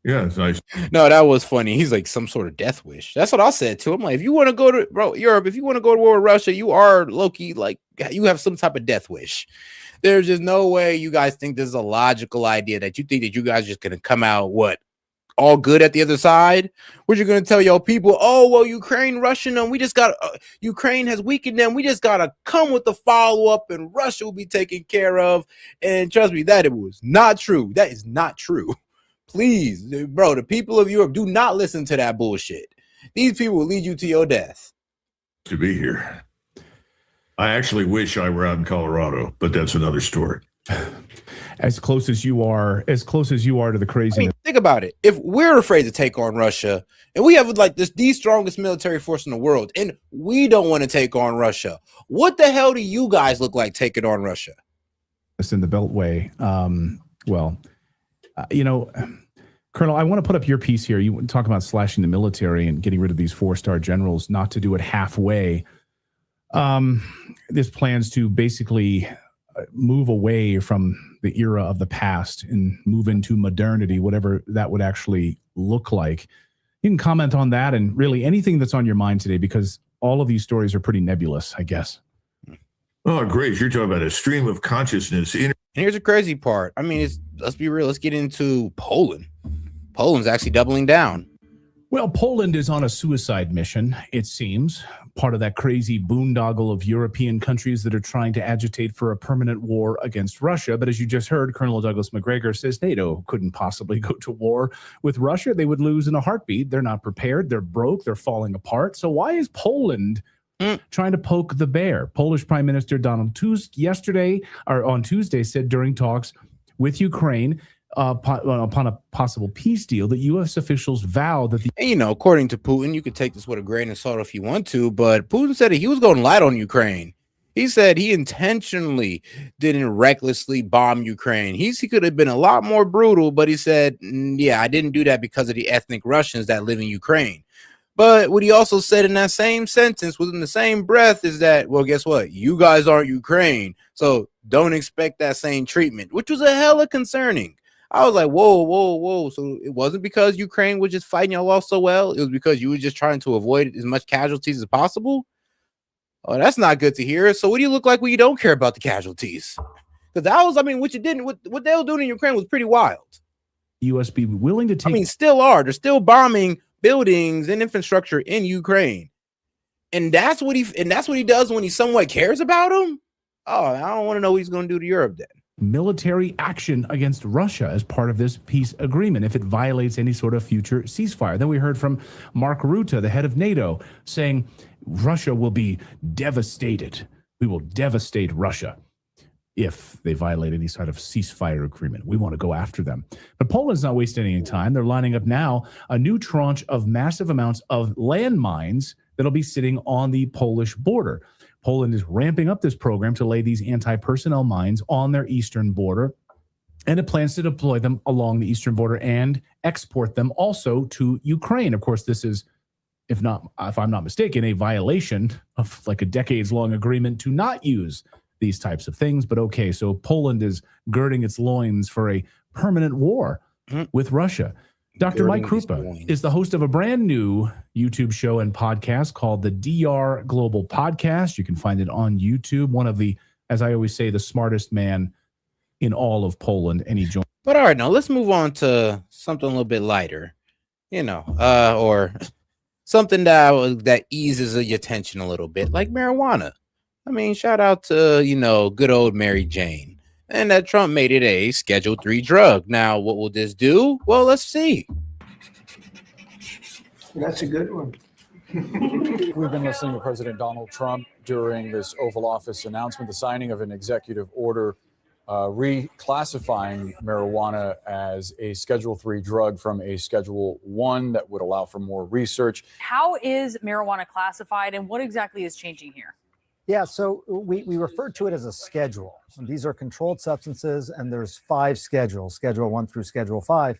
Yeah, it's nice. No, that was funny. He's like, some sort of death wish. That's what I said to him. Like, if you want to go to Europe, if you want to go to war with Russia, you are low-key, like, you have some type of death wish. There's just no way you guys think this is a logical idea, that you think that you guys are just going to come out, all good at the other side? What you're going to tell your people, oh, well, Ukraine, Russian them. We just got, Ukraine has weakened them. We just got to come with the follow-up and Russia will be taken care of. And trust me, that it was not true. That is not true. Please, bro, the people of Europe, do not listen to that bullshit. These people will lead you to your death. To be here. I actually wish I were out in Colorado, but that's another story. As close as you are to the craziness. I mean, think about it. If we're afraid to take on Russia, and we have like the strongest military force in the world, and we don't want to take on Russia, what the hell do you guys look like taking on Russia? It's in the Beltway. Colonel, I want to put up your piece here. You talk about slashing the military and getting rid of these 4-star generals, not to do it halfway. There's plans to basically move away from the era of the past and move into modernity, whatever that would actually look like. You can comment on that and really anything that's on your mind today, because all of these stories are pretty nebulous, I guess. Oh, great. You're talking about a stream of consciousness. And here's the crazy part. I mean, let's be real. Let's get into Poland. Poland's actually doubling down. Well, Poland is on a suicide mission, it seems, part of that crazy boondoggle of European countries that are trying to agitate for a permanent war against Russia. But as you just heard, Colonel Douglas McGregor says NATO couldn't possibly go to war with Russia. They would lose in a heartbeat. They're not prepared. They're broke. They're falling apart. So why is Poland trying to poke the bear? Polish Prime Minister Donald Tusk on Tuesday said during talks with Ukraine upon a possible peace deal that U.S. officials vowed that And, according to Putin, you could take this with a grain of salt if you want to, but Putin said he was going light on Ukraine. He said he intentionally didn't recklessly bomb Ukraine. He could have been a lot more brutal, but he said, yeah, I didn't do that because of the ethnic Russians that live in Ukraine. But what he also said in that same sentence, within the same breath, is that, well, guess what? You guys aren't Ukraine, so don't expect that same treatment, which was a hella concerning. I was like, whoa. So it wasn't because Ukraine was just fighting y'all off so well. It was because you were just trying to avoid as much casualties as possible. Oh, that's not good to hear. So what do you look like when you don't care about the casualties? Because that was, what you didn't, what they were doing in Ukraine was pretty wild. U.S. be willing to take. Still are. They're still bombing buildings and infrastructure in Ukraine. And that's what he does when he somewhat cares about them. Oh, I don't want to know what he's going to do to Europe then. Military action against Russia as part of this peace agreement if it violates any sort of future ceasefire. Then we heard from Mark Rutte, the head of NATO, saying Russia will be devastated. We will devastate Russia if they violate any sort of ceasefire agreement. We want to go after them. But Poland's not wasting any time. They're lining up now a new tranche of massive amounts of landmines that'll be sitting on the Polish border. Poland is ramping up this program to lay these anti-personnel mines on their eastern border, and it plans to deploy them along the eastern border and export them also to Ukraine. Of course, this is, if I'm not mistaken, a violation of like a decades-long agreement to not use these types of things. But okay, so Poland is girding its loins for a permanent war with Russia. Dr. Mike Krupa is the host of a brand new YouTube show and podcast called the DR Global Podcast. You can find it on YouTube. One of the, as I always say, the smartest man in all of Poland. And he joined. But all right, now let's move on to something a little bit lighter, or something that eases your tension a little bit, like marijuana. Shout out to, good old Mary Jane. And that Trump made it a Schedule 3 drug. Now, what will this do? Well, let's see. That's a good one. We've been listening to President Donald Trump during this Oval Office announcement, the signing of an executive order reclassifying marijuana as a Schedule 3 drug from a Schedule 1 that would allow for more research. How is marijuana classified, and what exactly is changing here? Yeah, so we refer to it as a schedule. And these are controlled substances, and there's 5 schedules, Schedule 1 through Schedule 5.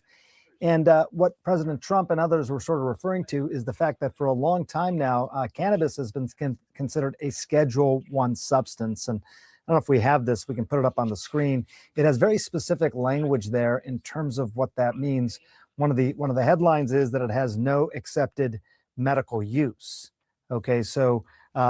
And what President Trump and others were sort of referring to is the fact that for a long time now, cannabis has been considered a Schedule 1 substance. And I don't know if we have this, we can put it up on the screen. It has very specific language there in terms of what that means. One of the headlines is that it has no accepted medical use. Okay, so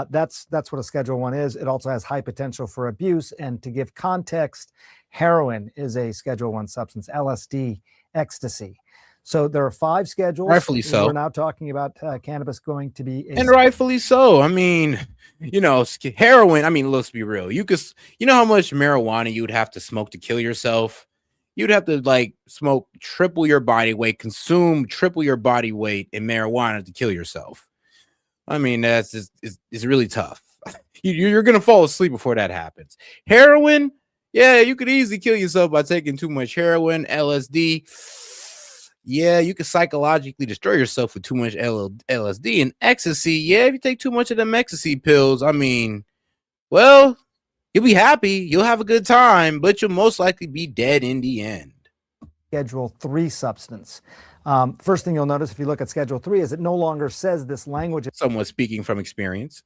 that's what a Schedule 1 is. It also has high potential for abuse. And to give context, heroin is a Schedule 1 substance, LSD, ecstasy. So there are 5 schedules. Rightfully so. We're now talking about cannabis going to be and rightfully so. Heroin. Let's be real. How much marijuana you would have to smoke to kill yourself? You'd have to smoke triple your body weight, consume triple your body weight in marijuana to kill yourself. That's just, it's really tough. You're going to fall asleep before that happens. Heroin, yeah, you could easily kill yourself by taking too much heroin. LSD, yeah, you could psychologically destroy yourself with too much LSD. And ecstasy, yeah, if you take too much of them ecstasy pills, well, you'll be happy, you'll have a good time, but you'll most likely be dead in the end. Schedule 3 substance. First thing you'll notice if you look at Schedule 3 is it no longer says this language. Somewhat speaking from experience.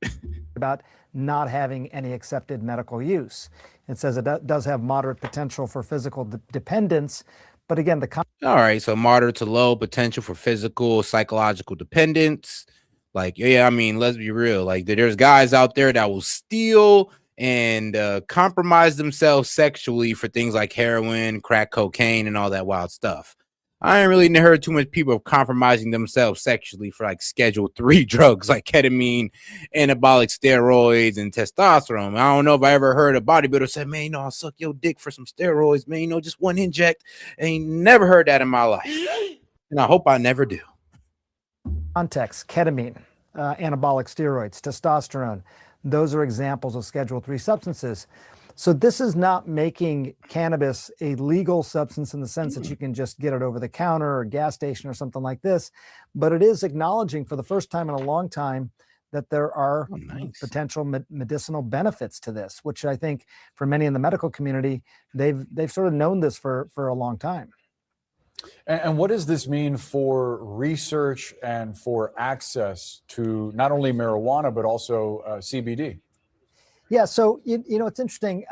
About not having any accepted medical use. It says it does have moderate potential for physical dependence, But again, All right, so moderate to low potential for physical, psychological dependence. Like, yeah, I mean, let's be real. Like, there's guys out there that will steal and compromise themselves sexually for things like heroin, crack cocaine, and all that wild stuff. I ain't really heard too much people compromising themselves sexually for like Schedule 3 drugs like ketamine, anabolic steroids, and testosterone. I don't know if I ever heard a bodybuilder say, man, you know, I'll suck your dick for some steroids, man, you know, just one inject. I ain't never heard that in my life. And I hope I never do. context, ketamine, anabolic steroids, testosterone, those are examples of Schedule 3 substances. So this is not making cannabis a legal substance in the sense that you can just get it over the counter or gas station or something like this, but it is acknowledging for the first time in a long time that there are potential medicinal benefits to this, which I think for many in the medical community, they've sort of known this for a long time. And what does this mean for research and for access to not only marijuana, but also CBD? Yeah, so, you know, it's interesting.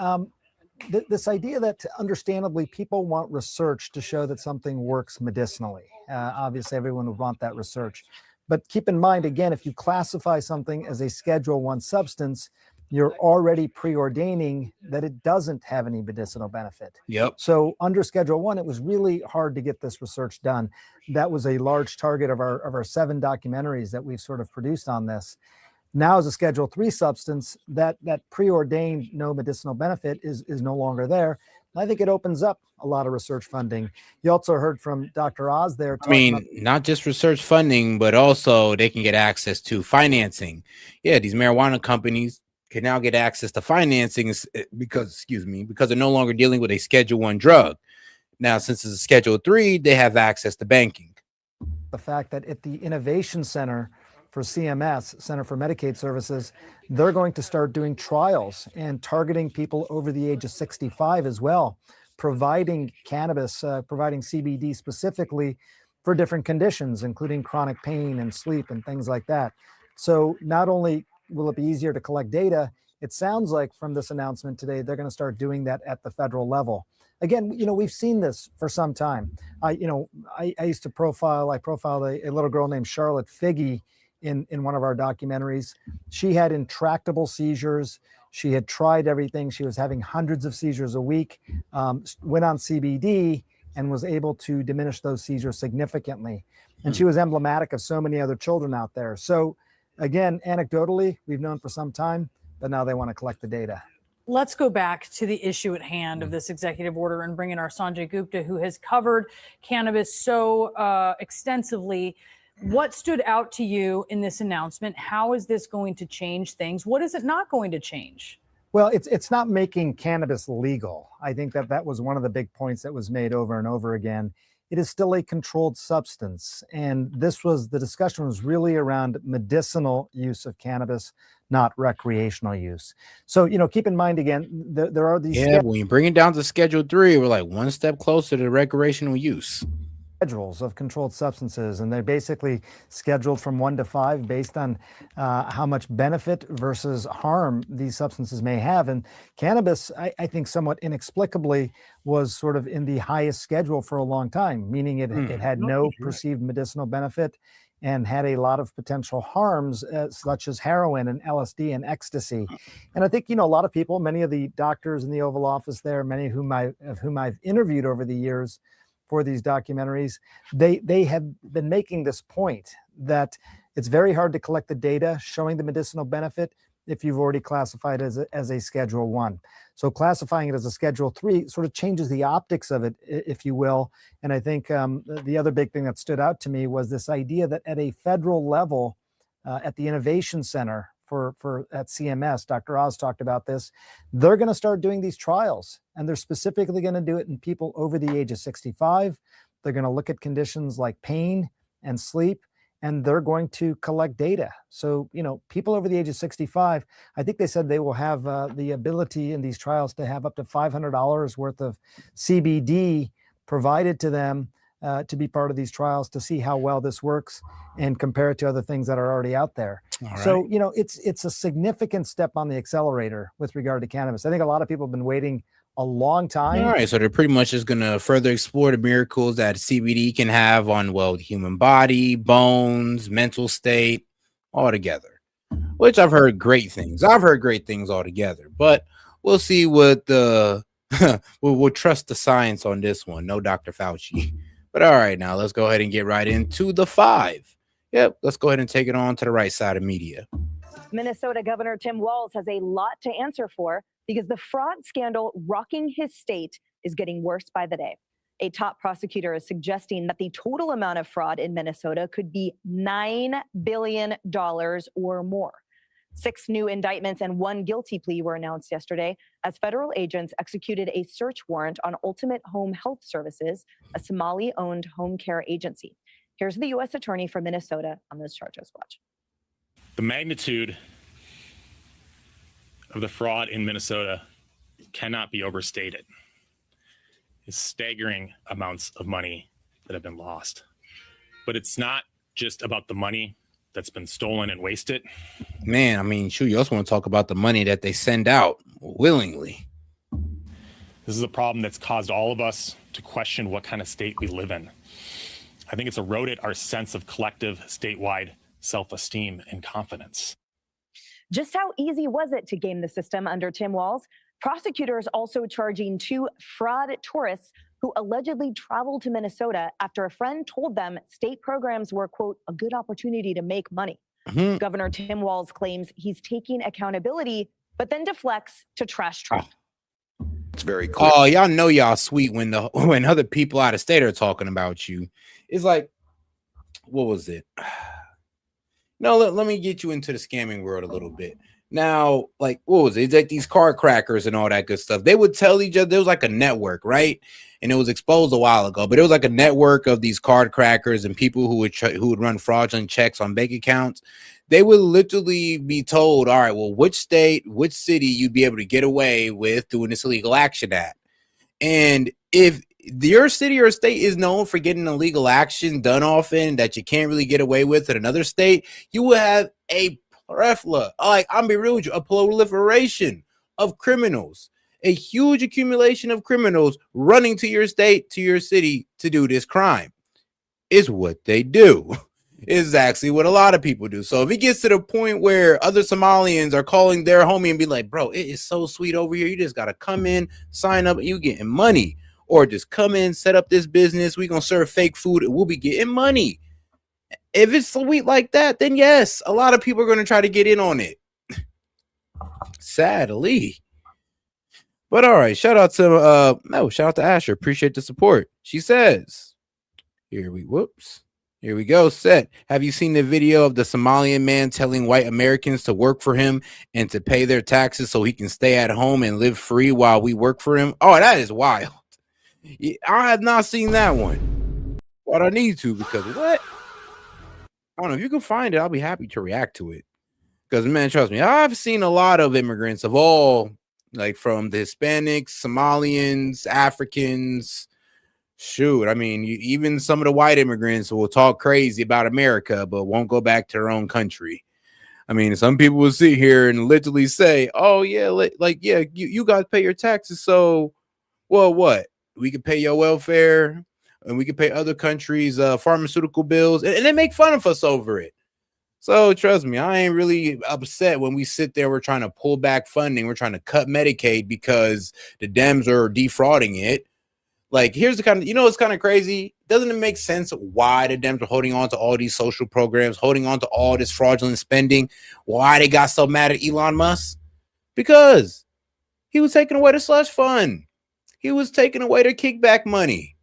This idea that understandably people want research to show that something works medicinally. Obviously, everyone would want that research. But keep in mind, again, if you classify something as a Schedule 1 substance, you're already preordaining that it doesn't have any medicinal benefit. Yep. So under Schedule 1, it was really hard to get this research done. That was a large target of our 7 documentaries that we've sort of produced on this. Now, as a Schedule 3 substance, that preordained no medicinal benefit is no longer there. I think it opens up a lot of research funding. You also heard from Dr. Oz there. I mean, not just research funding, but also they can get access to financing. Yeah, these marijuana companies can now get access to financing because they're no longer dealing with a Schedule 1 drug. Now, since it's a Schedule 3, they have access to banking. The fact that at the Innovation Center for CMS, Center for Medicaid Services, they're going to start doing trials and targeting people over the age of 65 as well, providing cannabis, providing CBD specifically for different conditions, including chronic pain and sleep and things like that. So not only will it be easier to collect data, it sounds like from this announcement today, they're going to start doing that at the federal level. Again, you know, we've seen this for some time. I used to profiled a little girl named Charlotte Figge in one of our documentaries. She had intractable seizures. She had tried everything. She was having hundreds of seizures a week, went on CBD and was able to diminish those seizures significantly. And she was emblematic of so many other children out there. So again, anecdotally, we've known for some time, but now they want to collect the data. Let's go back to the issue at hand of this executive order and bring in our Sanjay Gupta, who has covered cannabis so extensively. What stood out to you in this announcement? How is this going to change things? What is it not going to change? Well, it's not making cannabis legal. I think that was one of the big points that was made over and over again. It is still a controlled substance. And the discussion was really around medicinal use of cannabis, not recreational use. So, you know, keep in mind again, there are these. Yeah, when you bring it down to Schedule 3, we're like one step closer to recreational use. Schedules of controlled substances, and they're basically scheduled from 1 to 5 based on how much benefit versus harm these substances may have. And cannabis, I think somewhat inexplicably, was sort of in the highest schedule for a long time, meaning it had no perceived medicinal benefit and had a lot of potential harms such as heroin and LSD and ecstasy. And I think, you know, a lot of people, many of the doctors in the Oval Office there, many of whom I've interviewed over the years for these documentaries, they have been making this point that it's very hard to collect the data showing the medicinal benefit if you've already classified it as a Schedule 1. So classifying it as a Schedule 3 sort of changes the optics of it, if you will. And I think the other big thing that stood out to me was this idea that at a federal level, at the Innovation Center at CMS, Dr. Oz talked about this, they're going to start doing these trials, and they're specifically going to do it in people over the age of 65. They're going to look at conditions like pain and sleep, and they're going to collect data. So, you know, people over the age of 65, I think they said they will have the ability in these trials to have up to $500 worth of CBD provided to them to be part of these trials to see how well this works and compare it to other things that are already out there. So, you know, it's a significant step on the accelerator with regard to cannabis. I think a lot of people have been waiting a long time. All right, so they're pretty much just going to further explore the miracles that CBD can have on, well, the human body, bones, mental state, all together, which I've heard great things. I've heard great things altogether, but we'll see what the we'll trust the science on this one. No Dr. Fauci. But all right, now let's go ahead and get right into the 5. Yep, let's go ahead and take it on to the right side of media. Minnesota Governor Tim Walz has a lot to answer for because the fraud scandal rocking his state is getting worse by the day. A top prosecutor is suggesting that the total amount of fraud in Minnesota could be $9 billion or more. 6 new indictments and 1 guilty plea were announced yesterday as federal agents executed a search warrant on Ultimate Home Health Services, a Somali-owned home care agency. Here's the U.S. Attorney for Minnesota on those charges. Watch. The magnitude of the fraud in Minnesota cannot be overstated. It's staggering amounts of money that have been lost. But it's not just about the money that's been stolen and wasted. Man, I mean, shoot, you also want to talk about the money that they send out willingly. This is a problem that's caused all of us to question what kind of state we live in. I think it's eroded our sense of collective statewide self-esteem and confidence. Just how easy was it to game the system under Tim Walz? Prosecutors also charging 2 fraud tourists who allegedly traveled to Minnesota after a friend told them state programs were, quote, a good opportunity to make money. Governor Tim Walz claims he's taking accountability, but then deflects to trash Trump. It's very clear. Oh, y'all know y'all sweet when other people out of state are talking about you. It's like, what was it? No, let me get you into the scamming world a little bit. Now, like, what was it? It's like these card crackers and all that good stuff. They would tell each other, there was like a network, right? And it was exposed a while ago, but it was like a network of these card crackers and people who would run fraudulent checks on bank accounts. They would literally be told, all right, well, which state, which city you'd be able to get away with doing this illegal action at. And if your city or state is known for getting illegal action done often that you can't really get away with in another state, you will have a plethora, like, I'm be real with you, a proliferation of criminals, a huge accumulation of criminals running to your state, to your city to do this crime. Is what they do. Is actually what a lot of people do. So if it gets to the point where other Somalians are calling their homie and be like, bro, it is so sweet over here. You just got to come in, sign up, and you getting money. Or just come in, set up this business. We're going to serve fake food and we'll be getting money. If it's sweet like that, then yes, a lot of people are going to try to get in on it. Sadly. But all right, shout out to Asher. Appreciate the support. She says, here we go. Set. Have you seen the video of the Somalian man telling white Americans to work for him and to pay their taxes so he can stay at home and live free while we work for him? Oh, that is wild. I have not seen that one, but I need to, because what? I don't know if you can find it. I'll be happy to react to it, because, man, trust me, I've seen a lot of immigrants of all, like, from the Hispanics, Somalians, Africans. Shoot, I mean, even some of the white immigrants will talk crazy about America, but won't go back to their own country. I mean, some people will sit here and literally say, oh, yeah, like, yeah, you guys pay your taxes. So, well, what? We can pay your welfare and we can pay other countries pharmaceutical bills, and they make fun of us over it. So trust me, I ain't really upset when we sit there. We're trying to pull back funding. We're trying to cut Medicaid because the Dems are defrauding it. Like, here's the kind of, it's kind of crazy. Doesn't it make sense why the Dems are holding on to all these social programs, holding on to all this fraudulent spending? Why they got so mad at Elon Musk? Because he was taking away the slush fund. He was taking away their kickback money.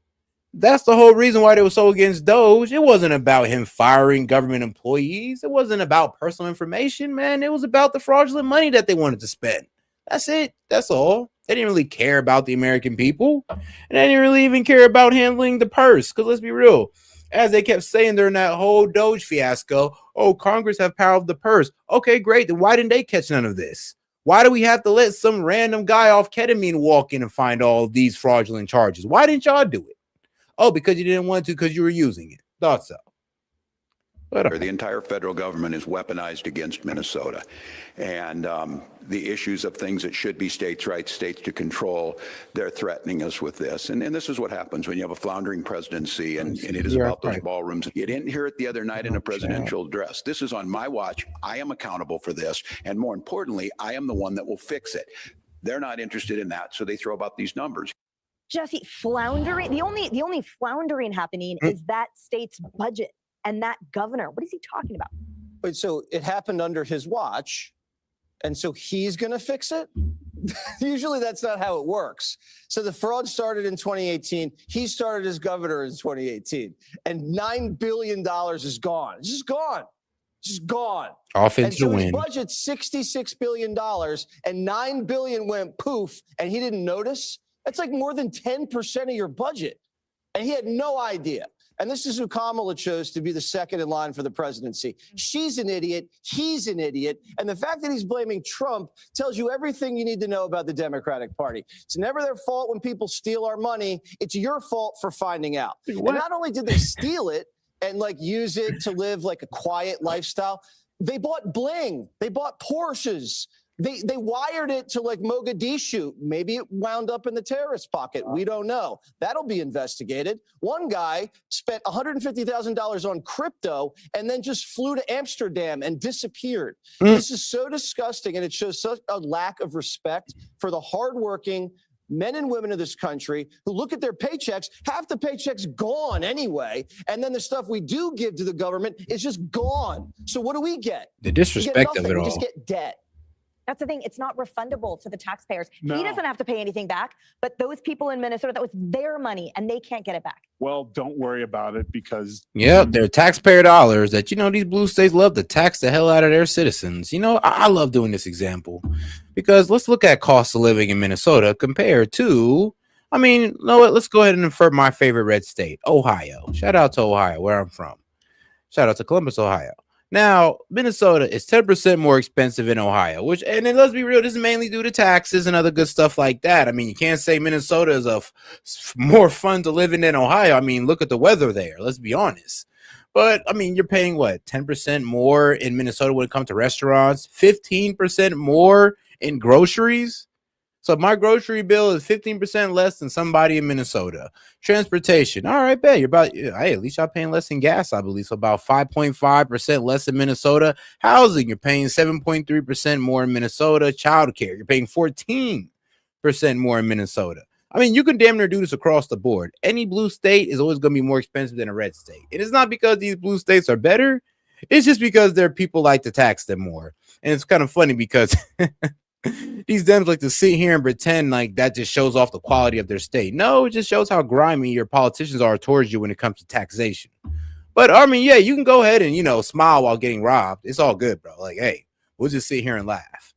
That's the whole reason why they were so against Doge. It wasn't about him firing government employees. It wasn't about personal information, man. It was about the fraudulent money that they wanted to spend. That's it. That's all. They didn't really care about the American people. And they didn't really even care about handling the purse. Because let's be real. As they kept saying during that whole Doge fiasco, oh, Congress have power of the purse. Okay, great. Then why didn't they catch none of this? Why do we have to let some random guy off ketamine walk in and find all these fraudulent charges? Why didn't y'all do it? Oh, because you didn't want to, because you were using it. Thought so. The entire federal government is weaponized against Minnesota. And the issues of things that should be states' rights, states to control, they're threatening us with this. And this is what happens when you have a floundering presidency, and it is about those ballrooms. You didn't hear it the other night in a presidential address. This is on my watch. I am accountable for this. And more importantly, I am the one that will fix it. They're not interested in that, so they throw about these numbers. Jesse, floundering. The only floundering happening is that state's budget and that governor. What is he talking about? Wait, so it happened under his watch, and so he's going to fix it? Usually that's not how it works. So the fraud started in 2018. He started as governor in 2018, and $9 billion is gone. It's just gone. Just gone. Off into and so the his wind. budget's $66 billion, and $9 billion went poof, and he didn't notice. That's like more than 10% of your budget, and he had no idea. And this is who Kamala chose to be the second in line for the presidency. She's an idiot. He's an idiot. And the fact that he's blaming Trump tells you everything you need to know about the Democratic Party. It's never their fault when people steal our money. It's your fault for finding out. And not only did they steal it and like use it to live like a quiet lifestyle, they bought bling. They bought Porsches. They wired it to like Mogadishu. Maybe it wound up in the terrorist pocket. We don't know. That'll be investigated. One guy spent $150,000 on crypto and then just flew to Amsterdam and disappeared. This is so disgusting, and it shows such a lack of respect for the hardworking men and women of this country who look at their paychecks. Half the paycheck's gone anyway, and then the stuff we do give to the government is just gone. So what do we get? The disrespect of it all. We just get debt. That's the thing. It's not refundable to the taxpayers. No. He doesn't have to pay anything back, but those people in Minnesota, that was their money, and they can't get it back. Well, don't worry about it because Yeah, they're taxpayer dollars that, these blue states love to tax the hell out of their citizens. I love doing this example because let's look at cost of living in Minnesota compared to, let's go ahead and infer my favorite red state, Ohio. Shout out to Ohio, where I'm from. Shout out to Columbus, Ohio. Now, Minnesota is 10% more expensive in Ohio, and then let's be real, this is mainly due to taxes and other good stuff like that. You can't say Minnesota is more fun to live in than Ohio. Look at the weather there. Let's be honest. But, you're paying, 10% more in Minnesota when it comes to restaurants, 15% more in groceries. So my grocery bill is 15% less than somebody in Minnesota. Transportation, all right, bet you're at least y'all paying less in gas, I believe. So about 5.5% less in Minnesota. Housing, you're paying 7.3% more in Minnesota. Childcare, you're paying 14% more in Minnesota. You can damn near do this across the board. Any blue state is always going to be more expensive than a red state. And it's not because these blue states are better. It's just because their people like to tax them more. And it's kind of funny because these Dems like to sit here and pretend like that just shows off the quality of their state. No, it just shows how grimy your politicians are towards you when it comes to taxation. But yeah, you can go ahead and, smile while getting robbed. It's all good, bro. Like, hey, we'll just sit here and laugh.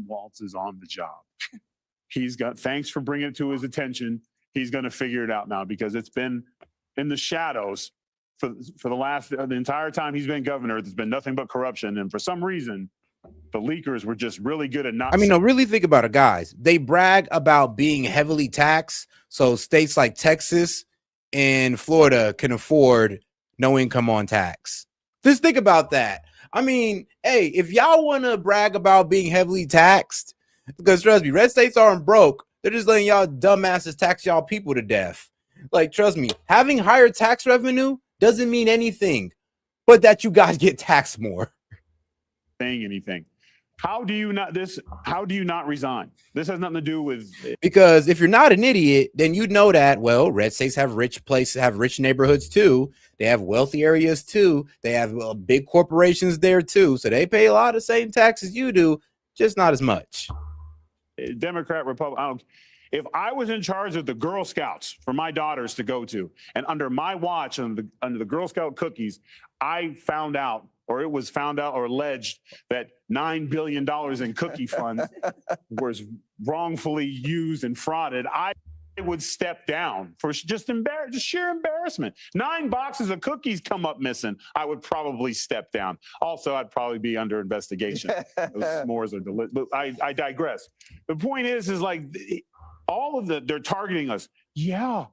Waltz is on the job. Thanks for bringing it to his attention. He's going to figure it out now because it's been in the shadows for the entire time he's been governor. There's been nothing but corruption. And for some reason, the leakers were just really good at not. No, really think about it, guys. They brag about being heavily taxed. So states like Texas and Florida can afford no income on tax. Just think about that. Hey, if y'all want to brag about being heavily taxed, because trust me, red states aren't broke. They're just letting y'all dumbasses tax y'all people to death. Like, trust me, having higher tax revenue doesn't mean anything, but that you guys get taxed more. Saying anything. How do you not resign? This has nothing to do with because if you're not an idiot, then you know that red states have rich places, have rich neighborhoods too. They have wealthy areas too. They have big corporations there too, so they pay a lot of the same taxes you do, just not as much. Democrat, Republican. If I was in charge of the Girl Scouts for my daughters to go to, and under my watch, under the Girl Scout cookies, I found out, or it was found out or alleged that $9 billion in cookie funds was wrongfully used and frauded, I would step down for just sheer embarrassment. 9 boxes of cookies come up missing, I would probably step down. Also, I'd probably be under investigation. Those s'mores are delicious. But I digress. The point is like they're targeting us. Yeah,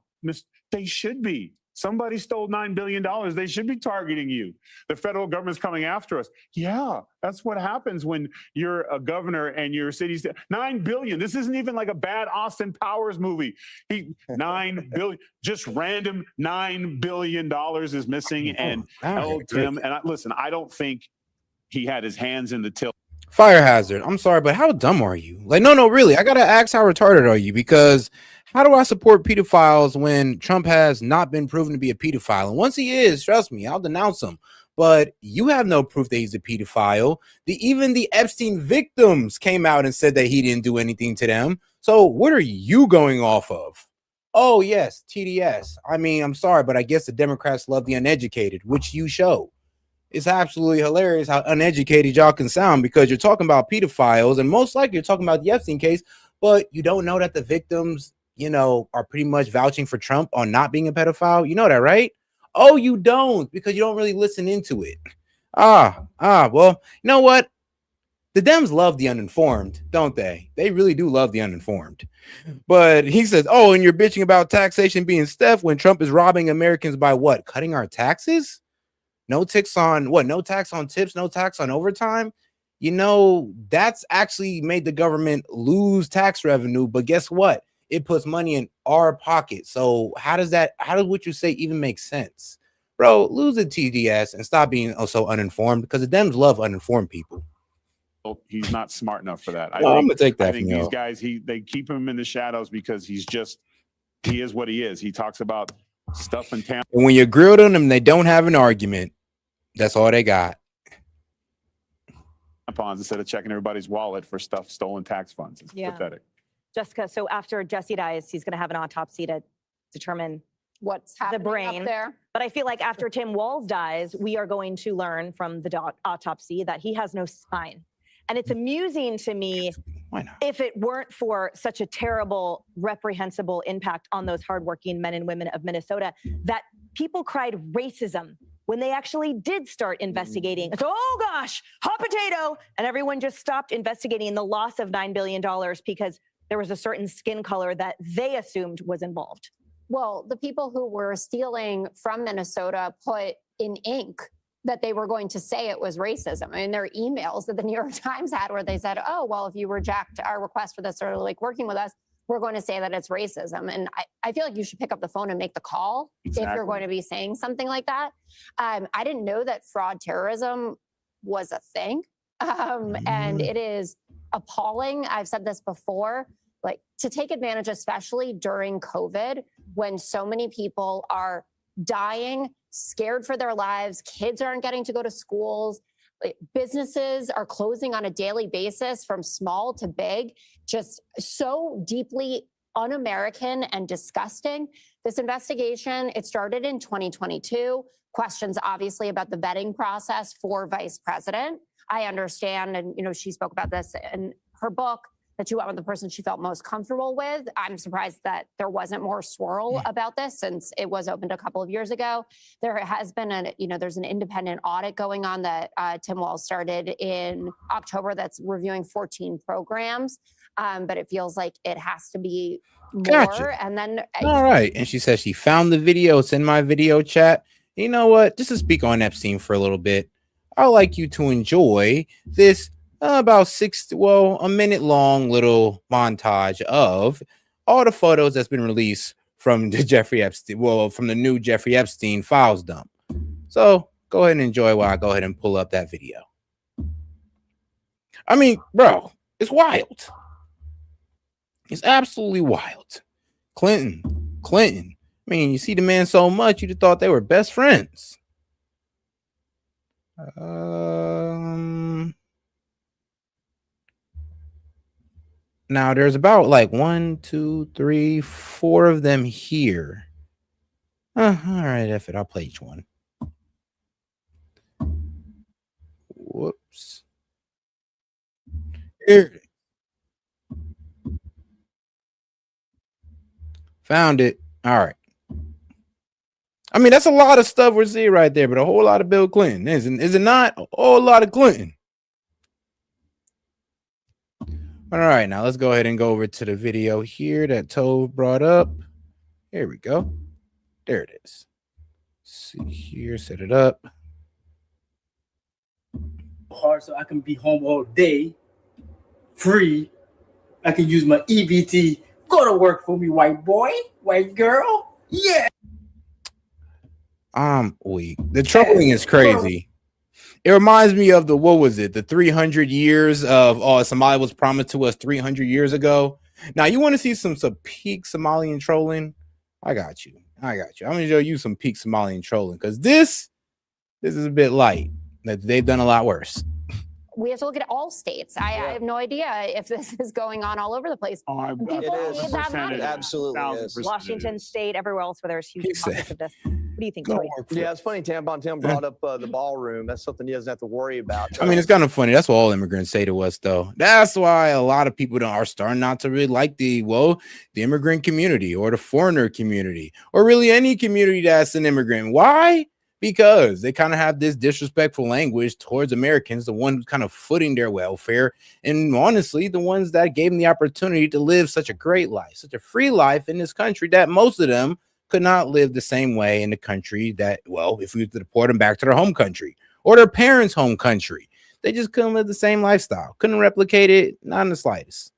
they should be. Somebody stole $9 billion. They should be targeting you. The federal government's coming after us. Yeah, that's what happens when you're a governor and your city's $9 billion. This isn't even like a bad Austin Powers movie. $9 billion, just random $9 billion is missing. And Tim, and listen, I don't think he had his hands in the till. Fire hazard. I'm sorry, but how dumb are you? Like, no, really. I gotta ask, how retarded are you? Because how do I support pedophiles when Trump has not been proven to be a pedophile? And once he is, trust me, I'll denounce him. But you have no proof that he's a pedophile. Even the Epstein victims came out and said that he didn't do anything to them. So what are you going off of? Oh, yes, TDS. I mean, I'm sorry, but I guess the Democrats love the uneducated, which you show. It's absolutely hilarious how uneducated y'all can sound, because you're talking about pedophiles and most likely you're talking about the Epstein case, but you don't know that the victims, you know, are pretty much vouching for Trump on not being a pedophile. You know that, right? Oh, you don't, because you don't really listen into it. Well, you know what? The Dems love the uninformed, don't they? They really do love the uninformed. But he says, oh, and you're bitching about taxation being stiff when Trump is robbing Americans by what? Cutting our taxes? No tax on what? No tax on tips, no tax on overtime. You know, that's actually made the government lose tax revenue. But guess what? It puts money in our pocket. So how does what you say even make sense? Bro, lose the TDS and stop being so uninformed, because the Dems love uninformed people. He's not smart enough for that. I'm gonna take that. I think these guys, they keep him in the shadows because he is what he is. He talks about stuff and tampons. And when you're grilled on them, they don't have an argument. That's all they got. Instead of checking everybody's wallet for stuff, stolen tax funds. It's pathetic. Jessica, so after Jesse dies, he's going to have an autopsy to determine what's the happening brain up there. But I feel like after Tim Walz dies, we are going to learn from the autopsy that he has no spine. And it's amusing to me, if it weren't for such a terrible, reprehensible impact on those hardworking men and women of Minnesota, that people cried racism when they actually did start investigating. It's, oh gosh, hot potato. And everyone just stopped investigating the loss of $9 billion because there was a certain skin color that they assumed was involved. Well, the people who were stealing from Minnesota put in ink that they were going to say it was racism. I mean, there are emails that the New York Times had where they said, oh, well, if you reject our request for this or like working with us, we're going to say that it's racism. And I feel like you should pick up the phone and make the call if you're going to be saying something like that. I didn't know that fraud terrorism was a thing. And it is appalling. I've said this before, like to take advantage, especially during COVID, when so many people are dying, scared for their lives, kids aren't getting to go to schools, businesses are closing on a daily basis from small to big, just so deeply un-American and disgusting. This investigation, it started in 2022. Questions obviously about the vetting process for vice president. I understand, and you know, she spoke about this in her book, that she went with the person she felt most comfortable with. I'm surprised that there wasn't more swirl about this since it was opened a couple of years ago. There has been there's an independent audit going on that Tim Walz started in October that's reviewing 14 programs. But it feels like it has to be more. Gotcha. And then all right. And she says she found the video. It's in my video chat. You know what? Just to speak on Epstein for a little bit, I'd like you to enjoy this about a minute long little montage of all the photos that's been released from the Jeffrey Epstein, from the new Jeffrey Epstein files dump. So go ahead and enjoy while I go ahead and pull up that video. I mean, bro, it's wild. It's absolutely wild. Clinton. I mean, you see the man so much, you'd have thought they were best friends. Now there's about like 1, 2, 3, 4 of them here. All right, F it. I'll play each one. Whoops. Here. Found it. All right. I mean, that's a lot of stuff we're seeing right there, but a whole lot of Bill Clinton. Is it not? A whole lot of Clinton. All right, now let's go ahead and go over to the video here that Tove brought up. Here we go. There it is. see here, set it up. Hard so I can be home all day, free. I can use my EBT. Go to work for me, white boy, white girl. Yeah. Weak. The trolling is crazy. It reminds me of what was it? The 300 years of Somalia was promised to us 300 years ago. Now you want to see some peak Somalian trolling? I got you. I'm gonna show you some peak Somalian trolling because this is a bit light. That they've done a lot worse. We have to look at all states. I have no idea if this is going on all over the place. People need that money. Absolutely is. Washington State, everywhere else where there's huge pockets of this. What do you think, Joey? Yeah, it's funny. Tim brought up the ballroom. That's something he doesn't have to worry about. I mean, it's kind of funny. That's what all immigrants say to us, though. That's why a lot of people are starting not to really like the immigrant community or the foreigner community or really any community that's an immigrant. Why? Because they kind of have this disrespectful language towards Americans, the ones kind of footing their welfare, and honestly, the ones that gave them the opportunity to live such a great life, such a free life in this country that most of them could not live the same way in the country that, well, if we were to deport them back to their home country or their parents' home country, they just couldn't live the same lifestyle, couldn't replicate it, not in the slightest.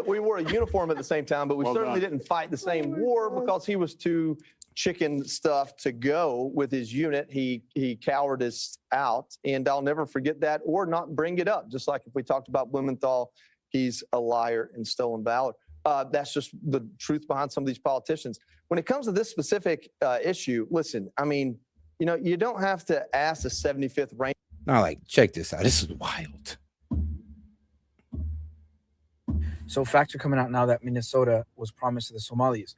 we wore a uniform at the same time, but we certainly didn't fight the same war because he was too chicken stuff to go with his unit. He cowered us out, and I'll never forget that or not bring it up. Just like if we talked about Blumenthal, he's a liar and stolen valor. That's just the truth behind some of these politicians. When it comes to this specific issue, listen, I mean, you don't have to ask the 75th rank. Now, check this out. This is wild. So facts are coming out now that Minnesota was promised to the Somalis.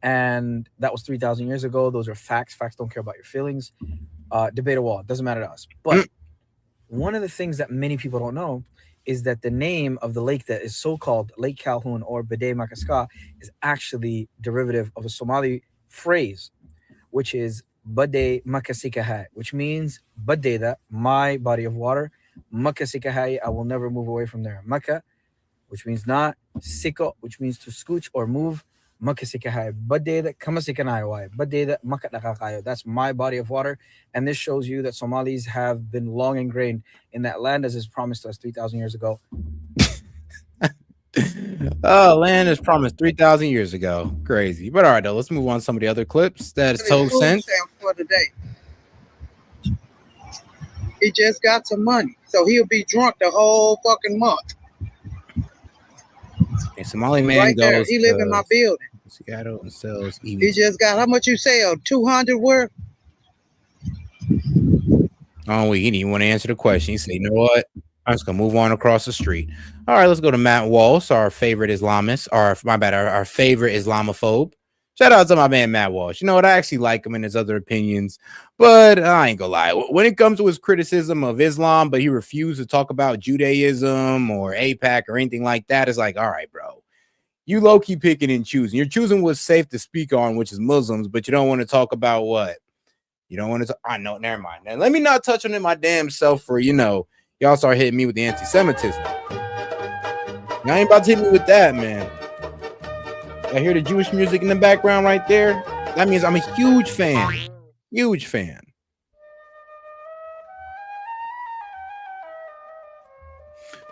And that was 3,000 years ago. Those are facts. Facts don't care about your feelings. Debate a wall. It doesn't matter to us. But one of the things that many people don't know is that the name of the lake that is so-called Lake Calhoun or Bede Makaska is actually derivative of a Somali phrase, which is Bade Makasikahai, which means Badeda, my body of water. Makasikahai, I will never move away from there. Maka, which means not. Siko, which means to scooch or move. Makasikahay, Badeda Kamasikanayawai, Badeda Makatakayo. That's my body of water. And this shows you that Somalis have been long ingrained in that land as is promised us 3,000 years ago. Oh, land is promised 3,000 years ago. Crazy. But all right, though, let's move on to some of the other clips that is total sense. For today. He just got some money, so he'll be drunk the whole fucking month. A Somali man right there. goes He live in my building. Seattle and sells He just got, how much you sell? 200 worth? Oh, he didn't even want to answer the question. He said, you know what? I'm just going to move on across the street. All right, let's go to Matt Walsh, our favorite Islamist, or our favorite Islamophobe. Shout out to my man, Matt Walsh. You know what? I actually like him and his other opinions, but I ain't gonna lie. When it comes to his criticism of Islam, but he refused to talk about Judaism or AIPAC or anything like that, it's like, all right, bro. You low-key picking and choosing. You're choosing what's safe to speak on, which is Muslims, but you don't want to talk about what? You don't want to I know, never mind. Now, let me not touch on it my damn self for, y'all start hitting me with the anti-Semitism. I ain't about to hit me with that, man. I hear the Jewish music in the background right there. That means I'm a huge fan. Huge fan.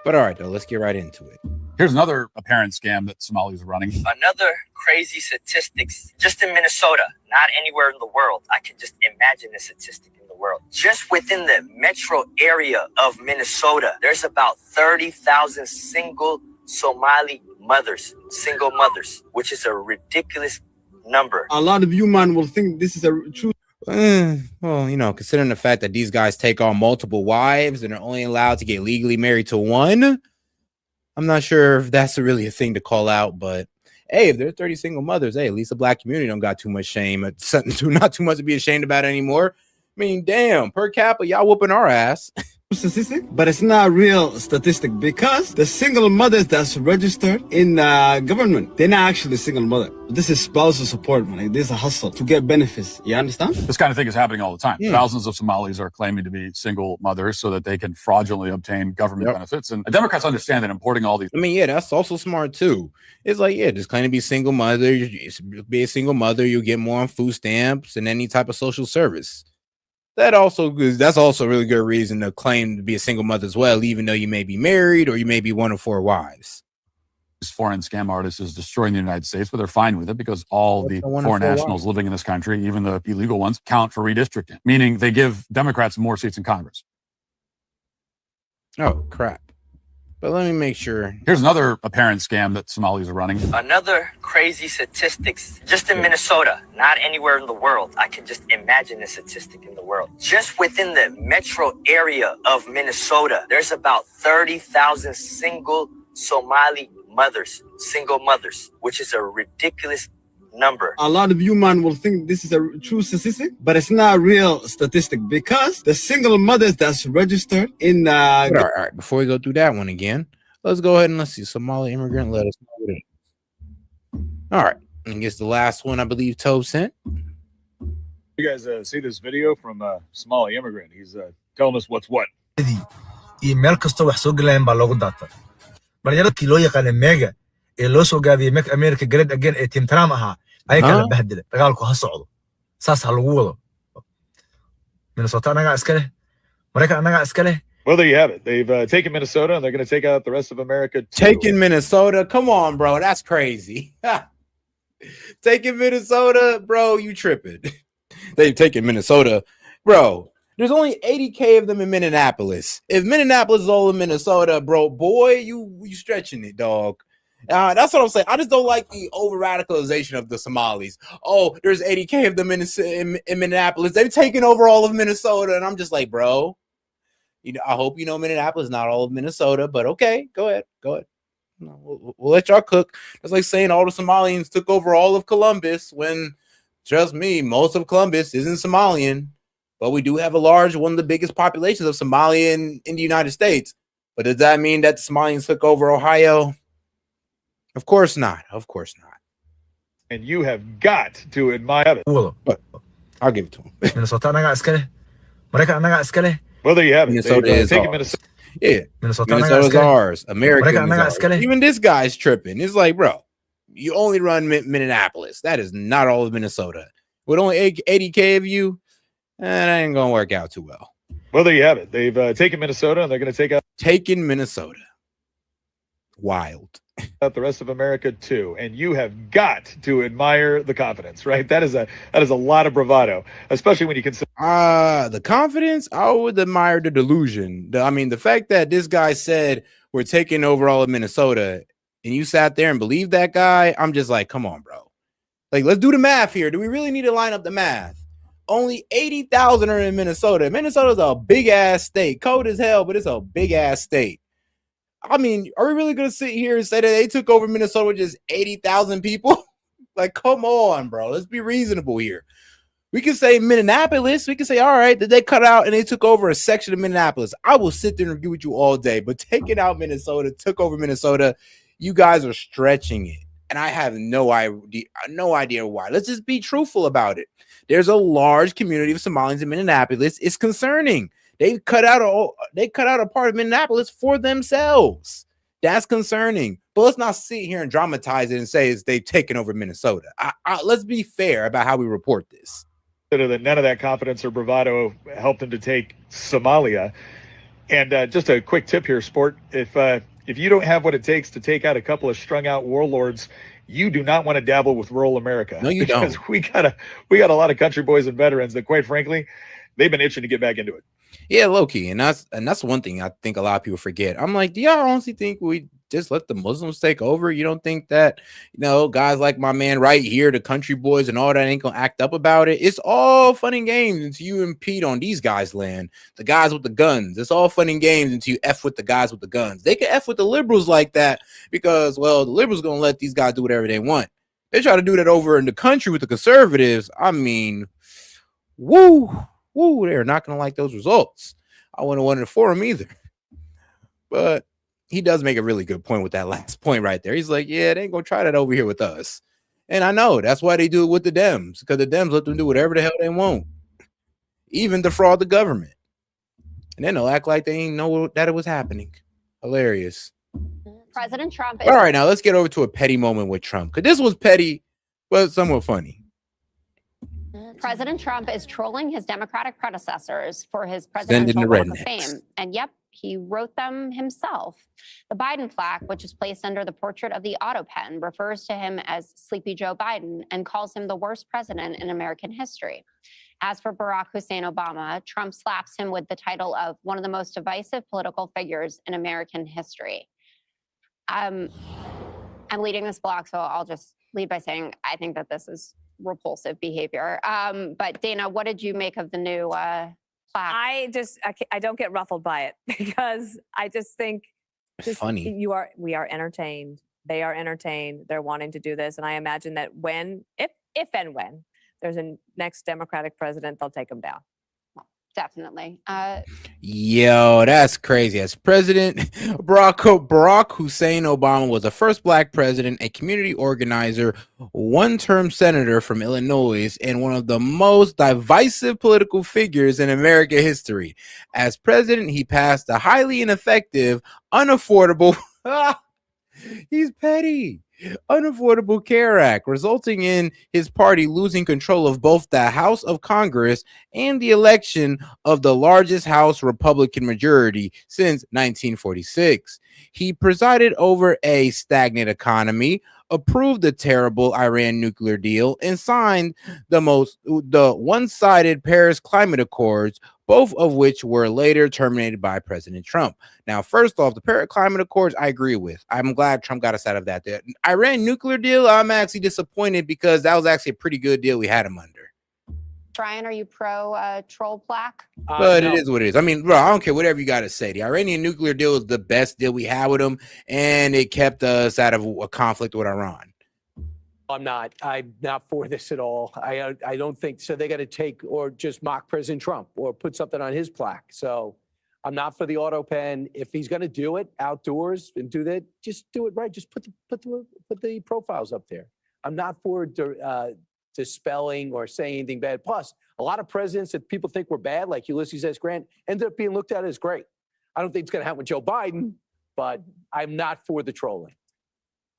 But all right, though, let's get right into it. Here's another apparent scam that Somalis are running. Another crazy statistics just in Minnesota, not anywhere in the world. I can just imagine the statistic in the world. Just within the metro area of Minnesota, there's about 30,000 single Somali mothers, single mothers, which is a ridiculous number. A lot of you, man, will think this is a true. Well, considering the fact that these guys take on multiple wives and are only allowed to get legally married to one, I'm not sure if that's really a thing to call out, but hey, if there's 30 single mothers, hey, at least the black community don't got too much shame. It's not too much to be ashamed about anymore. I mean, damn, per capita, y'all whooping our ass. statistic, but it's not a real statistic because the single mothers that's registered in government, they're not actually a single mother. This is spousal support money. This is a hustle to get benefits. You understand? This kind of thing is happening all the time. Thousands of Somalis are claiming to be single mothers so that they can fraudulently obtain government benefits. And Democrats understand that importing all these. I mean, yeah, that's also smart too. It's like, yeah, just claim to be single mother. Be a single mother, you'll get more on food stamps and any type of social service. That's also a really good reason to claim to be a single mother as well, even though you may be married or you may be one of 4 wives. This foreign scam artist is destroying the United States, but they're fine with it because all the foreign nationals living in this country, even the illegal ones, count for redistricting, meaning they give Democrats more seats in Congress. Oh, crap. But let me make sure. Here's another apparent scam that Somalis are running. Another crazy statistics just in Minnesota, not anywhere in the world. I can just imagine this statistic in the world. Just within the metro area of Minnesota, there's about 30,000 single Somali mothers, single mothers, which is a ridiculous number. A lot of you man will think this is a true statistic, but it's not a real statistic because the single mothers that's registered in all right, before we go through that one again, let's go ahead and let's see. Somali immigrant, let us know what it is. All right, I guess the last one I believe Tobe sent. You guys see this video from a Somali immigrant? He's telling us what's what. meel kasta wax soo galayaan baa loogu daatay dhalinyarada loo yaqaan mega ee loo soo gaabiyay Make America Great Again ee Tim Trump ahaa ay kala bahdilay dagaalku ha socdo saas ha lagu wado Minnesota anaga iska leh Mareykan anaga iska leh. Well, there you have it. They've taken Minnesota and they're going to take out the rest of America too. Taking Minnesota? Come on, bro. That's crazy. Taking Minnesota, bro, you tripping. They've taken Minnesota. Bro, there's only 80K of them in Minneapolis. If Minneapolis is all in Minnesota, bro, boy, you stretching it, dog. That's what I'm saying. I just don't like the over-radicalization of the Somalis. Oh, there's 80K of them in Minneapolis. They've taken over all of Minnesota. And I'm just like, bro, you know, I hope you know Minneapolis is not all of Minnesota, but okay, go ahead. We'll let y'all cook. That's like saying all the Somalians took over all of Columbus when, trust me, most of Columbus isn't Somalian. But we do have one of the biggest populations of Somalia in the United States. But does that mean that the Somalians took over Ohio? Of course not. Of course not. And you have got to admire it. But I'll give it to him. Minnesota anaga iska leh Mareykan anaga iska leh. Well, there you have it. Minnesota is ours. Minnesota. Yeah, Minnesota's ours. American is ours. Even this guy's tripping. It's like, bro, you only run Minneapolis. That is not all of Minnesota. With only 80K of you, that ain't gonna work out too well. Well, there you have it. They've taken Minnesota and they're going to take out Minnesota. Wild. Out the rest of America too, and you have got to admire the confidence, right? That is a lot of bravado, especially when you consider the confidence. I would admire the delusion. The fact that this guy said we're taking over all of Minnesota, and you sat there and believed that guy. I'm just like, come on, bro. Like, let's do the math here. Do we really need to line up the math? Only 80,000 are in Minnesota. Minnesota's a big ass state, cold as hell, but it's a big ass state. I mean, are we really going to sit here and say that they took over Minnesota with just 80,000 people? Like, come on, bro. Let's be reasonable here. We can say Minneapolis. We can say, all right, that they cut out and they took over a section of Minneapolis. I will sit there and agree with you all day. But taking out Minnesota, took over Minnesota, you guys are stretching it. And I have no idea why. Let's just be truthful about it. There's a large community of Somalians in Minneapolis. It's concerning. They cut out a part of Minneapolis for themselves. That's concerning. But let's not sit here and dramatize it and say they've taken over Minnesota. Let's be fair about how we report this. That none of that confidence or bravado helped them to take Somalia. And just a quick tip here, Sport. If you don't have what it takes to take out a couple of strung out warlords, you do not want to dabble with rural America. No, you don't. Because we got a lot of country boys and veterans that, quite frankly, they've been itching to get back into it. Yeah, low key, and that's one thing I think a lot of people forget. I'm like, do y'all honestly think we just let the Muslims take over? You don't think that, guys like my man right here, the country boys and all that ain't gonna act up about it? It's all fun and games until you impede on these guys' land, the guys with the guns. It's all fun and games until you F with the guys with the guns. They can F with the liberals like that because, well, the liberals gonna let these guys do whatever they want. They try to do that over in the country with the conservatives. I mean, woo, they're not gonna like those results. I wouldn't have wanted to for him either. But he does make a really good point with that last point right there. He's like, yeah, they ain't gonna try that over here with us. And I know that's why they do it with the Dems, because the Dems let them do whatever the hell they want, even defraud the government. And then they'll act like they ain't know that it was happening. Hilarious. President Trump All right, now let's get over to a petty moment with Trump, because this was petty, but somewhat funny. President Trump is trolling his Democratic predecessors for his presidential Walk of Fame. And yep, he wrote them himself. The Biden plaque, which is placed under the portrait of the auto pen, refers to him as Sleepy Joe Biden and calls him the worst president in American history. As for Barack Hussein Obama, Trump slaps him with the title of one of the most divisive political figures in American history. I'm leading this blog, so I'll just lead by saying I think that this is repulsive behavior. But Dana, what did you make of the new plaque? I don't get ruffled by it because I just think funny. We are entertained. They are entertained. They're wanting to do this, and I imagine that if and when there's a next Democratic president, they'll take him down. Definitely. Yo, that's crazy. As president, Barack Hussein Obama was the first black president, a community organizer, one-term senator from Illinois, and one of the most divisive political figures in American history. As president, he passed the highly ineffective, unaffordable, he's petty, Unaffordable Care Act, resulting in his party losing control of both the House of Congress and the election of the largest House Republican majority since 1946. He presided over a stagnant economy, approved the terrible Iran nuclear deal, and signed the one-sided Paris Climate Accords, both of which were later terminated by President Trump. Now, first off, the Paris Climate Accords, I agree with. I'm glad Trump got us out of that. The Iran nuclear deal, I'm actually disappointed because that was actually a pretty good deal we had him under. Brian, are you pro troll plaque? But no. It is what it is. I mean, bro, I don't care whatever you got to say. The Iranian nuclear deal is the best deal we had with them, and it kept us out of a conflict with Iran. I'm not for this at all. I don't think so. They got to take or just mock President Trump or put something on his plaque. So I'm not for the auto pen. If he's going to do it outdoors and do that, just do it right. Just put the profiles up there. I'm not for dispelling or saying anything bad. Plus, a lot of presidents that people think were bad, like Ulysses S. Grant, ended up being looked at as great. I don't think it's going to happen with Joe Biden, but I'm not for the trolling.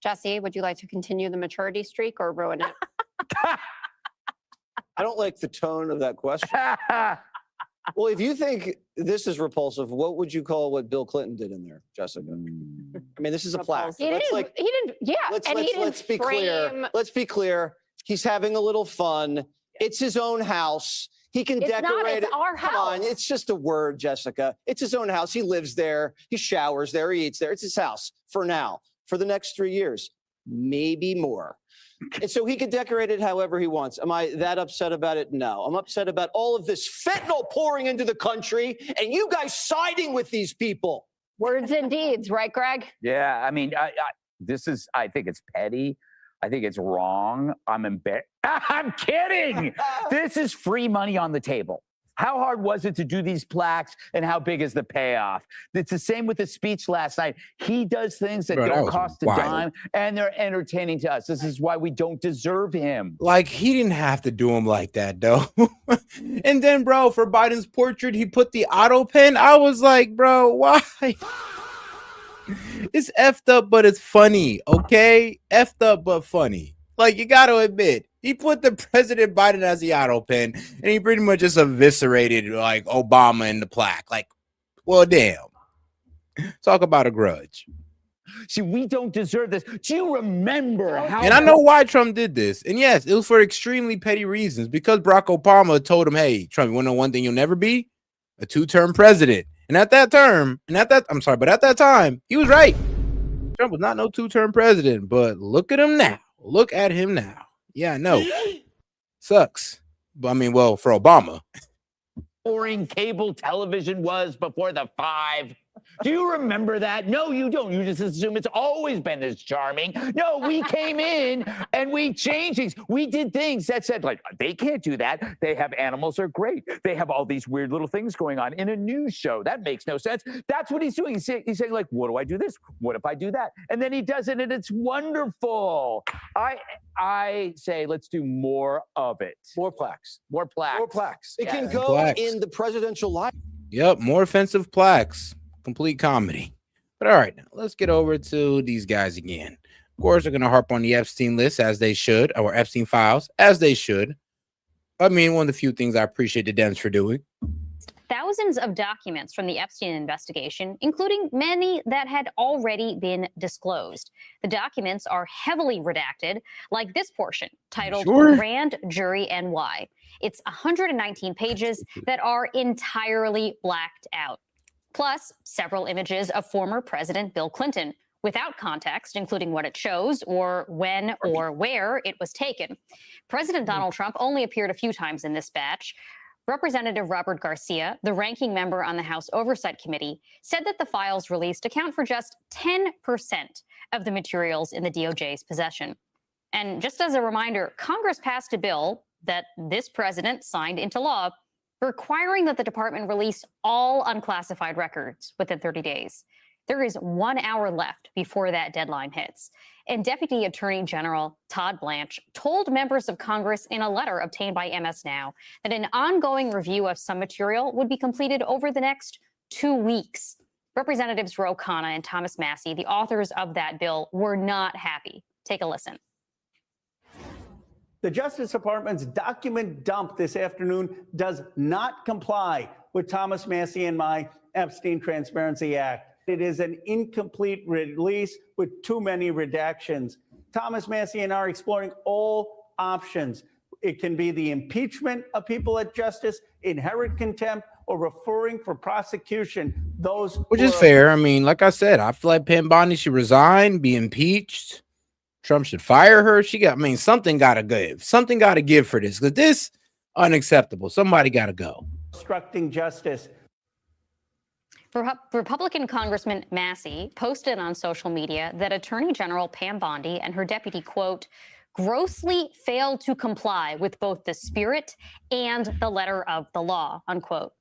Jesse, would you like to continue the maturity streak or ruin it? I don't like the tone of that question. Well, if you think this is repulsive, what would you call what Bill Clinton did in there, Jessica? I mean, this is a plaque. He didn't. Yeah. Let's be clear. Let's be clear. He's having a little fun. It's his own house. He can decorate it. It's our house. Come on, it's just a word, Jessica. It's his own house. He lives there. He showers there. He eats there. It's his house for now. For the next 3 years, maybe more. And so he could decorate it however he wants. Am I that upset about it? No. I'm upset about all of this fentanyl pouring into the country and you guys siding with these people. Words and deeds, right, Greg? Yeah, I mean, I think it's petty. I think it's wrong. I'm embarrassed. I'm kidding. This is free money on the table. How hard was it to do these plaques, and how big is the payoff? It's the same with the speech last night. He does things that don't cost a dime, and they're entertaining to us. This is why we don't deserve him. Like, he didn't have to do him like that, though. And then, bro, for Biden's portrait, he put the auto pen. I was like, bro, why? It's effed up, but it's funny, okay? Effed up, but funny. Like, you got to admit, he put the President Biden as the auto pen, and he pretty much just eviscerated, like, Obama in the plaque. Like, well, damn. Talk about a grudge. See, we don't deserve this. Do you remember how... And I know why Trump did this. And yes, it was for extremely petty reasons. Because Barack Obama told him, hey, Trump, you want to know one thing you'll never be? A two-term president. And at that time, he was right. Trump was not no two-term president. But look at him now. Look at him now. Yeah, I know. Sucks. But I mean, well, for Obama. Boring cable television was before the 5. Do you remember that? No, you don't. You just assume it's always been this charming. No, we came in and we changed things. We did things that said, like, they can't do that. They have animals are great. They have all these weird little things going on in a news show. That makes no sense. That's what he's doing. He's saying, like, what do I do this? What if I do that? And then he does it, and it's wonderful. I say, let's do more of it. More plaques. More plaques. More plaques. It can Yes. go Plaques. in the presidential library. Yep, more offensive plaques. Complete comedy. But all right, now let's get over to these guys again. Of course, they're going to harp on the Epstein list as they should, or Epstein files as they should. I mean, one of the few things I appreciate the Dems for doing. Thousands of documents from the Epstein investigation, including many that had already been disclosed. The documents are heavily redacted, like this portion titled Grand Jury NY. It's 119 pages that are entirely blacked out. Plus, several images of former President Bill Clinton without context, including what it shows or when or where it was taken. President Donald Trump only appeared a few times in this batch. Representative Robert Garcia, the ranking member on the House Oversight Committee, said that the files released account for just 10% of the materials in the DOJ's possession. And just as a reminder, Congress passed a bill that this president signed into law requiring that the department release all unclassified records within 30 days. There is 1 hour left before that deadline hits. And Deputy Attorney General Todd Blanche told members of Congress in a letter obtained by MS Now that an ongoing review of some material would be completed over the next 2 weeks. Representatives Ro Khanna and Thomas Massie, the authors of that bill, were not happy. Take a listen. The Justice Department's document dump this afternoon does not comply with Thomas Massie and my Epstein Transparency Act. It is an incomplete release with too many redactions. Thomas Massie and I are exploring all options. It can be the impeachment of people at justice, inherent contempt, or referring for prosecution. Which is fair. I mean, like I said, I feel like Pam Bondi should resign, be impeached. Trump should fire her. Something got to give. Something got to give for this, because this unacceptable. Somebody got to go. Obstructing justice. Republican Congressman Massie posted on social media that Attorney General Pam Bondi and her deputy, quote, grossly failed to comply with both the spirit and the letter of the law, unquote.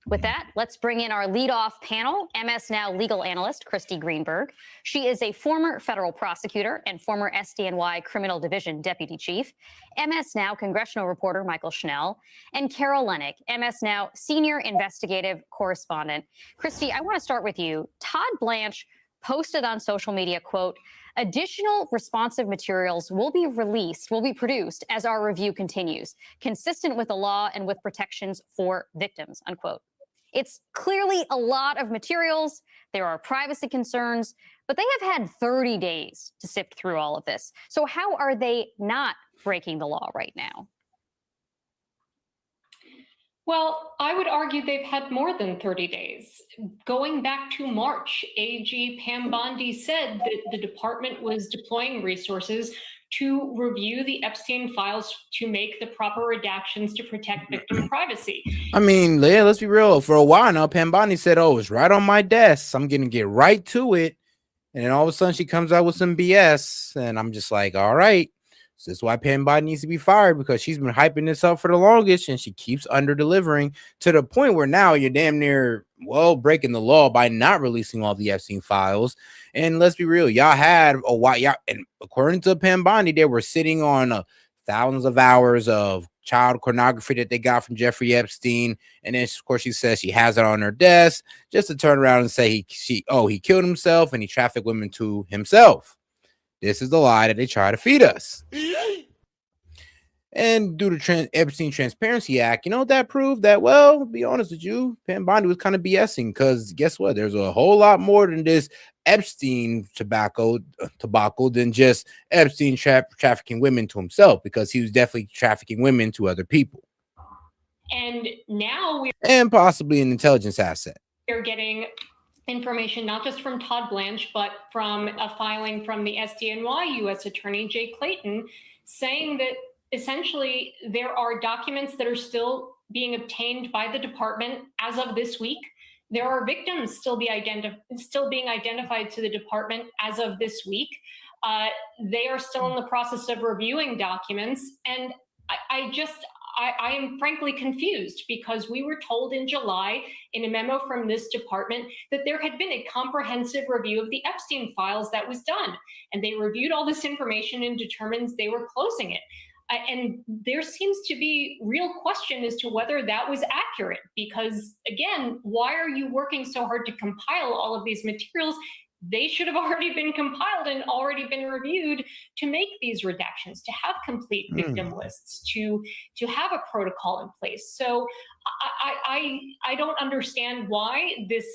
With that, let's bring in our leadoff panel, MS Now legal analyst, Christy Greenberg. She is a former federal prosecutor and former SDNY Criminal Division Deputy Chief, MS Now congressional reporter Michael Schnell, and Carol Lennick, MS Now senior investigative correspondent. Christy, I want to start with you. Todd Blanche posted on social media, quote, additional responsive materials will be produced as our review continues, consistent with the law and with protections for victims, unquote. It's clearly a lot of materials. There are privacy concerns, but they have had 30 days to sift through all of this. So how are they not breaking the law right now? Well, I would argue they've had more than 30 days. Going back to March, AG Pam Bondi said that the department was deploying resources to review the Epstein files to make the proper redactions to protect victim privacy. I mean, yeah, let's be real. For a while now, Pam Bondi said, oh, it's right on my desk. I'm going to get right to it. And then all of a sudden she comes out with some BS. And I'm just like, all right. So that's why Pam Bondi needs to be fired, because she's been hyping this up for the longest and she keeps under delivering to the point where now you're damn near, well, breaking the law by not releasing all the Epstein files. And let's be real, y'all had a while, and according to Pam Bondi, they were sitting on thousands of hours of child pornography that they got from Jeffrey Epstein. And then, of course, she says she has it on her desk just to turn around and say he killed himself and he trafficked women to himself. This is the lie that they try to feed us. And due to Epstein Transparency Act, you know what that proved? That, well, to be honest with you, Pam Bondi was kind of BSing, because guess what? There's a whole lot more than this Epstein tobacco than just Epstein trafficking women to himself, because he was definitely trafficking women to other people. And now and possibly an intelligence asset. we're getting information not just from Todd Blanche, but from a filing from the SDNY U.S. Attorney Jay Clayton, saying that essentially there are documents that are still being obtained by the department as of this week There are victims still being identified to the department as of this week. They are still in the process of reviewing documents, and I am frankly confused because we were told in July in a memo from this department that there had been a comprehensive review of the Epstein files that was done, and they reviewed all this information and determined they were closing it. And there seems to be real question as to whether that was accurate, because again, why are you working so hard to compile all of these materials? They should have already been compiled and already been reviewed to make these redactions, to have complete victim lists, to have a protocol in place. So I don't understand why this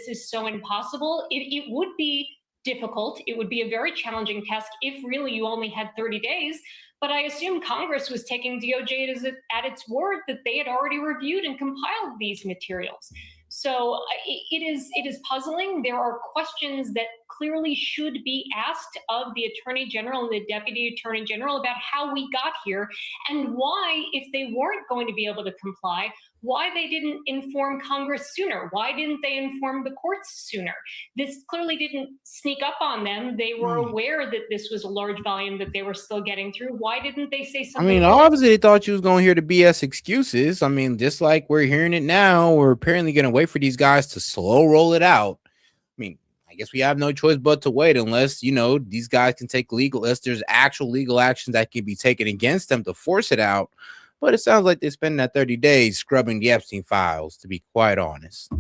is so impossible. It would be difficult. It would be a very challenging task if really you only had 30 days. But I assume Congress was taking DOJ at its word that they had already reviewed and compiled these materials. So it is puzzling. There are questions that clearly should be asked of the Attorney General and the Deputy Attorney General about how we got here and why, if they weren't going to be able to comply, why they didn't inform Congress sooner. Why didn't they inform the courts sooner? This clearly didn't sneak up on them. They were aware that this was a large volume that they were still getting through. Why didn't they say I something? mean, obviously they thought you was going to hear the BS excuses. I mean, just like we're hearing it now, we're apparently going to wait for these guys to slow roll it out. I mean, I guess we have no choice but to wait unless, you know, these guys can take unless there's actual legal action that can be taken against them to force it out. But it sounds like they're spending that 30 days scrubbing the Epstein files, to be quite honest.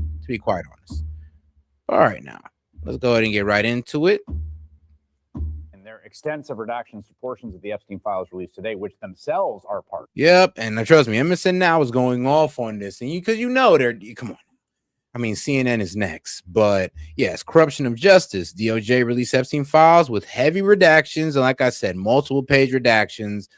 All right, now, let's go ahead and get right into it. And their extensive redactions to portions of the Epstein files released today, which themselves are part. Yep, and trust me, MSN Now is going off on this, and because you know they're come on. I mean, CNN is next, but yes, corruption of justice. DOJ released Epstein files with heavy redactions, and like I said, multiple page redactions.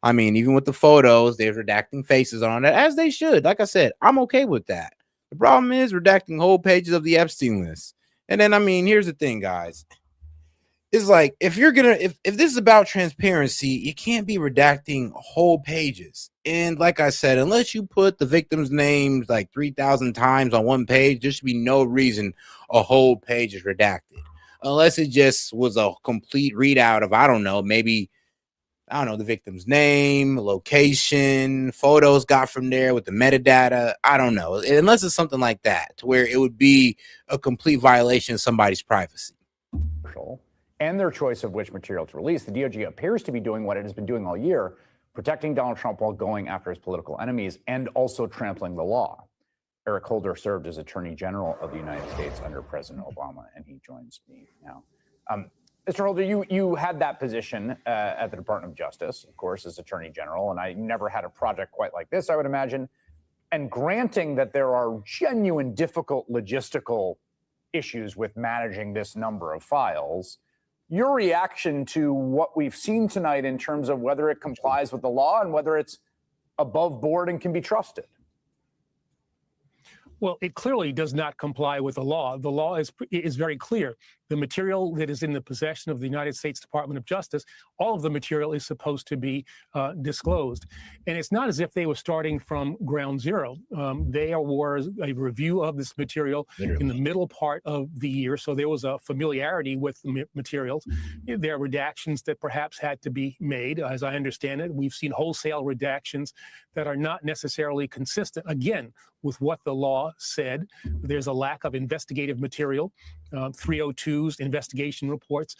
I mean, even with the photos, they're redacting faces on it, as they should. Like I said, I'm okay with that. The problem is redacting whole pages of the Epstein list. And then, I mean, here's the thing, guys. It's like, if this is about transparency, you can't be redacting whole pages. And like I said, unless you put the victim's names like 3,000 times on one page, there should be no reason a whole page is redacted. Unless it just was a complete readout of, I don't know, the victim's name, location, photos got from there with the metadata. I don't know. Unless it's something like that, to where it would be a complete violation of somebody's privacy. And their choice of which material to release, the DOJ appears to be doing what it has been doing all year, protecting Donald Trump while going after his political enemies and also trampling the law. Eric Holder served as Attorney General of the United States under President Obama, and he joins me now. Mr. Holder, you had that position at the Department of Justice, of course, as Attorney General, and I never had a project quite like this, I would imagine. And granting that there are genuine, difficult logistical issues with managing this number of files, your reaction to what we've seen tonight in terms of whether it complies with the law and whether it's above board and can be trusted? Well, it clearly does not comply with the law. The law is very clear. The material that is in the possession of the United States Department of Justice, all of the material is supposed to be disclosed. And it's not as if they were starting from ground zero. There was a review of this material in the middle part of the year. So there was a familiarity with the materials. There are redactions that perhaps had to be made. As I understand it, we've seen wholesale redactions that are not necessarily consistent, again, with what the law said. There's a lack of investigative material, 302s, investigation reports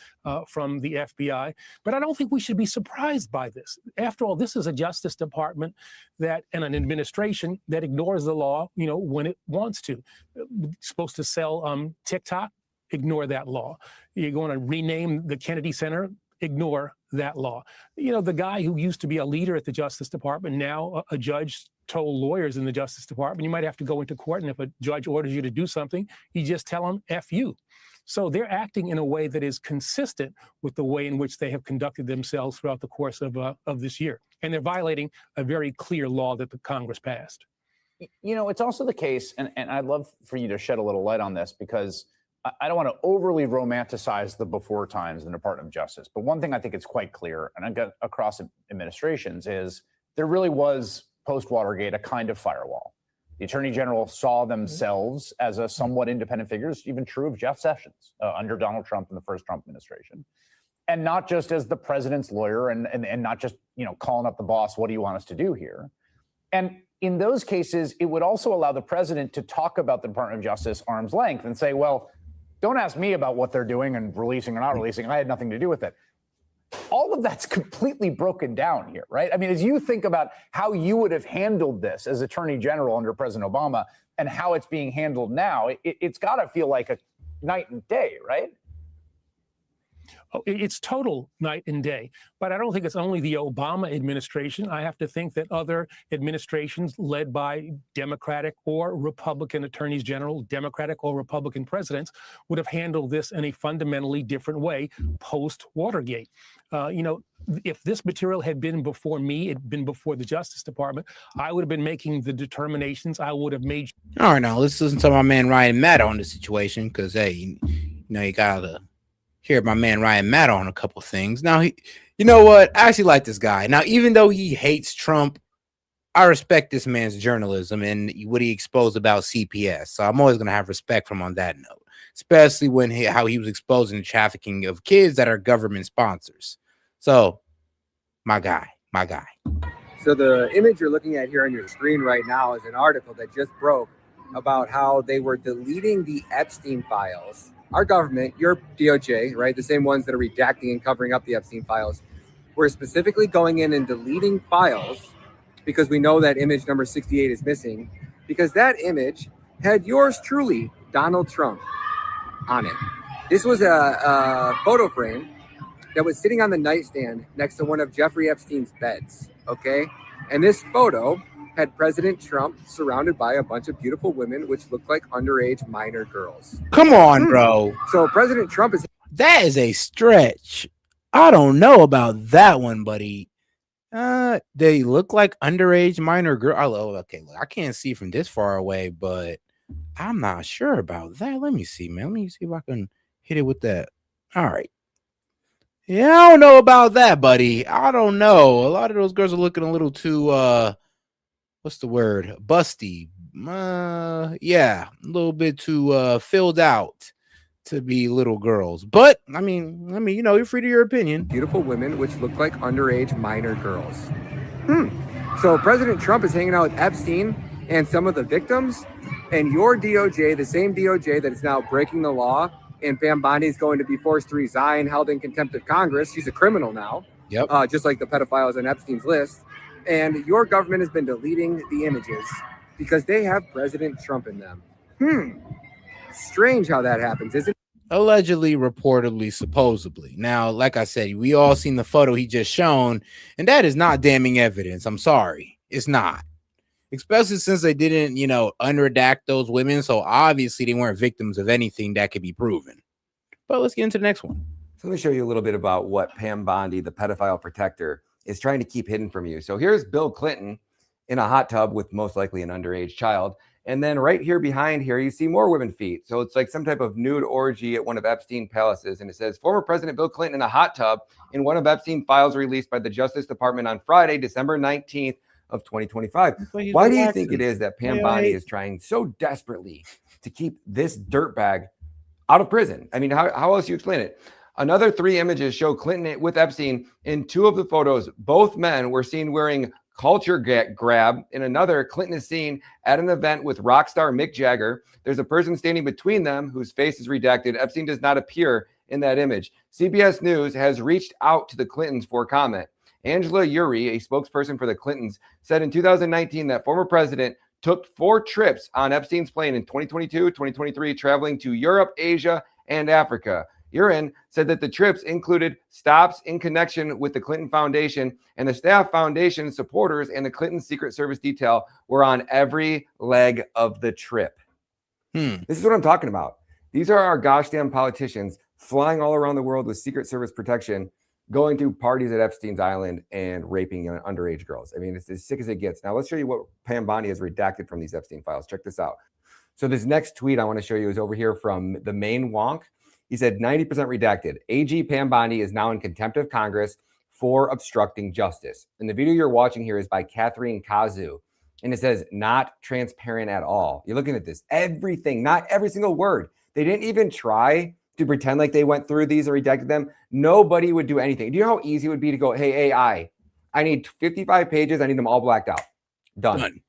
from the FBI. But I don't think we should be surprised by this. After all, this is a Justice Department and an administration that ignores the law, when it wants to. It's supposed to sell TikTok, ignore that law. You're going to rename the Kennedy Center, ignore that law. The guy who used to be a leader at the Justice Department, now a judge, told lawyers in the Justice Department, you might have to go into court, and if a judge orders you to do something, you just tell them, F you. So they're acting in a way that is consistent with the way in which they have conducted themselves throughout the course of this year. And they're violating a very clear law that the Congress passed. It's also the case, and I'd love for you to shed a little light on this, because I don't want to overly romanticize the before times in the Department of Justice. But one thing I think is quite clear, and I got across administrations, is there really was post-Watergate a kind of firewall. The attorney general saw themselves as a somewhat independent figure. It's even true of Jeff Sessions under Donald Trump in the first Trump administration. And not just as the president's lawyer and not just, calling up the boss, what do you want us to do here? And in those cases, it would also allow the president to talk about the Department of Justice arm's length and say, well, don't ask me about what they're doing and releasing or not releasing. I had nothing to do with it. All of that's completely broken down here, right? I mean, as you think about how you would have handled this as attorney general under President Obama and how it's being handled now, it's got to feel like a night and day, right? Oh, it's total night and day. But I don't think it's only the Obama administration. I have to think that other administrations led by Democratic or Republican attorneys general, Democratic or Republican presidents would have handled this in a fundamentally different way post-Watergate. If this material had been before me, it'd been before the Justice Department, I would have been making the determinations I would have made. All right, now let's listen to my man Ryan Maddow on the situation, because, hey, you gotta hear my man Ryan Maddow on a couple things. Now, you know what? I actually like this guy. Now, even though he hates Trump, I respect this man's journalism and what he exposed about CPS. So I'm always going to have respect for him on that note, especially when how he was exposing the trafficking of kids that are government sponsors. So, my guy. So the image you're looking at here on your screen right now is an article that just broke about how they were deleting the Epstein files. Our government, your DOJ, right, the same ones that are redacting and covering up the Epstein files, were specifically going in and deleting files because we know that image number 68 is missing, because that image had yours truly, Donald Trump, on it. This was a photo frame that was sitting on the nightstand next to one of Jeffrey Epstein's beds, okay? And this photo had President Trump surrounded by a bunch of beautiful women, which looked like underage minor girls. Come on, bro. So President Trump is... That is a stretch. I don't know about that one, buddy. They look like underage minor girl. Oh, okay, look, I can't see from this far away, but I'm not sure about that. Let me see, man. Let me see if I can hit it with that. All right. Yeah, I don't know about that, buddy. I don't know. A lot of those girls are looking a little too what's the word? Busty. Yeah, a little bit too filled out to be little girls. But I mean, you're free to your opinion. Beautiful women, which look like underage minor girls. So President Trump is hanging out with Epstein and some of the victims, and your DOJ, the same DOJ that is now breaking the law, and Pam Bondi is going to be forced to resign, held in contempt of Congress. She's a criminal now. Yep. Just like the pedophiles on Epstein's list. And your government has been deleting the images because they have President Trump in them. Strange how that happens, isn't it? Allegedly, reportedly, supposedly. Now, like I said, we all seen the photo he just shown, and that is not damning evidence. I'm sorry. It's not. Especially since they didn't, unredact those women. So obviously they weren't victims of anything that could be proven. But let's get into the next one. So let me show you a little bit about what Pam Bondi, the pedophile protector, is trying to keep hidden from you. So here's Bill Clinton in a hot tub with most likely an underage child. And then right here behind here, you see more women feet. So it's like some type of nude orgy at one of Epstein palaces. And it says, former President Bill Clinton in a hot tub in one of Epstein files released by the Justice Department on Friday, December 19th of 2025. Why do you think it is that Pam Bondi is trying so desperately to keep this dirtbag out of prison? I mean, how else do you explain it? Another 3 images show Clinton with Epstein. In 2 of the photos, both men were seen wearing culture grab. In another, Clinton is seen at an event with rock star Mick Jagger. There's a person standing between them whose face is redacted. Epstein does not appear in that image. CBS News has reached out to the Clintons for comment. Angela Uri, a spokesperson for the Clintons, said in 2019 that former president took 4 trips on Epstein's plane in 2022, 2023, traveling to Europe, Asia, and Africa. Urin said that the trips included stops in connection with the Clinton Foundation, and the staff, foundation supporters, and the Clinton Secret Service detail were on every leg of the trip. This is what I'm talking about. These are our gosh damn politicians flying all around the world with Secret Service protection, going to parties at Epstein's Island and raping underage girls. I mean, it's as sick as it gets. Now, let's show you what Pam Bondi has redacted from these Epstein files. Check this out. So this next tweet I want to show you is over here from the main wonk. He said 90% redacted. AG Pam Bondi is now in contempt of Congress for obstructing justice. And the video you're watching here is by Catherine Kazu. and it says not transparent at all. You're looking at this, everything, not every single word. They didn't even try to pretend like they went through these or redacted them. Nobody would do anything. Do you know how easy it would be to go, hey, AI, I need 55 pages. I need them all blacked out. Done.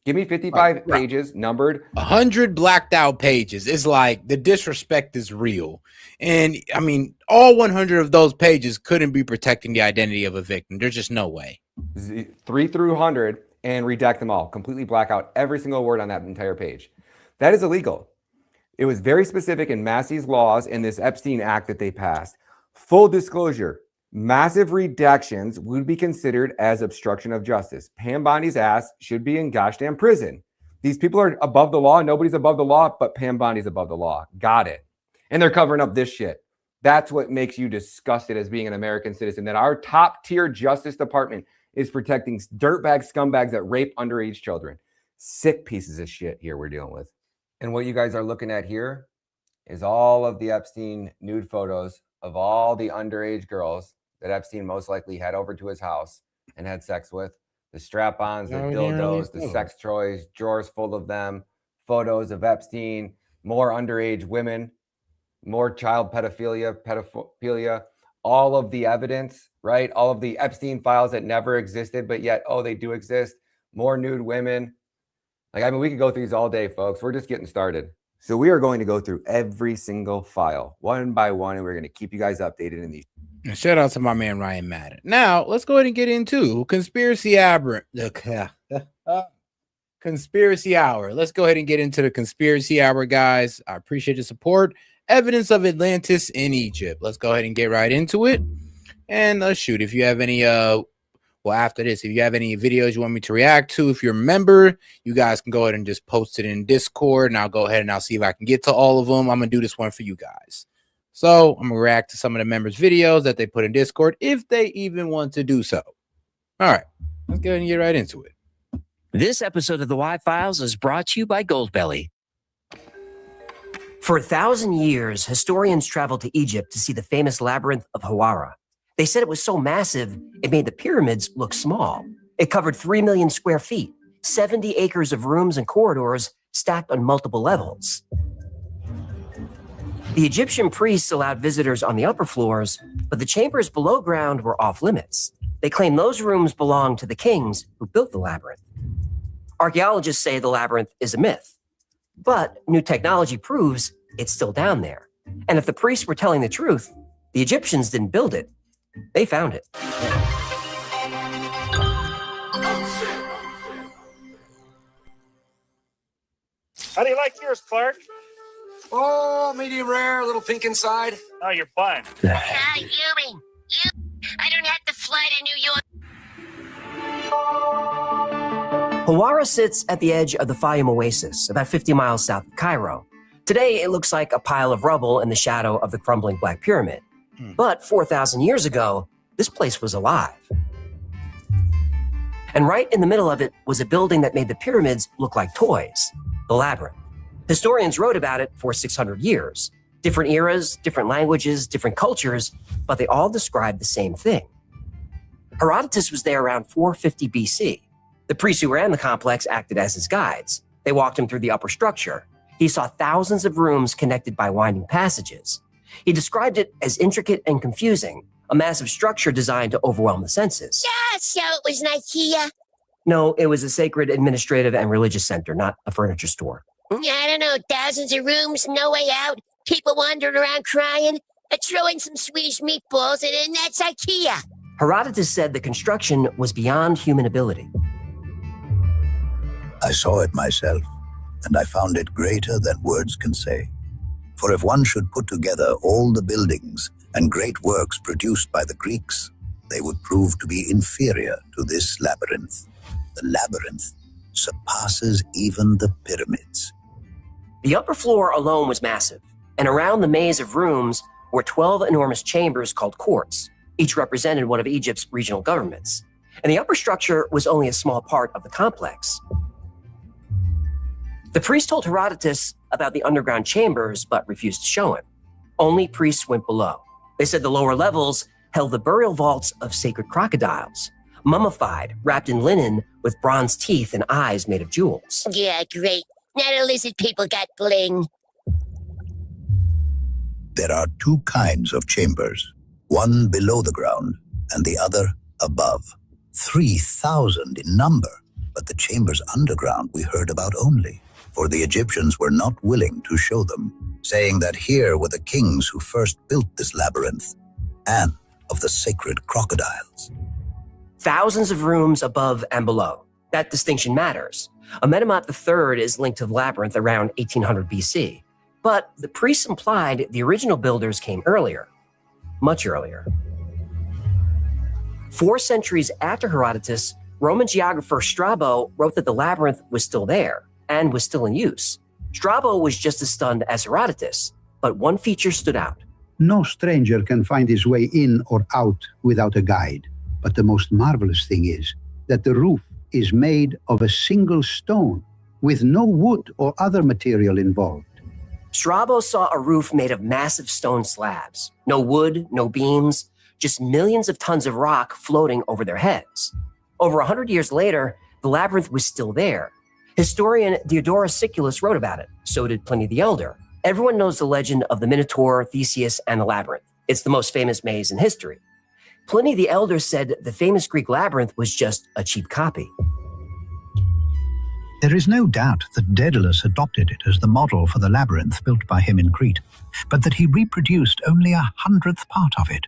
Give me 55 pages numbered. 100 blacked out pages. It's like the disrespect is real. And I mean, all 100 of those pages couldn't be protecting the identity of a victim. There's just no way. 3 through 100 and redact them all. Completely black out every single word on that entire page. That is illegal. It was very specific in Massey's laws and this Epstein Act that they passed. Full disclosure, massive redactions would be considered as obstruction of justice. Pam Bondi's ass should be in gosh damn prison. These people are above the law. Nobody's above the law, but Pam Bondi's above the law. Got it. And they're covering up this shit. That's what makes you disgusted as being an American citizen, that our top tier Justice Department is protecting dirtbag scumbags that rape underage children. Sick pieces of shit here we're dealing with. And what you guys are looking at here is all of the Epstein nude photos of all the underage girls that Epstein most likely had over to his house and had sex with. The strap-ons, the dildos, the sex toys, drawers full of them, photos of Epstein, more underage women, more child pedophilia, all of the evidence, right? All of the Epstein files that never existed, but yet, oh, they do exist. More nude women. Like, I mean, we could go through these all day, folks. We're just getting started. So we are going to go through every single file one by one, and we're going to keep you guys updated in these. And shout out to my man Ryan Madden. Now let's go ahead and get into conspiracy hour. Conspiracy hour. Let's go ahead and get into the conspiracy hour, guys. I appreciate the support. Evidence of Atlantis in Egypt. Let's go ahead and get right into it. And let's shoot. If you have any well, after this, if you have any videos you want me to react to, if you're a member, you guys can go ahead and just post it in Discord, and I'll go ahead and I'll see if I can get to all of them. I'm gonna do this one for you guys. So I'm gonna react to some of the members' videos that they put in Discord, if they even want to do so. All right, let's go ahead and get right into it. This episode of the Y Files is brought to you by Goldbelly. For 1,000 years, historians traveled to Egypt to see the famous labyrinth of Hawara. They said it was so massive, it made the pyramids look small. It covered 3 million square feet, 70 acres of rooms and corridors stacked on multiple levels. The Egyptian priests allowed visitors on the upper floors, but the chambers below ground were off limits. They claimed those rooms belonged to the kings who built the labyrinth. Archaeologists say the labyrinth is a myth, but new technology proves it's still down there. And if the priests were telling the truth, the Egyptians didn't build it. They found it. How do you like yours, Clark? Oh, medium rare, a little pink inside. Oh, you're fine. Ewing, I don't have to fly to New York. Hawara sits at the edge of the Fayum Oasis, about 50 miles south of Cairo. Today, it looks like a pile of rubble in the shadow of the crumbling Black Pyramid. But 4,000 years ago, this place was alive. And right in the middle of it was a building that made the pyramids look like toys, the labyrinth. Historians wrote about it for 600 years. Different eras, different languages, different cultures, but they all described the same thing. Herodotus was there around 450 BC. The priests who ran the complex acted as his guides. They walked him through the upper structure. He saw thousands of rooms connected by winding passages. He described it as intricate and confusing, a massive structure designed to overwhelm the senses. Yeah, so it was an IKEA. No, it was a sacred administrative and religious center, not a furniture store. I don't know, thousands of rooms, no way out, people wandering around crying. Throw in some Swedish meatballs and that's IKEA. Herodotus said the construction was beyond human ability. I saw it myself, and I found it greater than words can say. For if one should put together all the buildings and great works produced by the Greeks, they would prove to be inferior to this labyrinth. The labyrinth surpasses even the pyramids. The upper floor alone was massive, and around the maze of rooms were 12 enormous chambers called courts. Each represented one of Egypt's regional governments. And the upper structure was only a small part of the complex. The priest told Herodotus about the underground chambers, but refused to show him. Only priests went below. They said the lower levels held the burial vaults of sacred crocodiles. mummified, wrapped in linen, with bronze teeth and eyes made of jewels. Yeah, great. Now the lizard people got bling. There are two kinds of chambers, one below the ground and the other above. 3,000 in number, but the chambers underground we heard about only, for the Egyptians were not willing to show them, saying that here were the kings who first built this labyrinth, and of the sacred crocodiles. Thousands of rooms above and below. That distinction matters. Amenemhat III is linked to the labyrinth around 1800 BC, but the priests implied the original builders came earlier, much earlier. 4 centuries after Herodotus, Roman geographer Strabo wrote that the labyrinth was still there and was still in use. Strabo was just as stunned as Herodotus, but one feature stood out. No stranger can find his way in or out without a guide. But the most marvelous thing is that the roof is made of a single stone, with no wood or other material involved. Strabo saw a roof made of massive stone slabs. No wood, no beams, just millions of tons of rock floating over their heads. Over 100 years later, the labyrinth was still there. Historian Diodorus Siculus wrote about it. So did Pliny the Elder. Everyone knows the legend of the Minotaur, Theseus, and the labyrinth. It's the most famous maze in history. Pliny the Elder said the famous Greek labyrinth was just a cheap copy. There is no doubt that Daedalus adopted it as the model for the labyrinth built by him in Crete, but that he reproduced only 100th part of it.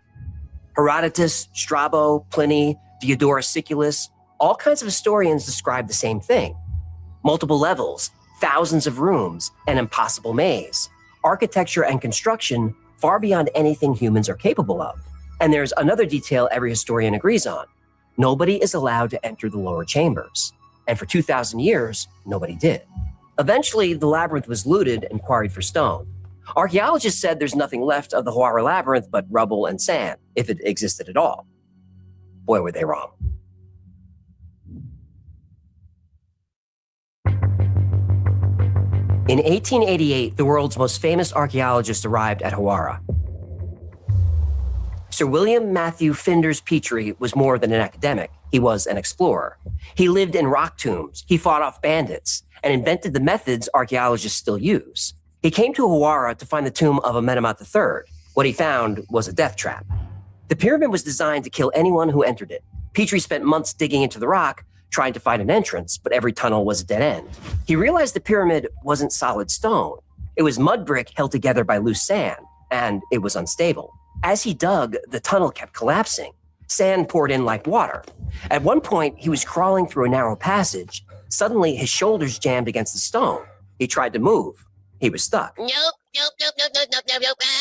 Herodotus, Strabo, Pliny, Diodorus Siculus, all kinds of historians describe the same thing. Multiple levels, thousands of rooms, an impossible maze, architecture and construction far beyond anything humans are capable of. And there's another detail every historian agrees on. Nobody is allowed to enter the lower chambers. And for 2,000 years, nobody did. Eventually, the labyrinth was looted and quarried for stone. Archaeologists said there's nothing left of the Hawara labyrinth but rubble and sand, if it existed at all. Boy, were they wrong. In 1888, the world's most famous archaeologist arrived at Hawara. Sir William Matthew Flinders Petrie was more than an academic. He was an explorer. He lived in rock tombs, he fought off bandits, and invented the methods archaeologists still use. He came to Hawara to find the tomb of Amenemhat III. What he found was a death trap. The pyramid was designed to kill anyone who entered it. Petrie spent months digging into the rock, trying to find an entrance, but every tunnel was a dead end. He realized the pyramid wasn't solid stone. It was mud brick held together by loose sand, and it was unstable. As he dug, the tunnel kept collapsing. Sand poured in like water. At one point, he was crawling through a narrow passage. Suddenly, his shoulders jammed against the stone. He tried to move. He was stuck. Nope.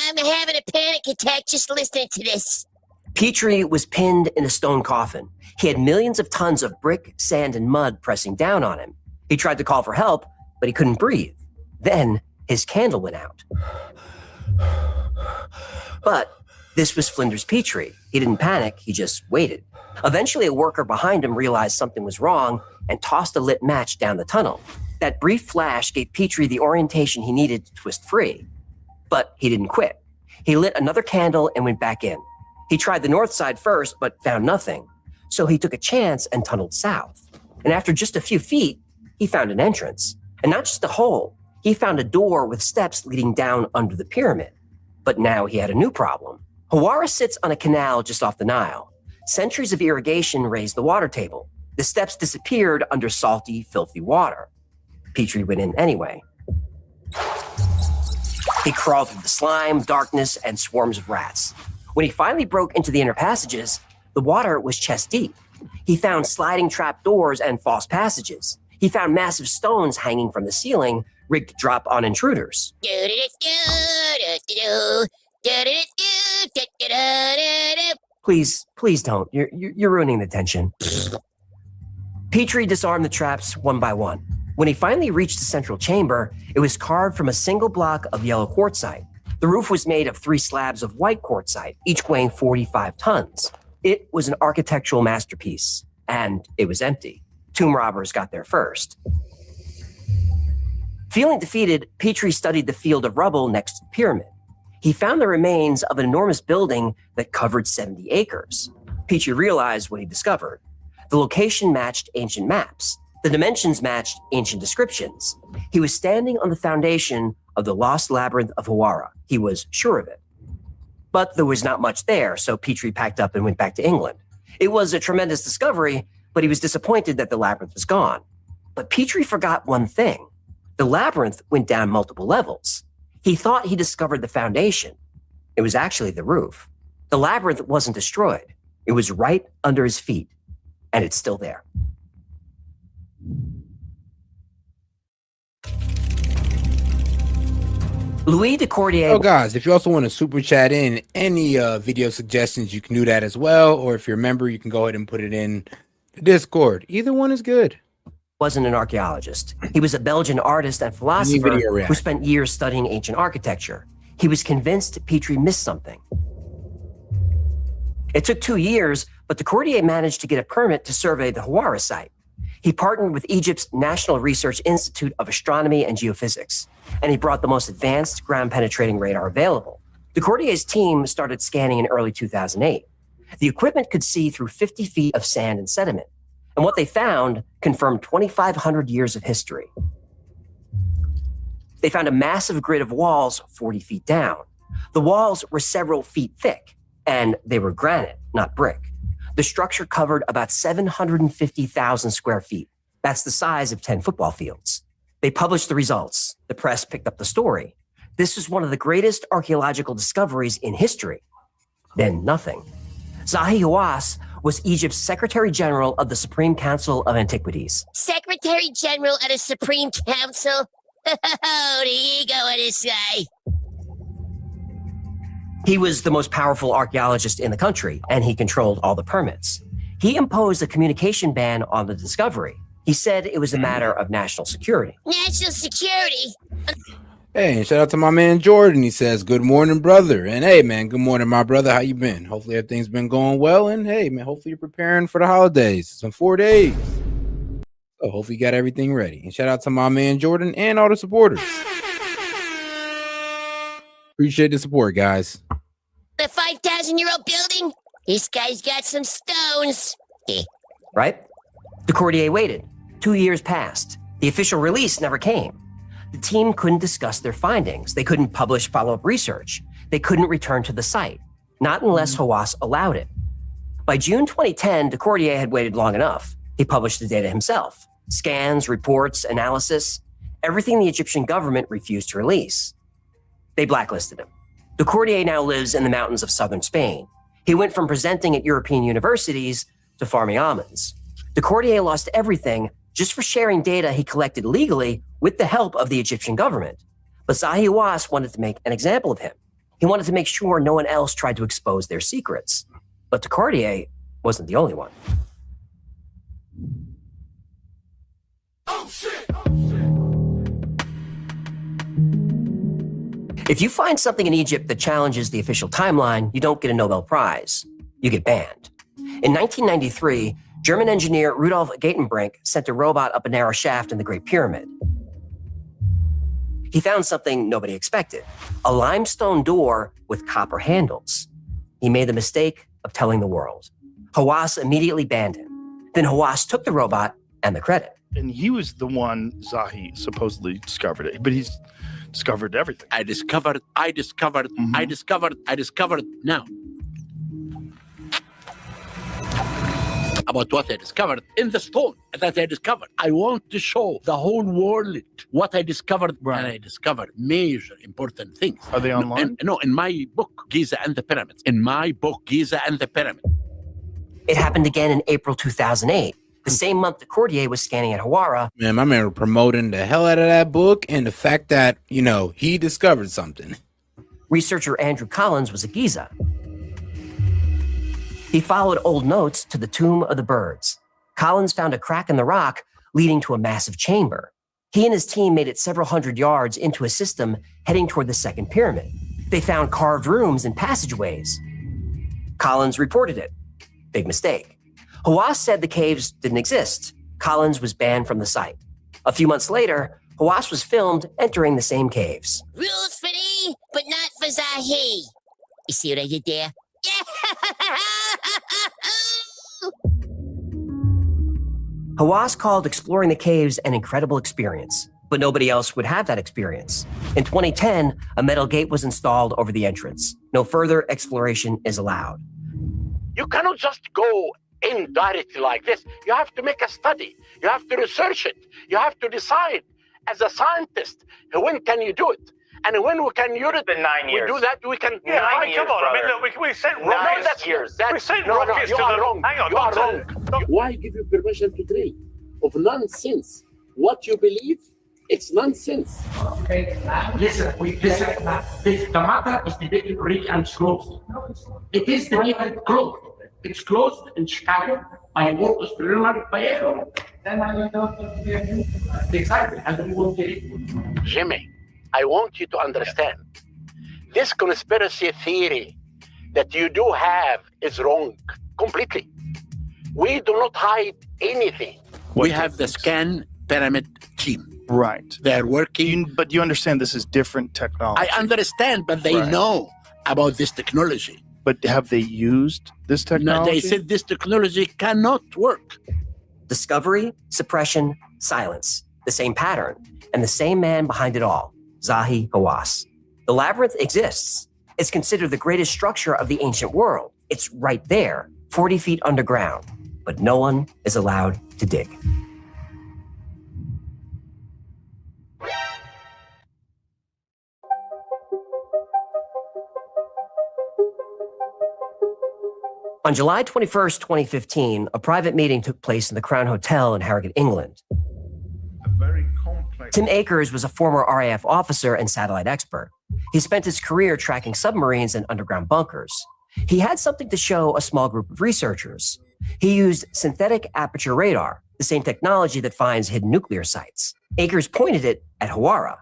I'm having a panic attack just listening to this. Petrie was pinned in a stone coffin. He had millions of tons of brick, sand, and mud pressing down on him. He tried to call for help, but he couldn't breathe. Then his candle went out. But this was Flinders Petrie. He didn't panic, he just waited. Eventually, a worker behind him realized something was wrong and tossed a lit match down the tunnel. That brief flash gave Petrie the orientation he needed to twist free. But he didn't quit. He lit another candle and went back in. He tried the north side first, but found nothing. So he took a chance and tunneled south. And after just a few feet, he found an entrance. And not just a hole, he found a door with steps leading down under the pyramid. But now he had a new problem. Hawara sits on a canal just off the Nile. Centuries of irrigation raised the water table. The steps disappeared under salty, filthy water. Petrie went in anyway. He crawled through the slime, darkness, and swarms of rats. When he finally broke into the inner passages, the water was chest deep. He found sliding trap doors and false passages. He found massive stones hanging from the ceiling, rigged to drop on intruders. Please don't. You're ruining the tension. Petrie disarmed the traps one by one. When he finally reached the central chamber, it was carved from a single block of yellow quartzite. The roof was made of 3 slabs of white quartzite, each weighing 45 tons. It was an architectural masterpiece, and it was empty. Tomb robbers got there first. Feeling defeated, Petrie studied the field of rubble next to the pyramid. He found the remains of an enormous building that covered 70 acres. Petrie realized what he discovered. The location matched ancient maps. The dimensions matched ancient descriptions. He was standing on the foundation of the lost labyrinth of Hawara. He was sure of it. But there was not much there, so Petrie packed up and went back to England. It was a tremendous discovery, but he was disappointed that the labyrinth was gone. But Petrie forgot one thing. The labyrinth went down multiple levels. He thought he discovered the foundation. It was actually the roof. The labyrinth wasn't destroyed. It was right under his feet, and it's still there. Louis de Cordier. Oh, guys, if you also want to super chat in any video suggestions, you can do that as well. Or if you're a member, you can go ahead and put it in the Discord. Either one is good. Wasn't an archaeologist. He was a Belgian artist and philosopher who spent years studying ancient architecture. He was convinced Petrie missed something. It took 2 years, but de Cordier managed to get a permit to survey the Hawara site. He partnered with Egypt's National Research Institute of Astronomy and Geophysics, and he brought the most advanced ground-penetrating radar available. De Cordier's team started scanning in early 2008. The equipment could see through 50 feet of sand and sediment, and what they found confirmed 2,500 years of history. They found a massive grid of walls 40 feet down. The walls were several feet thick, and they were granite, not brick. The structure covered about 750,000 square feet. That's the size of 10 football fields. They published the results. The press picked up the story. This was one of the greatest archaeological discoveries in history. Then nothing. Zahi Hawass was Egypt's Secretary General of the Supreme Council of Antiquities. Secretary General of the Supreme Council? Oh, the ego of this guy. He was the most powerful archaeologist in the country, and he controlled all the permits. He imposed a communication ban on the discovery. He said it was a matter of national security. National security? Hey, and shout out to my man Jordan. He says, "Good morning, brother." And hey, man, good morning, my brother. How you been? Hopefully everything's been going well. And hey, man, hopefully you're preparing for the holidays. It's in 4 days. So hopefully you got everything ready. And shout out to my man Jordan and all the supporters. Appreciate the support, guys. The 5,000-year-old building? This guy's got some stones. Right? De Cordier waited. 2 years passed. The official release never came. The team couldn't discuss their findings. They couldn't publish follow-up research. They couldn't return to the site, not unless Hawass allowed it. By June 2010, de Cordier had waited long enough. He published the data himself. Scans, reports, analysis, everything the Egyptian government refused to release. They blacklisted him. De Cordier now lives in the mountains of southern Spain. He went from presenting at European universities to farming almonds. De Cordier lost everything just for sharing data he collected legally with the help of the Egyptian government. But Zahi Hawass wanted to make an example of him. He wanted to make sure no one else tried to expose their secrets. But de Cordier wasn't the only one. If you find something in Egypt that challenges the official timeline, you don't get a Nobel Prize. You get banned. In 1993, German engineer Rudolf Gatenbrink sent a robot up a narrow shaft in the Great Pyramid. He found something nobody expected, a limestone door with copper handles. He made the mistake of telling the world. Hawass immediately banned him. Then Hawass took the robot and the credit. And he was the one, Zahi, supposedly discovered it, but he's discovered everything. I discovered now. About what I discovered in the stone that I discovered. I want to show the whole world what I discovered, and I discovered major important things. Are they online? No, in my book, Giza and the Pyramids. In my book, Giza and the Pyramid. It happened again in April 2008. The same month de Cordier was scanning at Hawara. Man, my man was promoting the hell out of that book and the fact that, you know, he discovered something. Researcher Andrew Collins was at Giza. He followed old notes to the Tomb of the Birds. Collins found a crack in the rock leading to a massive chamber. He and his team made it several hundred yards into a system heading toward the second pyramid. They found carved rooms and passageways. Collins reported it. Big mistake. Hawass said the caves didn't exist. Collins was banned from the site. A few months later, Hawass was filmed entering the same caves. Rules for me, but not for Zahi. You see what I did there? Hawass called exploring the caves an incredible experience, but nobody else would have that experience. In 2010, a metal gate was installed over the entrance. No further exploration is allowed. You cannot just go in directly like this. You have to make a study. You have to research it. You have to decide as a scientist, when can you do it? And when we can use it, the 9 years. We do that, we can. Yeah, 9 years, come on. brother. I mean, look, we sent No, rockets. that's years. We sent no, rockets you to are the. wrong. Hang on, You are don't wrong. Why give you permission to dream of nonsense? What you believe, it's nonsense. Okay, listen, the matter is debated rich and closed. It is debated closed. It's closed in Chicago by a world astronomer by everyone. Then I know exactly, and we will get it. Jimmy, I want you to understand this conspiracy theory that you do have is wrong completely. We do not hide anything. We have the scan pyramid team. Right. They're working. But you understand this is different technology. I understand, but they know about this technology. But have they used this technology? No, they said this technology cannot work. Discovery, suppression, silence. The same pattern, and the same man behind it all, Zahi Hawass. The labyrinth exists. It's considered the greatest structure of the ancient world. It's right there, 40 feet underground, but no one is allowed to dig. On July 21st, 2015, a private meeting took place in the Crown Hotel in Harrogate, England. Tim Akers was a former RAF officer and satellite expert. He spent his career tracking submarines and underground bunkers. He had something to show a small group of researchers. He used synthetic aperture radar, the same technology that finds hidden nuclear sites. Akers pointed it at Hawara.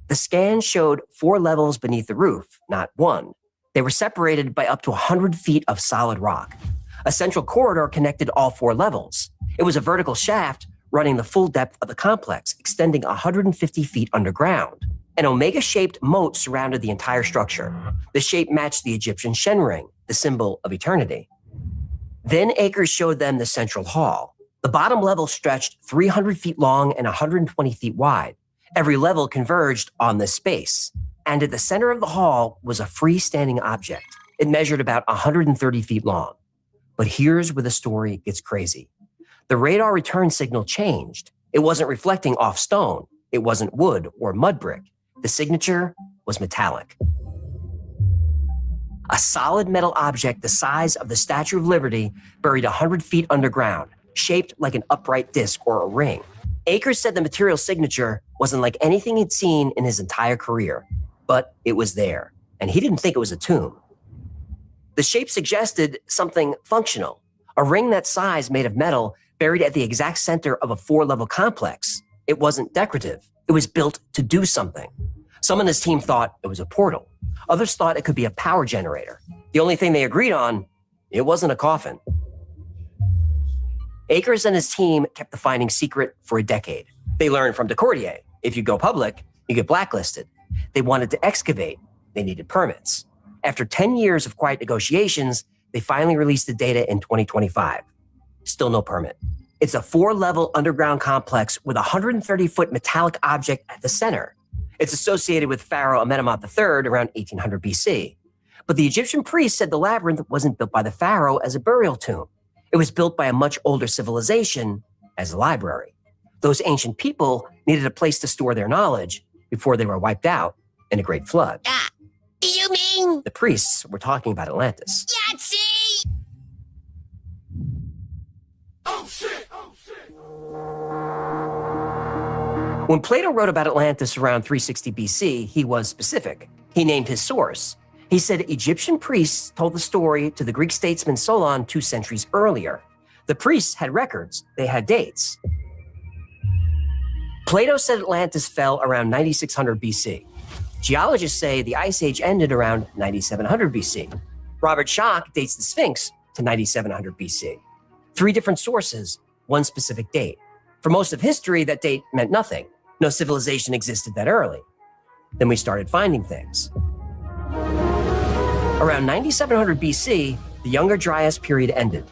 The scan showed 4 levels beneath the roof, not 1. They were separated by up to 100 feet of solid rock. A central corridor connected all 4 levels. It was a vertical shaft running the full depth of the complex, extending 150 feet underground. An omega-shaped moat surrounded the entire structure. The shape matched the Egyptian Shen ring, the symbol of eternity. Then Akers showed them the central hall. The bottom level stretched 300 feet long and 120 feet wide. Every level converged on this space. And at the center of the hall was a freestanding object. It measured about 130 feet long. But here's where the story gets crazy. The radar return signal changed. It wasn't reflecting off stone. It wasn't wood or mud brick. The signature was metallic. A solid metal object the size of the Statue of Liberty buried 100 feet underground, shaped like an upright disc or a ring. Akers said the material signature wasn't like anything he'd seen in his entire career. But it was there, and he didn't think it was a tomb. The shape suggested something functional, a ring that size made of metal buried at the exact center of a 4-level complex. It wasn't decorative. It was built to do something. Some in his team thought it was a portal. Others thought it could be a power generator. The only thing they agreed on, it wasn't a coffin. Akers and his team kept the finding secret for a decade. They learned from Decordier, if you go public, you get blacklisted. They wanted to excavate. They needed permits. After 10 years of quiet negotiations, they finally released the data in 2025. Still no permit. It's a 4-level underground complex with a 130-foot metallic object at the center. It's associated with Pharaoh Amenemhat III around 1800 BC. But the Egyptian priest said the labyrinth wasn't built by the pharaoh as a burial tomb. It was built by a much older civilization as a library. Those ancient people needed a place to store their knowledge before they were wiped out in a great flood. You mean? The priests were talking about Atlantis. Yahtzee! Oh, shit! Oh, shit! When Plato wrote about Atlantis around 360 BC, he was specific. He named his source. He said Egyptian priests told the story to the Greek statesman Solon 2 centuries earlier. The priests had records. They had dates. Plato said Atlantis fell around 9600 BC. Geologists say the Ice Age ended around 9700 BC. Robert Schoch dates the Sphinx to 9700 BC. 3 different sources, 1 specific date. For most of history, that date meant nothing. No civilization existed that early. Then we started finding things. Around 9700 BC, the Younger Dryas period ended.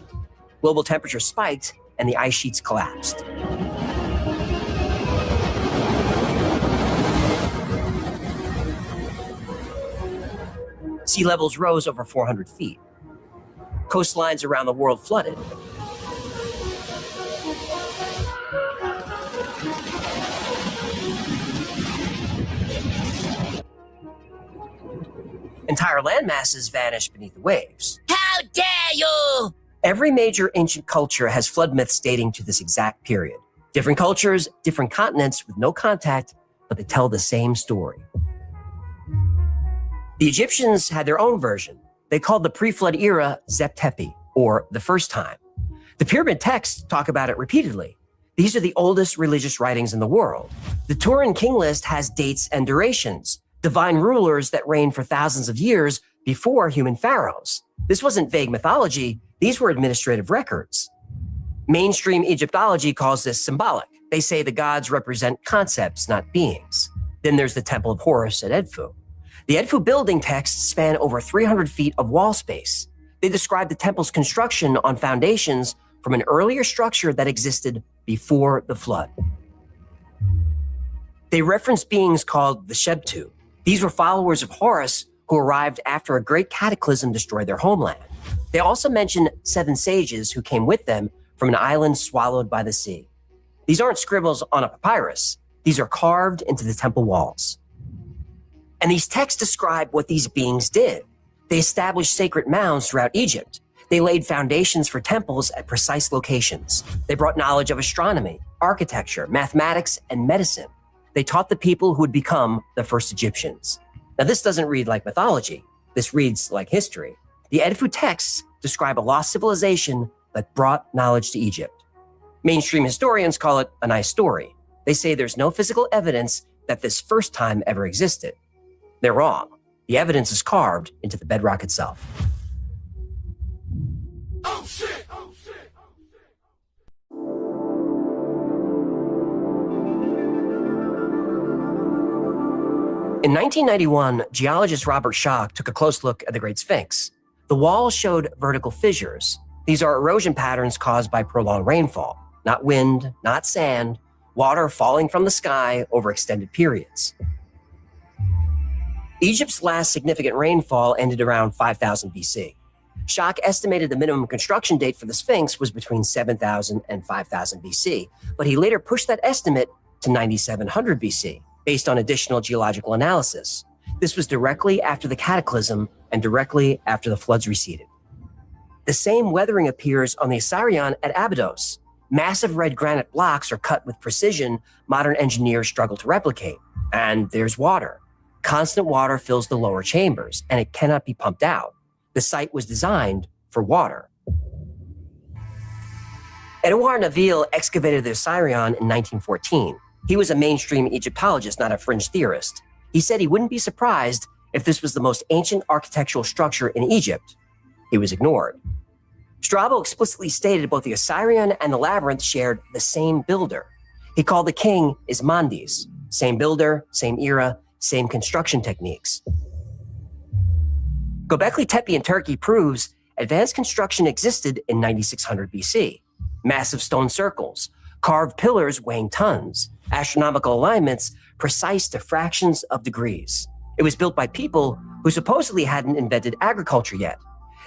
Global temperature spiked, and the ice sheets collapsed. Sea levels rose over 400 feet. Coastlines around the world flooded. Entire land masses vanished beneath the waves. How dare you! Every major ancient culture has flood myths dating to this exact period. Different cultures, different continents with no contact, but they tell the same story. The Egyptians had their own version. They called the pre-flood era Zep-Tepi, or the first time. The pyramid texts talk about it repeatedly. These are the oldest religious writings in the world. The Turin King List has dates and durations, divine rulers that reigned for thousands of years before human pharaohs. This wasn't vague mythology, these were administrative records. Mainstream Egyptology calls this symbolic. They say the gods represent concepts, not beings. Then there's the Temple of Horus at Edfu. The Edfu building texts span over 300 feet of wall space. They describe the temple's construction on foundations from an earlier structure that existed before the flood. They reference beings called the Shebtu. These were followers of Horus who arrived after a great cataclysm destroyed their homeland. They also mention 7 sages who came with them from an island swallowed by the sea. These aren't scribbles on a papyrus. These are carved into the temple walls. And these texts describe what these beings did. They established sacred mounds throughout Egypt. They laid foundations for temples at precise locations. They brought knowledge of astronomy, architecture, mathematics, and medicine. They taught the people who would become the first Egyptians. Now, this doesn't read like mythology. This reads like history. The Edfu texts describe a lost civilization that brought knowledge to Egypt. Mainstream historians call it a nice story. They say there's no physical evidence that this first time ever existed. They're wrong. The evidence is carved into the bedrock itself. Oh shit! Oh shit! In 1991, geologist Robert Schoch took a close look at the Great Sphinx. The walls showed vertical fissures. These are erosion patterns caused by prolonged rainfall, not wind, not sand, water falling from the sky over extended periods. Egypt's last significant rainfall ended around 5000 BC. Schoch estimated the minimum construction date for the Sphinx was between 7000 and 5000 BC, but he later pushed that estimate to 9700 BC, based on additional geological analysis. This was directly after the cataclysm and directly after the floods receded. The same weathering appears on the Assyrian at Abydos. Massive red granite blocks are cut with precision modern engineers struggle to replicate. And there's water. Constant water fills the lower chambers, and it cannot be pumped out. The site was designed for water. Edouard Naville excavated the Assyrian in 1914. He was a mainstream Egyptologist, not a fringe theorist. He said he wouldn't be surprised if this was the most ancient architectural structure in Egypt. He was ignored. Strabo explicitly stated both the Assyrian and the labyrinth shared the same builder. He called the king Ismandes. Same builder, same era, same construction techniques. Göbekli Tepe in Turkey proves advanced construction existed in 9600 BC. Massive stone circles, carved pillars weighing tons, astronomical alignments precise to fractions of degrees. It was built by people who supposedly hadn't invented agriculture yet.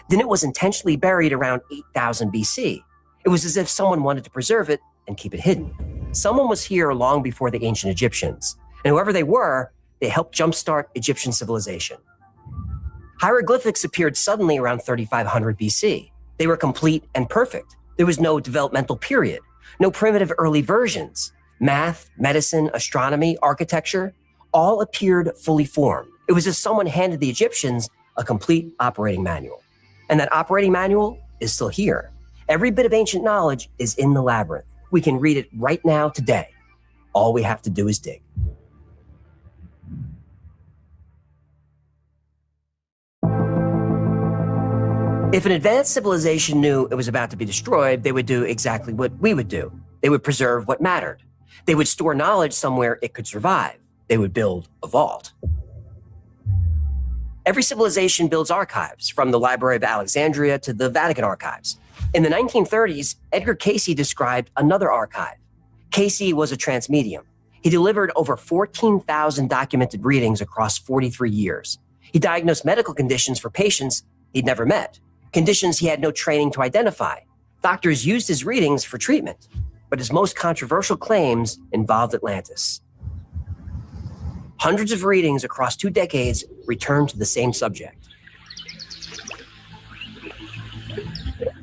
Then it was intentionally buried around 8000 BC. It was as if someone wanted to preserve it and keep it hidden. Someone was here long before the ancient Egyptians, and whoever they were, they helped jumpstart Egyptian civilization. Hieroglyphics appeared suddenly around 3500 BC. They were complete and perfect. There was no developmental period, no primitive early versions. Math, medicine, astronomy, architecture, all appeared fully formed. It was as if someone handed the Egyptians a complete operating manual. And that operating manual is still here. Every bit of ancient knowledge is in the labyrinth. We can read it right now today. All we have to do is dig. If an advanced civilization knew it was about to be destroyed, they would do exactly what we would do. They would preserve what mattered. They would store knowledge somewhere it could survive. They would build a vault. Every civilization builds archives, from the Library of Alexandria to the Vatican archives. In the 1930s, Edgar Cayce described another archive. Cayce was a trance medium. He delivered over 14,000 documented readings across 43 years. He diagnosed medical conditions for patients he'd never met, conditions he had no training to identify. Doctors used his readings for treatment, but his most controversial claims involved Atlantis. Hundreds of readings across 2 decades returned to the same subject.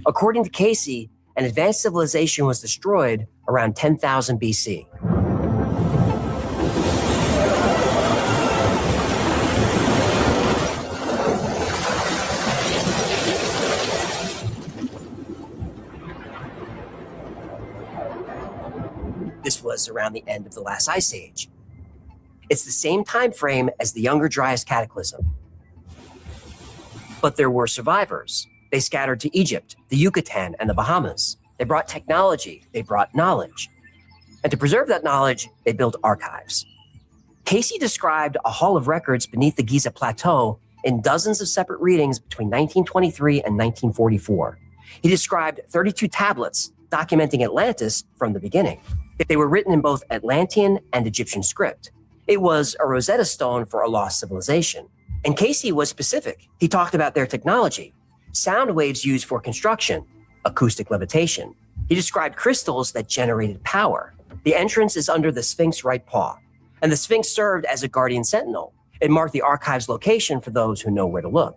According to Cayce, an advanced civilization was destroyed around 10,000 BC. This was around the end of the last ice age. It's the same time frame as the Younger Dryas Cataclysm. But there were survivors. They scattered to Egypt, the Yucatan, and the Bahamas. They brought technology, they brought knowledge. And to preserve that knowledge, they built archives. Cayce described a hall of records beneath the Giza Plateau in dozens of separate readings between 1923 and 1944. He described 32 tablets documenting Atlantis from the beginning. They were written in both Atlantean and Egyptian script. It was a Rosetta Stone for a lost civilization. And Cayce was specific. He talked about their technology, sound waves used for construction, acoustic levitation. He described crystals that generated power. The entrance is under the Sphinx's right paw, and the Sphinx served as a guardian sentinel. It marked the archive's location for those who know where to look.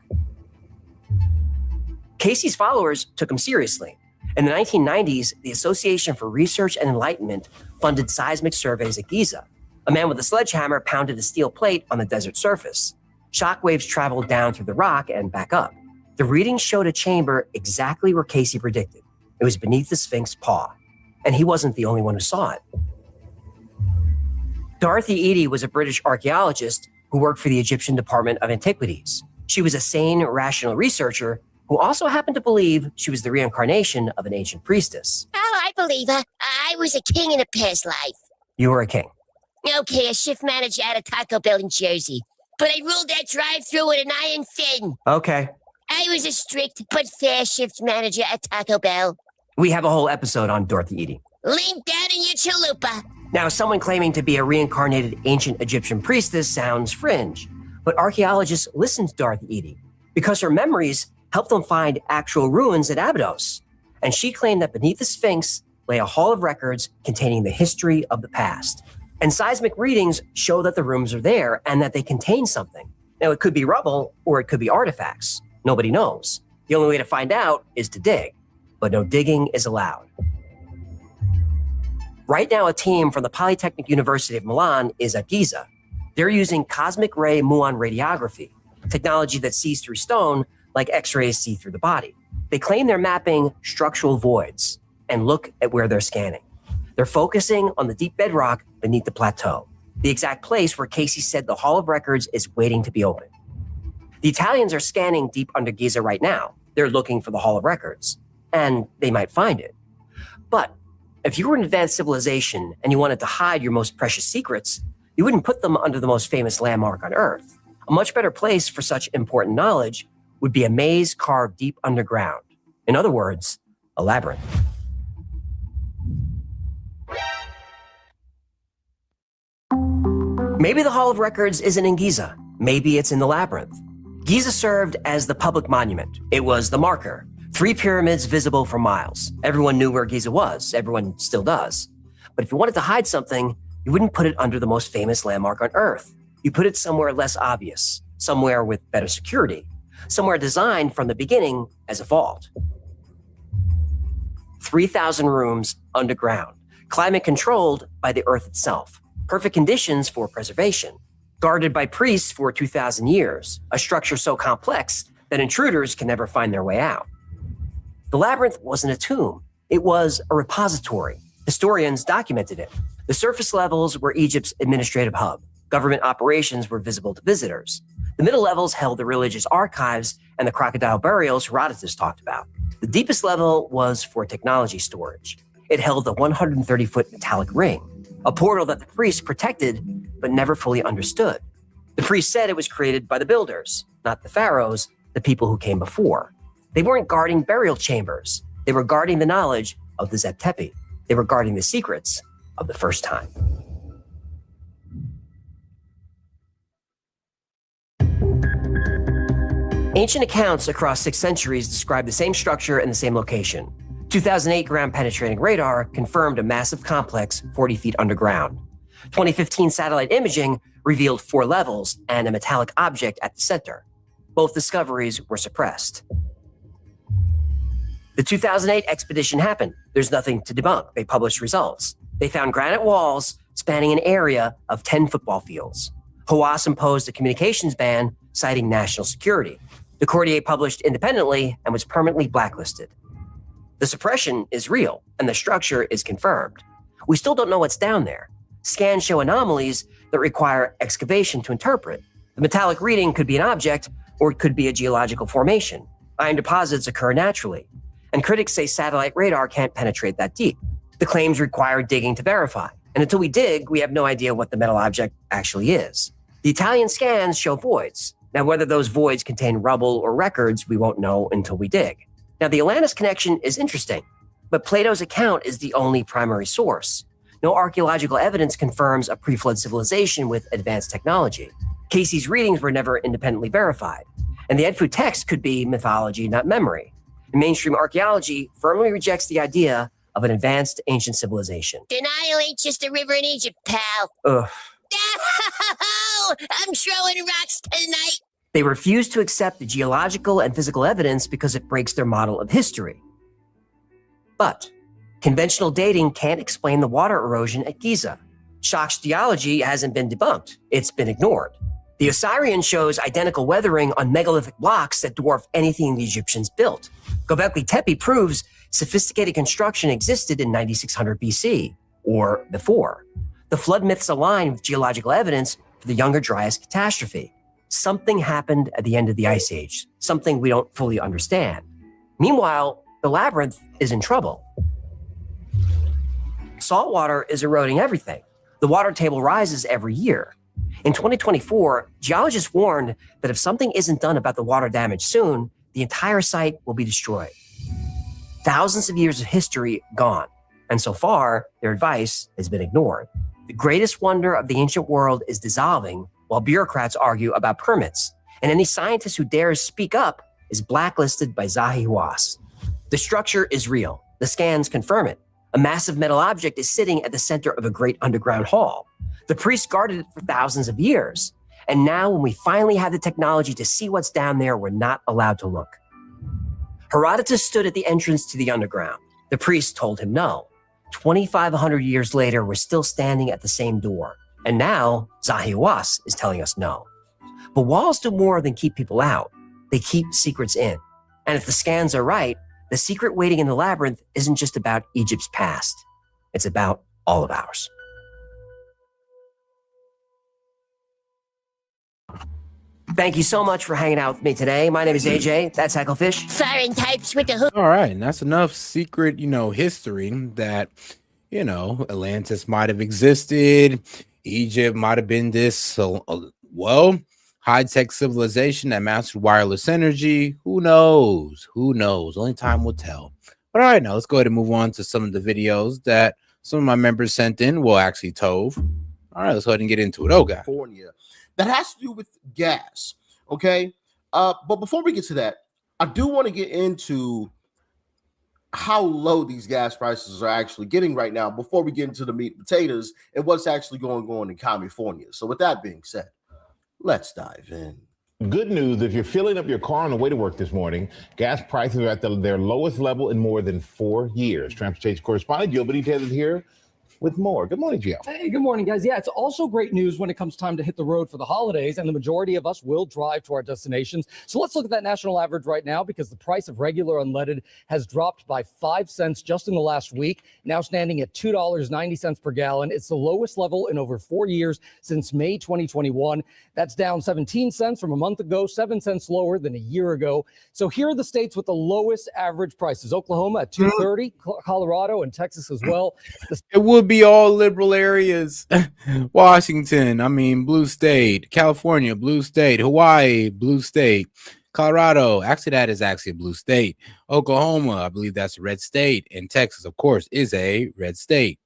Cayce's followers took him seriously. In the 1990s, the Association for Research and Enlightenment funded seismic surveys at Giza. A man with a sledgehammer pounded a steel plate on the desert surface. Shock waves traveled down through the rock and back up. The readings showed a chamber exactly where Cayce predicted. It was beneath the Sphinx's paw, and he wasn't the only one who saw it. Dorothy Eady was a British archaeologist who worked for the Egyptian Department of Antiquities. She was a sane, rational researcher who also happened to believe she was the reincarnation of an ancient priestess. Oh, I believe her. I was a king in a past life. You were a king. Okay, a shift manager at a Taco Bell in Jersey. But I ruled that drive-through with an iron fin. Okay. I was a strict but fair shift manager at Taco Bell. We have a whole episode on Dorothy Eady. Link down in your chalupa. Now, someone claiming to be a reincarnated ancient Egyptian priestess sounds fringe, but archaeologists listened to Dorothy Eady because her memories helped them find actual ruins at Abydos. And she claimed that beneath the Sphinx lay a hall of records containing the history of the past. And seismic readings show that the rooms are there and that they contain something. Now, it could be rubble or it could be artifacts. Nobody knows. The only way to find out is to dig, but no digging is allowed. Right now, a team from the Polytechnic University of Milan is at Giza. They're using cosmic ray muon radiography, technology that sees through stone like X-rays see through the body. They claim they're mapping structural voids, and look at where they're scanning. They're focusing on the deep bedrock beneath the plateau, the exact place where Cayce said the Hall of Records is waiting to be opened. The Italians are scanning deep under Giza right now. They're looking for the Hall of Records, and they might find it. But if you were an advanced civilization and you wanted to hide your most precious secrets, you wouldn't put them under the most famous landmark on Earth. A much better place for such important knowledge would be a maze carved deep underground. In other words, a labyrinth. Maybe the Hall of Records isn't in Giza. Maybe it's in the labyrinth. Giza served as the public monument. It was the marker. 3 pyramids visible for miles. Everyone knew where Giza was. Everyone still does. But if you wanted to hide something, you wouldn't put it under the most famous landmark on Earth. You put it somewhere less obvious, somewhere with better security, somewhere designed from the beginning as a vault. 3,000 rooms underground, climate controlled by the Earth itself. Perfect conditions for preservation. Guarded by priests for 2,000 years, a structure so complex that intruders can never find their way out. The labyrinth wasn't a tomb. It was a repository. Historians documented it. The surface levels were Egypt's administrative hub. Government operations were visible to visitors. The middle levels held the religious archives and the crocodile burials Herodotus talked about. The deepest level was for technology storage. It held the 130-foot metallic ring, a portal that the priests protected but never fully understood. The priests said it was created by the builders, not the pharaohs, the people who came before. They weren't guarding burial chambers. They were guarding the knowledge of the Zep-Tepi. They were guarding the secrets of the first time. Ancient accounts across 6 centuries describe the same structure and the same location. 2008 ground-penetrating radar confirmed a massive complex 40 feet underground. 2015 satellite imaging revealed 4 levels and a metallic object at the center. Both discoveries were suppressed. The 2008 expedition happened. There's nothing to debunk. They published results. They found granite walls spanning an area of 10 football fields. Hawass imposed a communications ban, citing national security. The Cordier published independently and was permanently blacklisted. The suppression is real, and the structure is confirmed. We still don't know what's down there. Scans show anomalies that require excavation to interpret. The metallic reading could be an object, or it could be a geological formation. Iron deposits occur naturally, and critics say satellite radar can't penetrate that deep. The claims require digging to verify, and until we dig, we have no idea what the metal object actually is. The Italian scans show voids. Now, whether those voids contain rubble or records, we won't know until we dig. Now, the Atlantis connection is interesting, but Plato's account is the only primary source. No archaeological evidence confirms a pre-flood civilization with advanced technology. Casey's readings were never independently verified, and the Edfu text could be mythology, not memory. And mainstream archaeology firmly rejects the idea of an advanced ancient civilization. Denial ain't just a river in Egypt, pal. Ugh. I'm throwing rocks tonight. They refuse to accept the geological and physical evidence because it breaks their model of history. But conventional dating can't explain the water erosion at Giza. Shak's geology hasn't been debunked. It's been ignored. The Osirian shows identical weathering on megalithic blocks that dwarf anything the Egyptians built. Göbekli Tepe proves sophisticated construction existed in 9600 BC, or before. The flood myths align with geological evidence for the Younger Dryas catastrophe. Something happened at the end of the Ice Age, something we don't fully understand. Meanwhile, the labyrinth is in trouble. Salt water is eroding everything. The water table rises every year. In 2024, geologists warned that if something isn't done about the water damage soon, the entire site will be destroyed. Thousands of years of history gone, and so far, their advice has been ignored. The greatest wonder of the ancient world is dissolving while bureaucrats argue about permits, and any scientist who dares speak up is blacklisted by Zahi Hawass. The structure is real. The scans confirm it. A massive metal object is sitting at the center of a great underground hall. The priests guarded it for thousands of years, and now when we finally have the technology to see what's down there, we're not allowed to look. Herodotus stood at the entrance to the underground. The priests told him no. 2,500 years later, we're still standing at the same door. And now, Zahi Hawass is telling us no. But walls do more than keep people out. They keep secrets in. And if the scans are right, the secret waiting in the labyrinth isn't just about Egypt's past. It's about all of ours. Thank you so much for hanging out with me today. My name is AJ. That's Hecklefish. Foreign types with the hook. All right, and that's enough secret, history that, Atlantis might have existed. Egypt might have been this, high-tech civilization that mastered wireless energy. Who knows? Who knows? Only time will tell. But all right, now let's go ahead and move on to some of the videos that some of my members sent in. Well, actually, Tove. All right, let's go ahead and get into it. Oh, God. California. That has to do with gas, okay? But before we get to that, I do want to get into how low these gas prices are actually getting right now before we get into the meat and potatoes and what's actually going on in California. So with that being said, let's dive in. Good news, if you're filling up your car on the way to work this morning, gas prices are at their lowest level in more than 4 years. Transportation correspondent Gio Benitez is here with more. Good morning, Gio. Hey, good morning, guys. Yeah, it's also great news when it comes time to hit the road for the holidays, and the majority of us will drive to our destinations. So let's look at that national average right now, because the price of regular unleaded has dropped by 5 cents just in the last week, now standing at $2.90 per gallon. It's the lowest level in over 4 years since May 2021. That's down 17 cents from a month ago, 7 cents lower than a year ago. So here are the states with the lowest average prices. Oklahoma at $2.30, Colorado and Texas as well. It would be all liberal areas. Washington, blue state. California, blue state. Hawaii, blue state. Colorado, actually, that is actually a blue state. Oklahoma, I believe that's a red state. And Texas, of course, is a red state.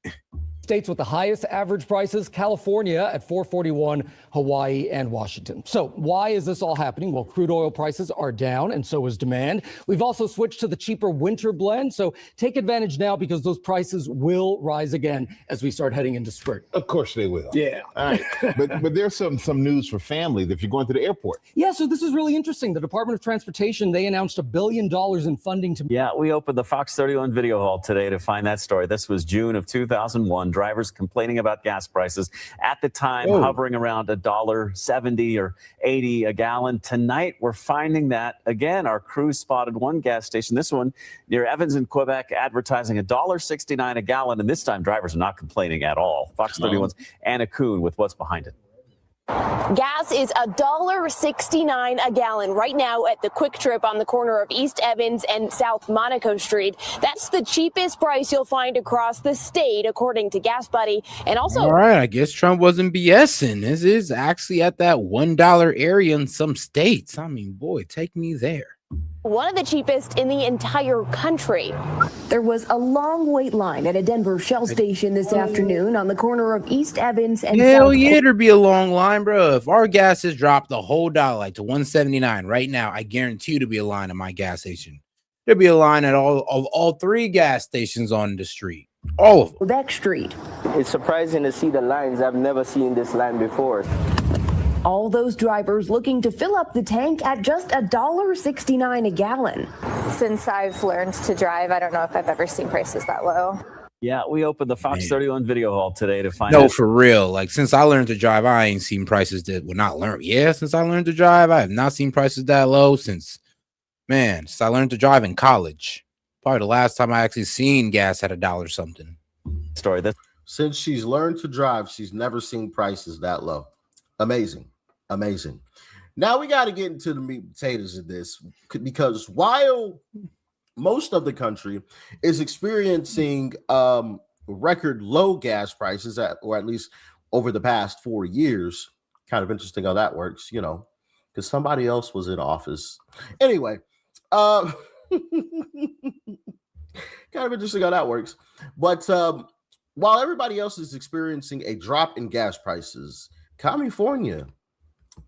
States with the highest average prices, California at $4.41, Hawaii and Washington. So why is this all happening? Well, crude oil prices are down and so is demand. We've also switched to the cheaper winter blend. So take advantage now because those prices will rise again as we start heading into spring. Of course they will. Yeah. All right. but there's some news for families if you're going to the airport. Yeah, so this is really interesting. The Department of Transportation, they announced $1 billion in funding to... Yeah, we opened the Fox 31 video hall today to find that story. This was June of 2001. Drivers complaining about gas prices at the time hovering around $1.70 or 80 a gallon. Tonight, we're finding that again. Our crew spotted one gas station, this one near Evans in Quebec, advertising $1.69 a gallon. And this time, drivers are not complaining at all. Fox 31's Anna Kuhn with what's behind it. Gas is $1.69 a gallon right now at the Quick Trip on the corner of East Evans and South Monaco Street. That's the cheapest price you'll find across the state, according to Gas Buddy. And also, all right, I guess Trump wasn't BSing. This is actually at that $1 area in some states. I mean, boy, take me there. one of the cheapest in the entire country. There was a long wait line at a Denver Shell station this afternoon on the corner of East Evans and Hell South. yeah, there'd be a long line, bro. If our gas has dropped the whole dollar like to $1.79 right now, I guarantee you to be a line at my gas station. There'd be a line at all three gas stations on the street. All of them. Quebec Street. It's surprising to see the lines. I've never seen this line before. All those drivers looking to fill up the tank at just $1.69 a gallon. Since I've learned to drive, I don't know if I've ever seen prices that low. Yeah, we opened the Fox 31 video hall today to find No, out. for real. Like, since I learned to drive, I ain't seen prices that well, not learned. Yeah, since I learned to drive, I have not seen prices that low since I learned to drive in college. Probably the last time I actually seen gas at $1 something. Story that since she's learned to drive, she's never seen prices that low. Amazing. Now we got to get into the meat and potatoes of this, because while most of the country is experiencing record low gas prices, or at least over the past 4 years, kind of interesting how that works, because somebody else was in office. Anyway, kind of interesting how that works. But while everybody else is experiencing a drop in gas prices, California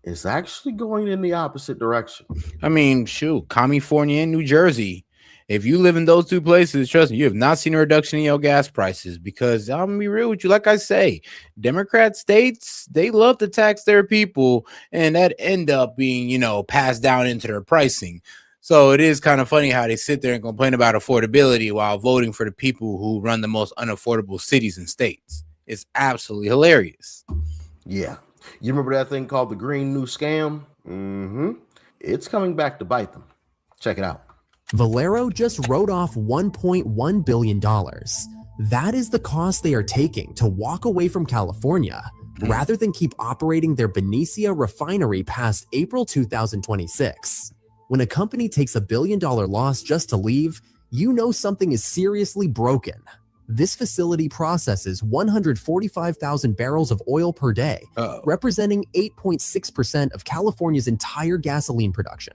is actually going in the opposite direction. I mean, shoot, California and New Jersey. If you live in those two places, trust me, you have not seen a reduction in your gas prices, because I'm gonna be real with you. Like I say, Democrat states, they love to tax their people, and that end up being, passed down into their pricing. So it is kind of funny how they sit there and complain about affordability while voting for the people who run the most unaffordable cities and states. It's absolutely hilarious. Yeah. You remember that thing called the Green New Scam? It's coming back to bite them. Check it out. Valero just wrote off $1.1 billion. That is the cost they are taking to walk away from California rather than keep operating their Benicia refinery past April 2026. When a company takes $1 billion loss just to leave, you know something is seriously broken. This facility processes 145,000 barrels of oil per day, representing 8.6% of California's entire gasoline production.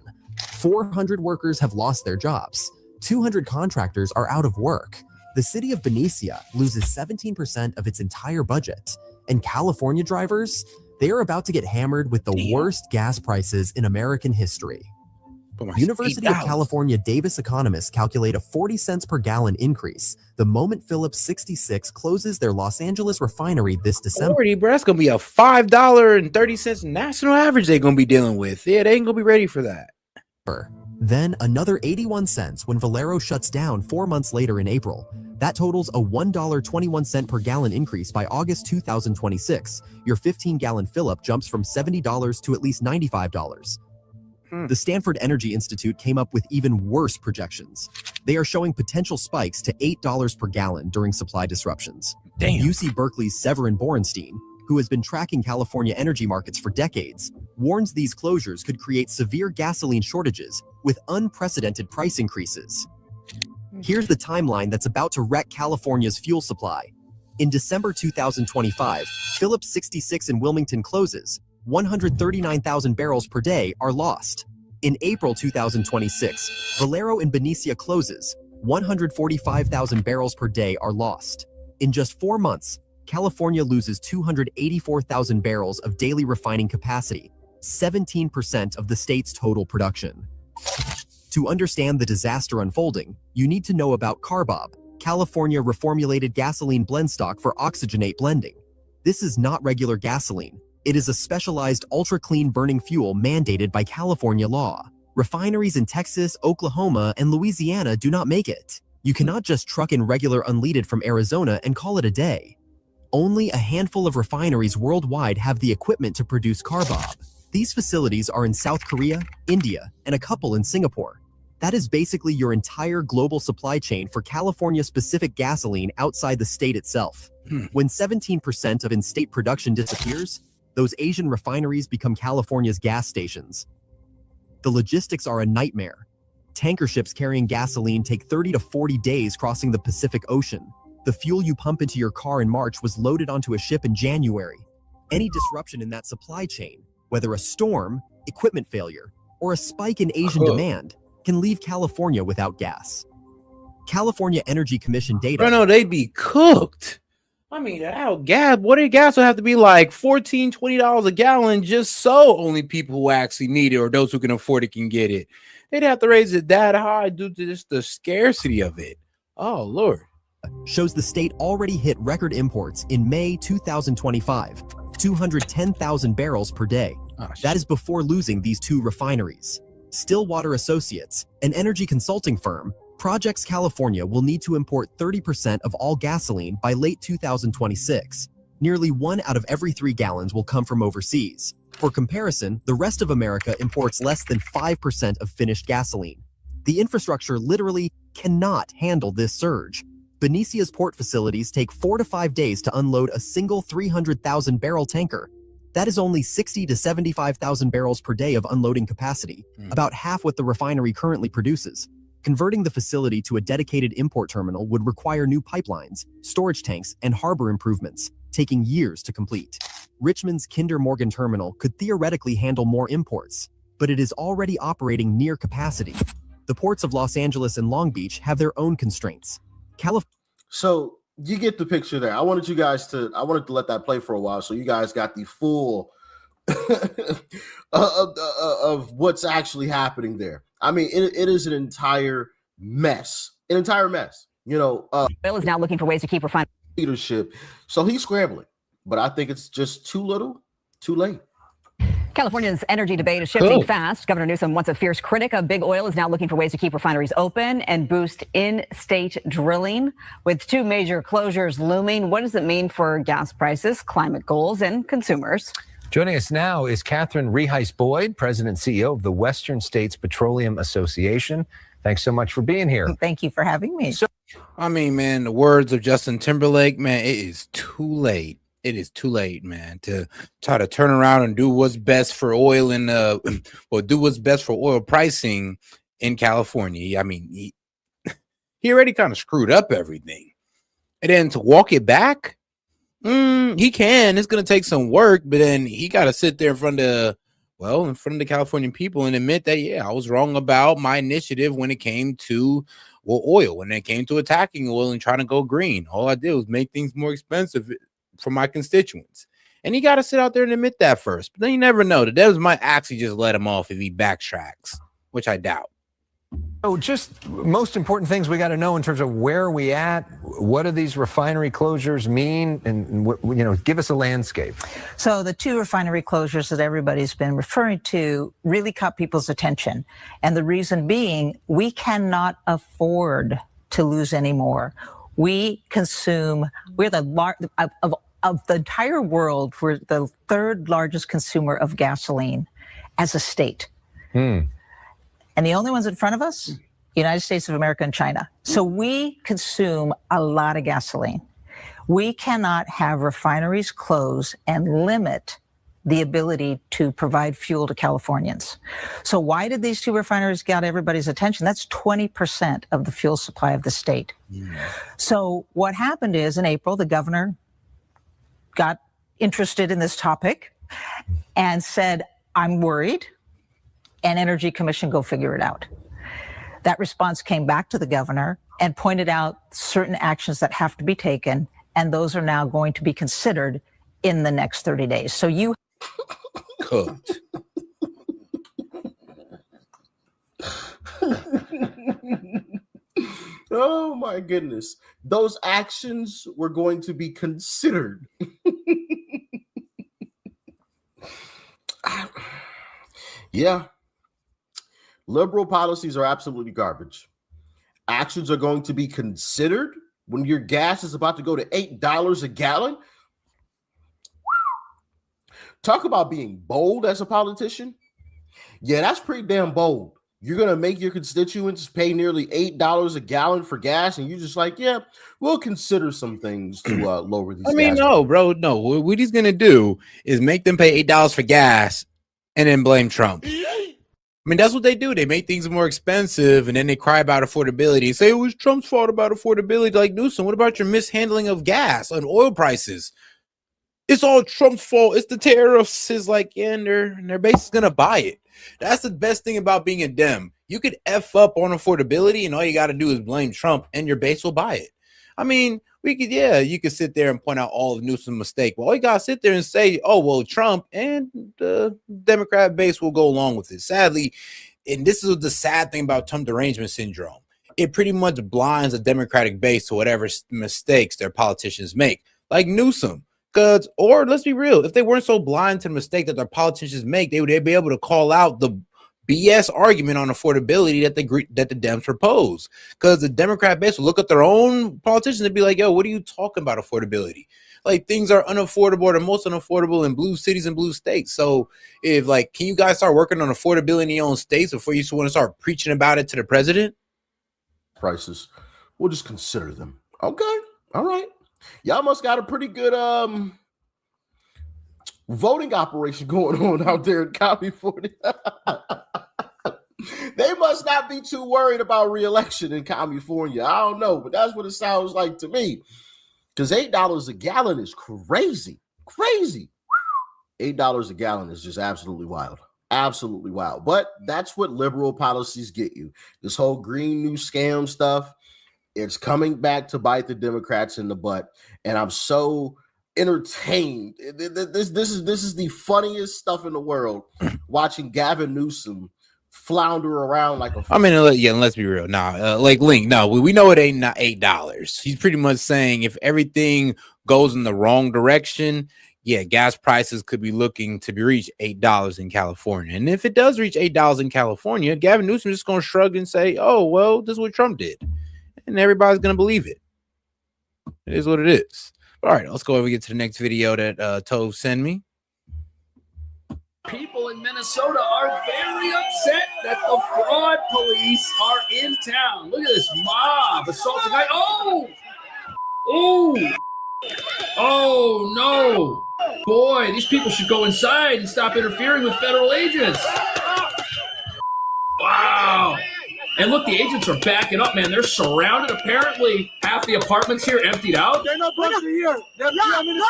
400 workers have lost their jobs. 200 contractors are out of work. The city of Benicia loses 17% of its entire budget. And California drivers, they are about to get hammered with the worst gas prices in American history. University of California Davis economists calculate a 40 cents per gallon increase the moment Phillips 66 closes their Los Angeles refinery this December. 40, bro, that's going to be a $5.30 national average they're going to be dealing with. Yeah, they ain't going to be ready for that. Then another 81 cents when Valero shuts down 4 months later in April. That totals a $1.21 per gallon increase by August 2026. Your 15-gallon fill-up jumps from $70 to at least $95. The Stanford Energy Institute came up with even worse projections. They are showing potential spikes to $8 per gallon during supply disruptions. UC Berkeley's Severin Borenstein, who has been tracking California energy markets for decades, warns these closures could create severe gasoline shortages with unprecedented price increases. Here's the timeline that's about to wreck California's fuel supply. In December 2025, Phillips 66 in Wilmington closes. 139,000 barrels per day are lost. In April 2026, Valero in Benicia closes. 145,000 barrels per day are lost. In just 4 months, California loses 284,000 barrels of daily refining capacity, 17% of the state's total production. To understand the disaster unfolding, you need to know about CARBOB, California Reformulated Gasoline Blend Stock for Oxygenate Blending. This is not regular gasoline. It is a specialized ultra-clean burning fuel mandated by California law. Refineries in Texas, Oklahoma, and Louisiana do not make it. You cannot just truck in regular unleaded from Arizona and call it a day. Only a handful of refineries worldwide have the equipment to produce CARBOB. These facilities are in South Korea, India, and a couple in Singapore. That is basically your entire global supply chain for California-specific gasoline outside the state itself. When 17% of in-state production disappears, those Asian refineries become California's gas stations. The logistics are a nightmare. Tanker ships carrying gasoline take 30 to 40 days crossing the Pacific Ocean. The fuel you pump into your car in March was loaded onto a ship in January. Any disruption in that supply chain, whether a storm, equipment failure, or a spike in Asian demand, can leave California without gas. California Energy Commission data. Bro, no, they'd be cooked. I mean, what did gas would have to be like $14, $20 a gallon just so only people who actually need it or those who can afford it can get it. They'd have to raise it that high due to just the scarcity of it. Oh, Lord. Shows the state already hit record imports in May 2025, 210,000 barrels per day. That is before losing these 2 refineries. Stillwater Associates, an energy consulting firm, projects California will need to import 30% of all gasoline by late 2026. Nearly 1 out of every 3 gallons will come from overseas. For comparison, the rest of America imports less than 5% of finished gasoline. The infrastructure literally cannot handle this surge. Benicia's port facilities take 4 to 5 days to unload a single 300,000 barrel tanker. That is only 60 to 75,000 barrels per day of unloading capacity, about half what the refinery currently produces. Converting the facility to a dedicated import terminal would require new pipelines, storage tanks, and harbor improvements, taking years to complete. Richmond's Kinder Morgan terminal could theoretically handle more imports, but it is already operating near capacity. The ports of Los Angeles and Long Beach have their own constraints. So you get the picture there. I wanted to let that play for a while so you guys got the full of what's actually happening there. I mean, it is an entire mess. You know, Bill is now looking for ways to keep refining leadership. So he's scrambling, but I think it's just too little, too late. California's energy debate is shifting fast. Governor Newsom, once a fierce critic of big oil, is now looking for ways to keep refineries open and boost in-state drilling. With 2 major closures looming, what does it mean for gas prices, climate goals, and consumers? Joining us now is Catherine Reheis-Boyd, President and CEO of the Western States Petroleum Association. Thanks so much for being here. Thank you for having me. I mean, man, the words of Justin Timberlake, man, it is too late. It is too late, man, to try to turn around and do what's best for oil and do what's best for oil pricing in California. I mean, he already kind of screwed up everything. And then to walk it back, he can. It's going to take some work, but then he got to sit there in front of the Californian people and admit that, yeah, I was wrong about my initiative when it came to oil, when it came to attacking oil and trying to go green. All I did was make things more expensive for my constituents. And he got to sit out there and admit that first. But then you never know. The devils might actually just let him off if he backtracks, which I doubt. So just most important things we got to know in terms of where are we at, what do these refinery closures mean, and give us a landscape. So the 2 refinery closures that everybody's been referring to really caught people's attention. And the reason being, we cannot afford to lose any more. We're of the entire world, we're the 3rd largest consumer of gasoline as a state. And the only ones in front of us, United States of America and China. So we consume a lot of gasoline. We cannot have refineries close and limit the ability to provide fuel to Californians. So why did these 2 refineries get everybody's attention? That's 20% of the fuel supply of the state. So what happened is in April, the governor got interested in this topic and said, I'm worried. and Energy Commission go figure it out. That response came back to the governor and pointed out certain actions that have to be taken, and those are now going to be considered in the next 30 days. So you cooked. Oh my goodness. Those actions were going to be considered. Yeah. Liberal policies are absolutely garbage. Actions are going to be considered when your gas is about to go to $8 a gallon. Talk about being bold as a politician. Yeah, that's pretty damn bold. You're going to make your constituents pay nearly $8 a gallon for gas, and you're just like, yeah, we'll consider some things to lower these. I mean, no, bro, no. What he's going to do is make them pay $8 for gas and then blame Trump. I mean, that's what they do. They make things more expensive, and then they cry about affordability and say it was Trump's fault about affordability. Like, Newsom, what about your mishandling of gas and oil prices? It's all Trump's fault. It's the tariffs. It's like, yeah, and their base is going to buy it. That's the best thing about being a Dem. You could F up on affordability, and all you got to do is blame Trump, and your base will buy it. I mean, you could sit there and point out all of Newsom's mistake. Well, all you got to sit there and say, oh, well, Trump and the Democrat base will go along with it. Sadly, and this is the sad thing about Trump derangement syndrome. It pretty much blinds the Democratic base to whatever mistakes their politicians make, like Newsom. Or let's be real, if they weren't so blind to the mistake that their politicians make, they'd be able to call out the BS argument on affordability that the Dems propose. Because the Democrat base will look at their own politicians and be like, yo, what are you talking about affordability? Like, things are unaffordable, or the most unaffordable in blue cities and blue states. So if, like, can you guys start working on affordability in your own states before you want to start preaching about it to the president? Prices, we'll just consider them. Okay, all right. Y'all must got a pretty good voting operation going on out there in California. They must not be too worried about re-election in California. I don't know, but that's what it sounds like to me. Because $8 a gallon is crazy. Crazy. $8 a gallon is just absolutely wild. Absolutely wild. But that's what liberal policies get you. This whole Green New Scam stuff. It's coming back to bite the Democrats in the butt, and I'm so entertained. This is the funniest stuff in the world. Watching Gavin Newsom flounder around like a. I mean, yeah. Let's be real. Like Link. No, we know it ain't not $8. He's pretty much saying if everything goes in the wrong direction, yeah, gas prices could be looking to be reached $8 in California. And if it does reach $8 in California, Gavin Newsom is just going to shrug and say, "Oh, well, this is what Trump did." And everybody's going to believe it. It is what it is. All right, let's go over and get to the next video that Tove sent me. People in Minnesota are very upset that the fraud police are in town. Look at this mob assaulting. Oh, no. Boy, these people should go inside and stop interfering with federal agents. Wow. And look, the agents are backing up, man. They're surrounded. Apparently, half the apartments here emptied out. They're not supposed to be here. Go home.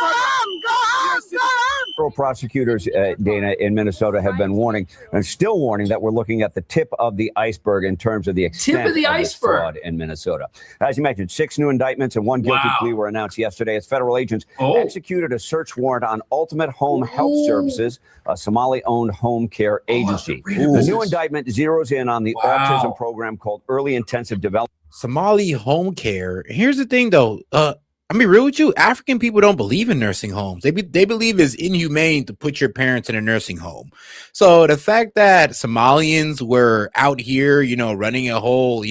Federal prosecutors, Dana, in Minnesota have been warning and still warning that we're looking at the tip of the iceberg in terms of the extent of this fraud in Minnesota. As you mentioned, 6 new indictments and 1 guilty plea were announced yesterday as federal agents executed a search warrant on Ultimate Home Health Services, a Somali-owned home care agency. The new indictment zeroes in on the autism program called Early Intensive Development. Somali home care. Here's the thing, though. I mean, real with you, African people don't believe in nursing homes. They believe it's inhumane to put your parents in a nursing home. So the fact that Somalians were out here, running a whole,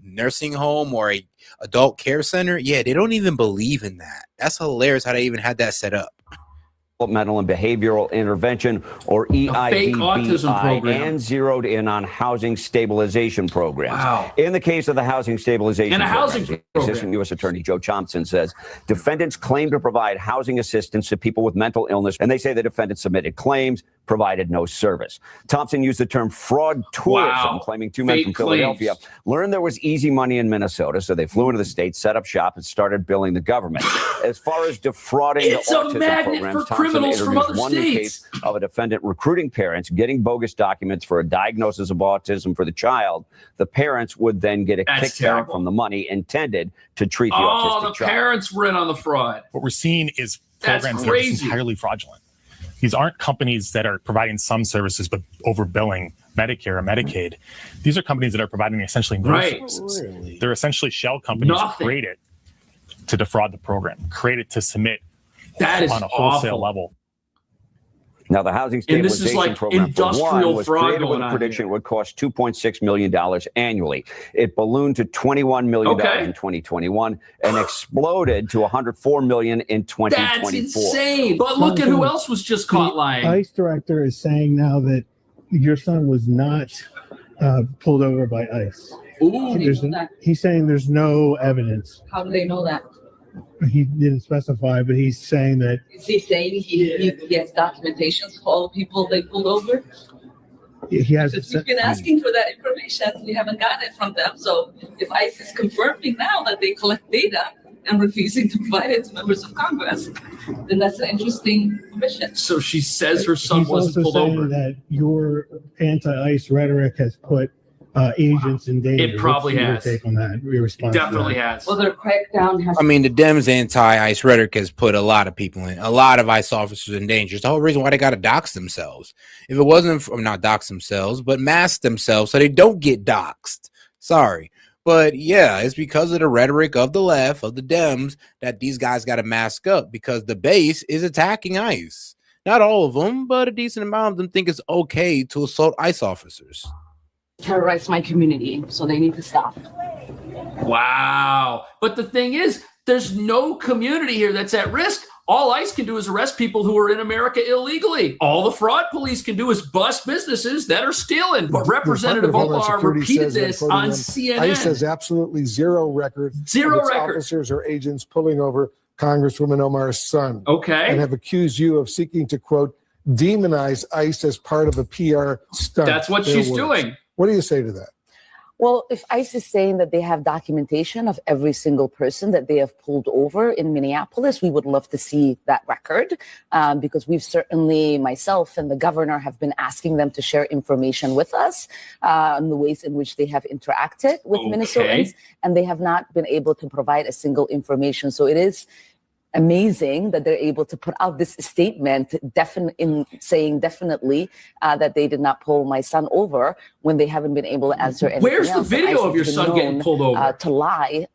nursing home or a adult care center, yeah, they don't even believe in that. That's hilarious how they even had that set up. Developmental and Behavioral Intervention, or EIDBI, and zeroed in on housing stabilization programs. In the case of the housing stabilization programs, Assistant U.S. Attorney Joe Thompson says defendants claim to provide housing assistance to people with mental illness, and they say the defendants submitted claims, provided no service. Thompson used the term fraud tourism, claiming two men from Philadelphia learned there was easy money in Minnesota, so they flew into the state, set up shop, and started billing the government. As far as defrauding the autism programs, Thompson introduced one new case of a defendant recruiting parents, getting bogus documents for a diagnosis of autism for the child. The parents would then get a kickback from the money intended to treat the autistic child. Parents were in on the fraud. What we're seeing is programs that are just entirely fraudulent. These aren't companies that are providing some services but overbilling Medicare or Medicaid. These are companies that are providing essentially no services. Really? They're essentially shell companies created to defraud the program, created to submit on a wholesale level. Now, the housing stabilization program for one was created with a prediction it would cost $2.6 million annually. It ballooned to $21 million in 2021 and exploded to $104 million in 2024. That's insane. But look at who else was just caught lying. The ICE director is saying now that your son was not pulled over by ICE. He's saying there's no evidence. How do they know that? He didn't specify, but he's saying that. Is he saying he has documentations for all the people they pulled over? He has. We've been asking for that information. We haven't gotten it from them. So if ICE is confirming now that they collect data and refusing to provide it to members of Congress, then that's an interesting mission. So she says her son wasn't pulled over. He's also saying that your anti-ICE rhetoric has put agents in danger. It probably has. Take on that? Your response? Definitely has. Well, their crackdown has. I mean, the Dems' anti-ICE rhetoric has put a lot of people in, a lot of ICE officers in danger. It's the whole reason why they got to dox themselves. If it wasn't, not dox themselves, but mask themselves so they don't get doxed. Sorry. But yeah, it's because of the rhetoric of the left, of the Dems, that these guys got to mask up because the base is attacking ICE. Not all of them, but a decent amount of them think it's okay to assault ICE officers. Terrorize my community, so they need to stop. Wow. But the thing is, there's no community here that's at risk. All ICE can do is arrest people who are in America illegally. All the fraud police can do is bust businesses that are stealing. But Representative Omar repeated this on CNN. ICE has absolutely zero record of its officers or agents pulling over Congresswoman Omar's son. Okay. And have accused you of seeking to, quote, demonize ICE as part of a PR stunt. That's what she's doing. What do you say to that? Well, if ICE is saying that they have documentation of every single person that they have pulled over in Minneapolis, we would love to see that record because we've certainly, myself and the governor, have been asking them to share information with us on the ways in which they have interacted with Minnesotans, and they have not been able to provide a single information. So it is amazing that they're able to put out this statement saying definitely that they did not pull my son over when they haven't been able to answer anything Where's else. the video of your son getting pulled over? To lie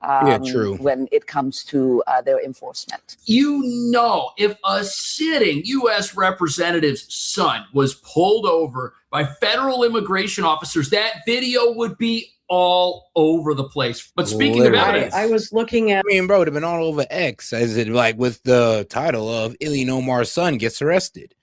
true. when it comes to their enforcement. You know, if a sitting U.S. representative's son was pulled over by federal immigration officers, that video would be all over the place. But speaking of evidence, I was looking at. I mean, bro, it'd have been all over X, as it like with the title of Ilhan Omar's son gets arrested.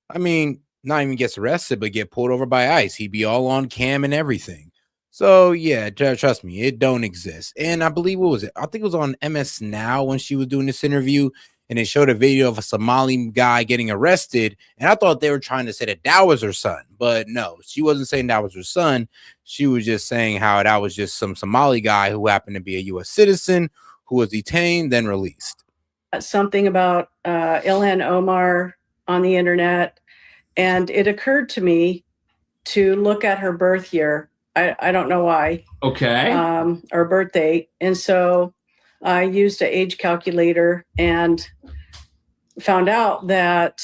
I mean, not even gets arrested, but get pulled over by ICE. He'd be all on cam and everything. So yeah, trust me, it don't exist. And I believe, what was it? I think it was on MS Now when she was doing this interview, and it showed a video of a Somali guy getting arrested. And I thought they were trying to say that was her son, but no, she wasn't saying that was her son. She was just saying how that was just some Somali guy who happened to be a U.S. citizen who was detained, then released. Something about Ilhan Omar on the internet, and it occurred to me to look at her birth year. I don't know why. Okay. Or birth date. And so I used an age calculator and found out that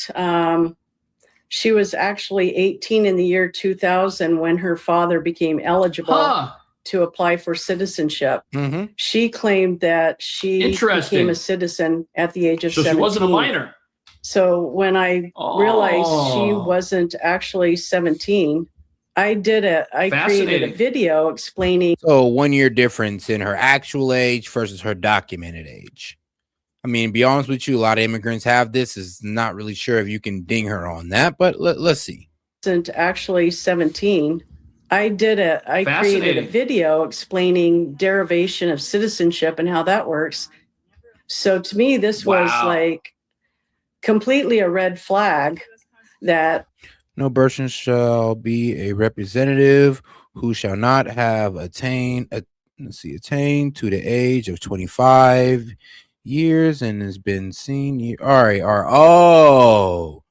she was actually 18 in the year 2000 when her father became eligible to apply for citizenship. Mm-hmm. She claimed that she became a citizen at the age of 17. So she wasn't a minor. So when I realized she wasn't actually 17, I created a video explaining. So 1 year difference in her actual age versus her documented age. I mean, to be honest with you, a lot of immigrants have this. Is not really sure if you can ding her on that, but let's see. Wasn't actually 17. I created a video explaining derivation of citizenship and how that works. So to me, this was like completely a red flag that. No person shall be a representative who shall not have attained to the age of 25 years and has been seen. All right. Oh,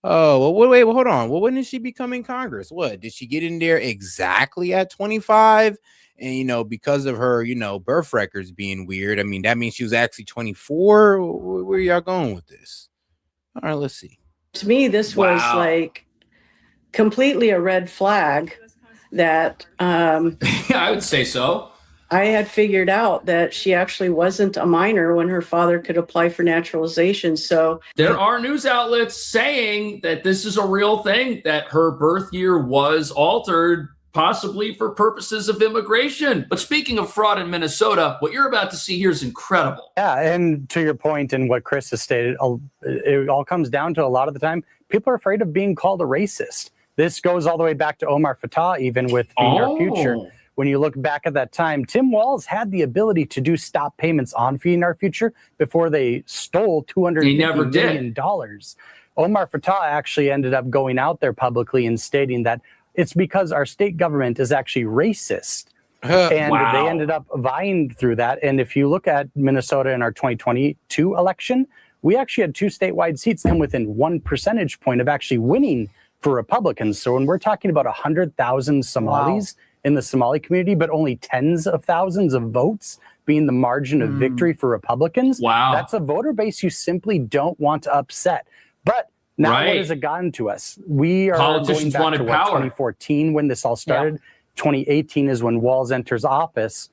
well, wait, hold on. Well, when did she become in Congress? What, did she get in there exactly at 25? And, because of her, birth records being weird, I mean, that means she was actually 24. Where y'all going with this? All right, let's see. To me, this was like completely a red flag that yeah, I would say so. I had figured out that she actually wasn't a minor when her father could apply for naturalization. So there are news outlets saying that this is a real thing, that her birth year was altered, possibly for purposes of immigration. But speaking of fraud in Minnesota, what you're about to see here is incredible. Yeah, and to your point and what Chris has stated, it all comes down to a lot of the time, people are afraid of being called a racist. This goes all the way back to Omar Fattah, even with Feeding Our Future. When you look back at that time, Tim Walz had the ability to do stop payments on Feeding Our Future before they stole $250 million. Omar Fattah actually ended up going out there publicly and stating that it's because our state government is actually racist. And they ended up vying through that. And if you look at Minnesota in our 2022 election, we actually had 2 statewide seats come within 1 percentage point of actually winning for Republicans. So when we're talking about 100,000 Somalis in the Somali community, but only tens of thousands of votes being the margin of victory for Republicans, that's a voter base you simply don't want to upset. But now what has it gotten to us? We are going back to 2014 when this all started. 2018 is when Walz enters office.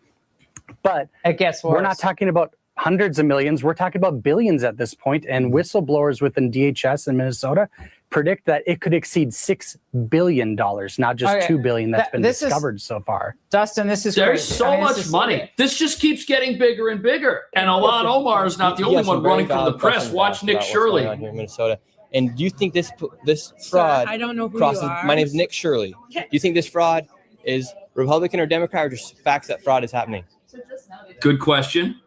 But we're not talking about hundreds of millions. We're talking about billions at this point. And whistleblowers within DHS in Minnesota predict that it could exceed $6 billion, not just $2 billion that's been discovered so far. Dustin, this is There's so much money. This just keeps getting bigger and bigger. And Alon Omar is not the only one running from the press. Watch Nick Shirley. Here in Minnesota. And do you think this fraud I don't know who crosses? you are. My name is Nick Shirley. Do you think this fraud is Republican or Democrat, or just facts that fraud is happening? Good question.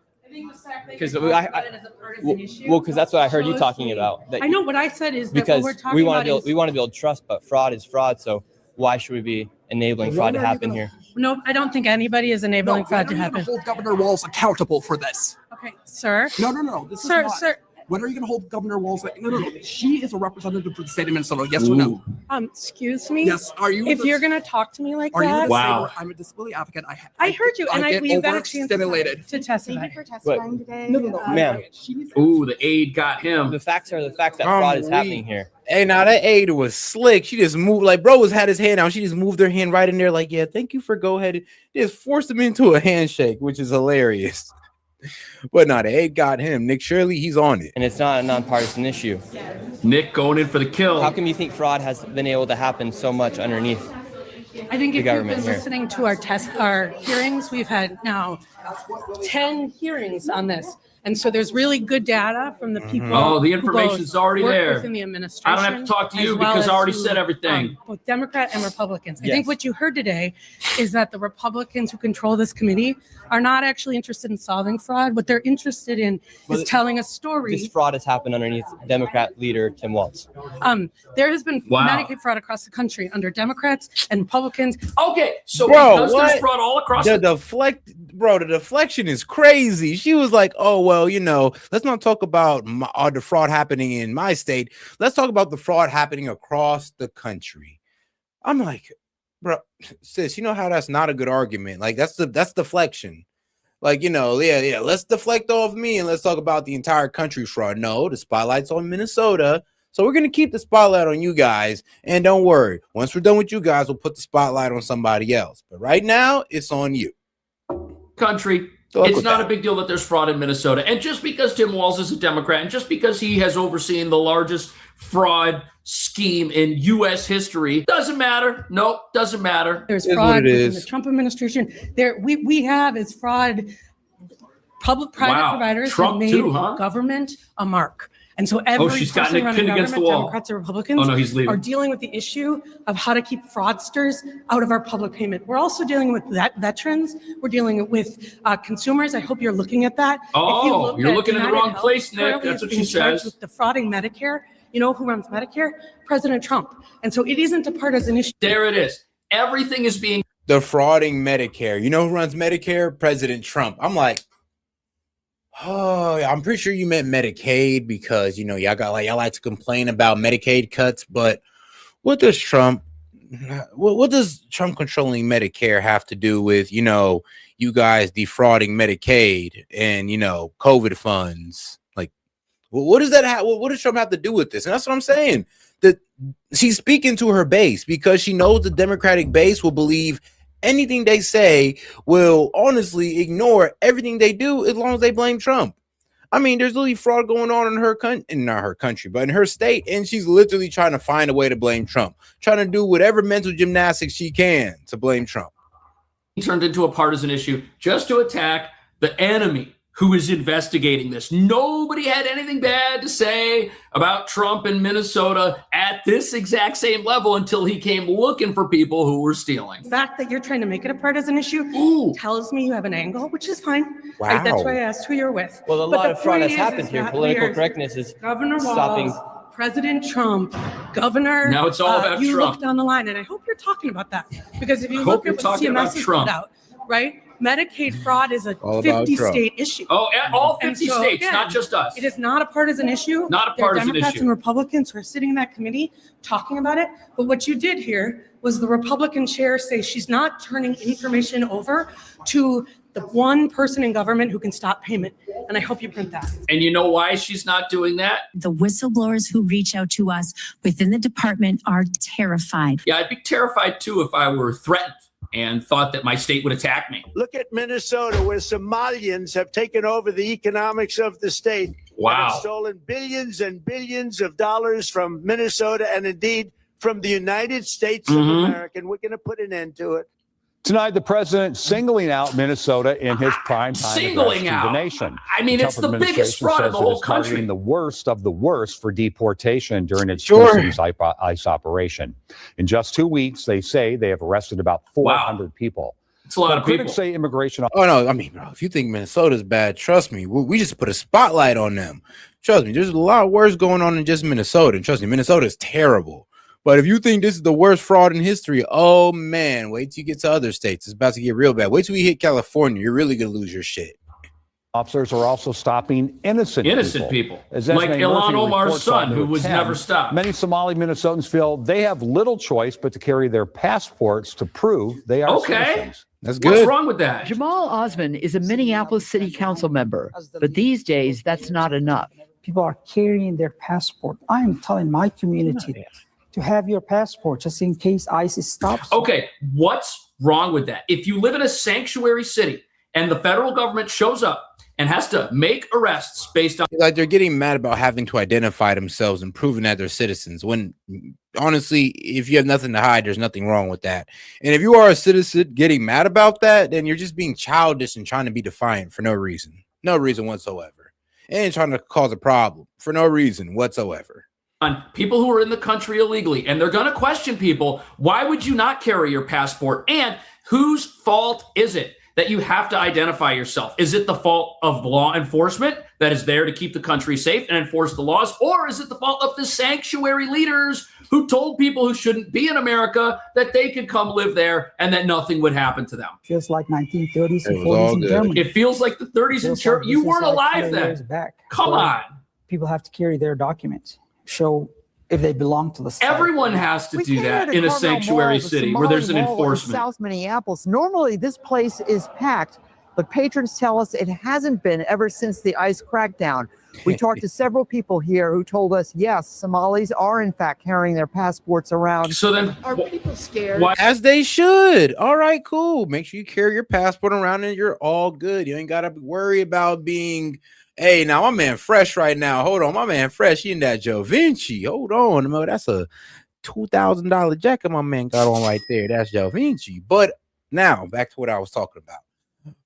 Because because that's what I heard you talking about. I know what I said is that because what we're talking we want about to we want to build trust, but fraud is fraud. So why should we be enabling fraud to happen here? No, I don't think anybody is enabling fraud to happen. Hold Governor Walz accountable for this. Okay, sir. No. This is not. Sir. When are you going to hold Governor Walz? No. She is a representative for the state of Minnesota. Yes or no? Excuse me. Yes. Are you? If you're going to talk to me like are that, you I'm a disability advocate. I heard you, and get got a chance to testify. Thank you for testifying today. No, ma'am. Ooh, the aide got him. The facts are the facts that fraud is happening here. Hey, now that aide was slick. She just moved, like bro had his hand out. She just moved her hand right in there, like, yeah, thank you for go ahead. Just forced him into a handshake, which is hilarious. But no, the aide got him. Nick Shirley, he's on it. And it's not a nonpartisan issue. Nick going in for the kill. How come you think fraud has been able to happen so much underneath? I think the if you've government been here? listening to our hearings, we've had now 10 hearings on this. And so there's really good data from the people. Oh, the who information's both already work there. Within the administration. I don't have to talk to you as well because I as already who, said everything. Both Democrat and Republicans. I Yes. think what you heard today is that the Republicans who control this committee are not actually interested in solving fraud. What they're interested in is telling a story. This fraud has happened underneath Democrat leader Tim Walz. There has been Wow. Medicaid fraud across the country under Democrats and Republicans. Okay, so Bro, because what? there's fraud all across the deflection is crazy. She was like, oh, well, let's not talk about the fraud happening in my state. Let's talk about the fraud happening across the country. I'm like, bro, sis, you know how that's not a good argument. Like, that's deflection. Like, let's deflect off me and let's talk about the entire country fraud. No, the spotlight's on Minnesota. So we're going to keep the spotlight on you guys. And don't worry, once we're done with you guys, we'll put the spotlight on somebody else. But right now, it's on you. Country. It's not a big deal that there's fraud in Minnesota. And just because Tim Walz is a Democrat and just because he has overseen the largest fraud scheme in U.S. history, doesn't matter. Nope, doesn't matter. There's fraud within the Trump administration. We have is fraud. Public-private providers Trump have made too, huh? government a mark. And so every she's gotten person it running pinned against government, the wall. Democrats or Republicans, Oh, no, he's leaving. are dealing with the issue of how to keep fraudsters out of our public payment. We're also dealing with veterans. We're dealing with consumers. I hope you're looking at that. Oh, you're looking in the wrong place, Nick. currently That's is what she being charged says. With defrauding Medicare You know who runs Medicare? President Trump. And so it isn't a partisan issue. There it is. Everything is being defrauding Medicare. You know who runs Medicare? President Trump. I'm like, oh, I'm pretty sure you meant Medicaid because, you know, y'all like to complain about Medicaid cuts, but what does Trump controlling Medicare have to do with, you know, you guys defrauding Medicaid and, you know, COVID funds? Like, what does that have? What does Trump have to do with this? And that's what I'm saying. That she's speaking to her base because she knows the Democratic base will believe anything they say, will honestly ignore everything they do as long as they blame Trump. I mean, there's literally fraud going on in her country, not her country, but in her state, and she's literally trying to find a way to blame Trump, trying to do whatever mental gymnastics she can to blame Trump. Turned into a partisan issue just to attack the enemy who is investigating this. Nobody had anything bad to say about Trump in Minnesota at this exact same level until he came looking for people who were stealing. The fact that you're trying to make it a partisan issue tells me you have an angle, which is fine. Wow. Right? That's why I asked who you're with. Well, a lot of fraud has happened here. Political correctness is Governor stopping. Walz, President Trump, Governor. Now it's all about you Trump. look down the line, and I hope you're talking about that because if you I look hope at you're what talking about CMS has Trump. put out, right? Medicaid fraud is a All about 50-state issue. Oh, all 50 And so, states, again, not just us. It is not a partisan issue. Not a There are partisan Democrats issue. and Republicans who are sitting in that committee talking about it. But what you did here was the Republican chair say she's not turning information over to the one person in government who can stop payment. And I hope you print that. And you know why she's not doing that? The whistleblowers who reach out to us within the department are terrified. Yeah, I'd be terrified too if I were threatened and thought that my state would attack me. Look at Minnesota, where Somalians have taken over the economics of the state. Wow. And have stolen billions and billions of dollars from Minnesota and indeed from the United States of America. And we're going to put an end to it. Tonight, the president singling out Minnesota in his primetime Singling address out. to the nation. I mean, it's the biggest administration fraud in says the it whole is targeting country. the worst of the worst for deportation during its Sure. recent ICE operation. In just 2 weeks, they say they have arrested about 400 people. It's a lot But of people. critics say immigration. Oh no, I mean, bro, if you think Minnesota's bad, trust me, we just put a spotlight on them. Trust me, there's a lot worse going on than just Minnesota. And trust me, Minnesota is terrible. But if you think this is the worst fraud in history, oh man, wait till you get to other states. It's about to get real bad. Wait till we hit California. You're really gonna lose your shit. Officers are also stopping innocent people. As Like Esme Ilhan Murphy Omar's reports son, on who News was 10, never stopped. Many Somali Minnesotans feel they have little choice but to carry their passports to prove they are citizens. That's What's wrong with that? Jamal Osman is a Minneapolis City Council member, but these days that's not enough. People are carrying their passport. I am telling my community to have your passport just in case ISIS stops. Okay, what's wrong with that? If you live in a sanctuary city and the federal government shows up and has to make arrests based on Like they're getting mad about having to identify themselves and proving that they're citizens. When honestly, if you have nothing to hide, there's nothing wrong with that. And if you are a citizen getting mad about that, then you're just being childish and trying to be defiant for no reason whatsoever, and trying to cause a problem for no reason whatsoever. on people who are in the country illegally, and they're going to question people. Why would you not carry your passport? And whose fault is it that you have to identify yourself? Is it the fault of law enforcement that is there to keep the country safe and enforce the laws? Or is it the fault of the sanctuary leaders who told people who shouldn't be in America that they could come live there and that nothing would happen to them? Feels like 1930s and 40s in Germany. It feels like the 30s in Germany. You weren't alive then. Come on. People have to carry their documents, show if they belong to the site. Everyone has to do that in a sanctuary city where there's an enforcement. South Minneapolis. Normally, this place is packed, but patrons tell us it hasn't been ever since the ICE crackdown. We talked to several people here who told us, yes, Somalis are in fact carrying their passports around. So then, are people scared? As they should. All right, cool. Make sure you carry your passport around and you're all good. You ain't got to worry about being, hey, now my man Fresh right now. Hold on, my man Fresh, he in that Joe Vinci. Hold on, man, that's a $2,000 jacket my man got on right there. That's Joe Vinci. But now back to what I was talking about.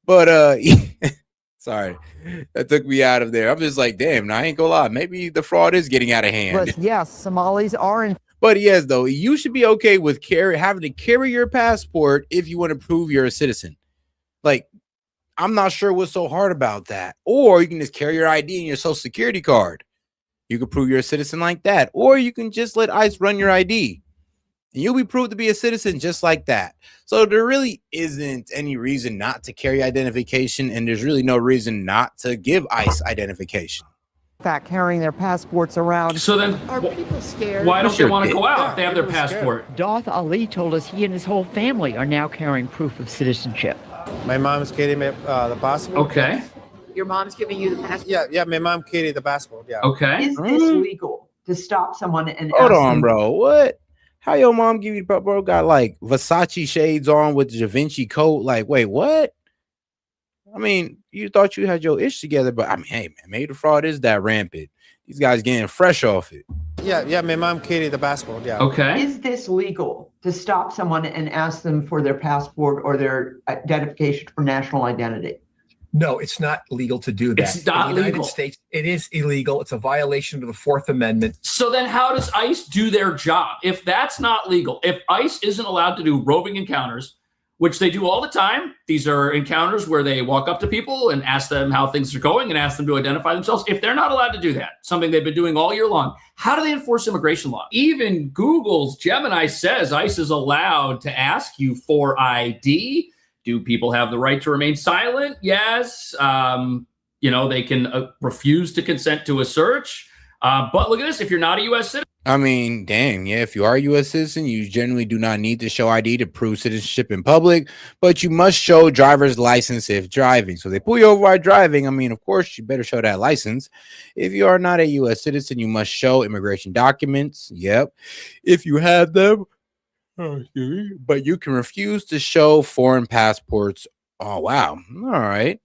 But sorry, that took me out of there. I'm just like, damn, now I ain't gonna lie. Maybe the fraud is getting out of hand. But yes, Somalis are in. But yes, though, you should be okay with having to carry your passport if you want to prove you're a citizen. Like, I'm not sure what's so hard about that. Or you can just carry your ID and your social security card. You can prove you're a citizen like that, or you can just let ICE run your ID and you'll be proved to be a citizen just like that. So there really isn't any reason not to carry identification, and there's really no reason not to give ICE identification. Fact, carrying their passports around. So then, are people scared? why don't they want to go out if they have their passport? Doth Ali told us he and his whole family are now carrying proof of citizenship. My mom's carrying the passport. Okay. Your mom's giving you the passport? Yeah, my mom carried the passport. Yeah. Okay. Is this legal to stop someone and Hold ask on, them, bro. What? How your mom give you, bro? Got like Versace shades on with the Da Vinci coat. Like, wait, what? I mean, you thought you had your ish together, but I mean, hey, man, maybe the fraud is that rampant. These guys getting fresh off it. Yeah, my mom carried the passport. Yeah. Okay. is this legal to stop someone and ask them for their passport or their identification for national identity? No, it's not legal to do that. It's not in the United legal. States, it is illegal. It's a violation of the Fourth Amendment. So then how does ICE do their job? If that's not legal, if ICE isn't allowed to do roving encounters, which they do all the time, these are encounters where they walk up to people and ask them how things are going and ask them to identify themselves. If they're not allowed to do that, something they've been doing all year long, how do they enforce immigration law? Even Google's Gemini says ICE is allowed to ask you for ID. Do people have the right to remain silent? Yes. They can refuse to consent to a search. But look at this. If you're not a U.S. citizen. I mean, dang, yeah, if you are a U.S. citizen, you generally do not need to show ID to prove citizenship in public, but you must show driver's license if driving. So they pull you over while driving. I mean, of course, you better show that license. If you are not a U.S. citizen, you must show immigration documents. Yep. If you have them. But you can refuse to show foreign passports. Oh, wow. All right.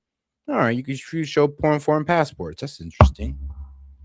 You can refuse to show foreign passports. That's interesting.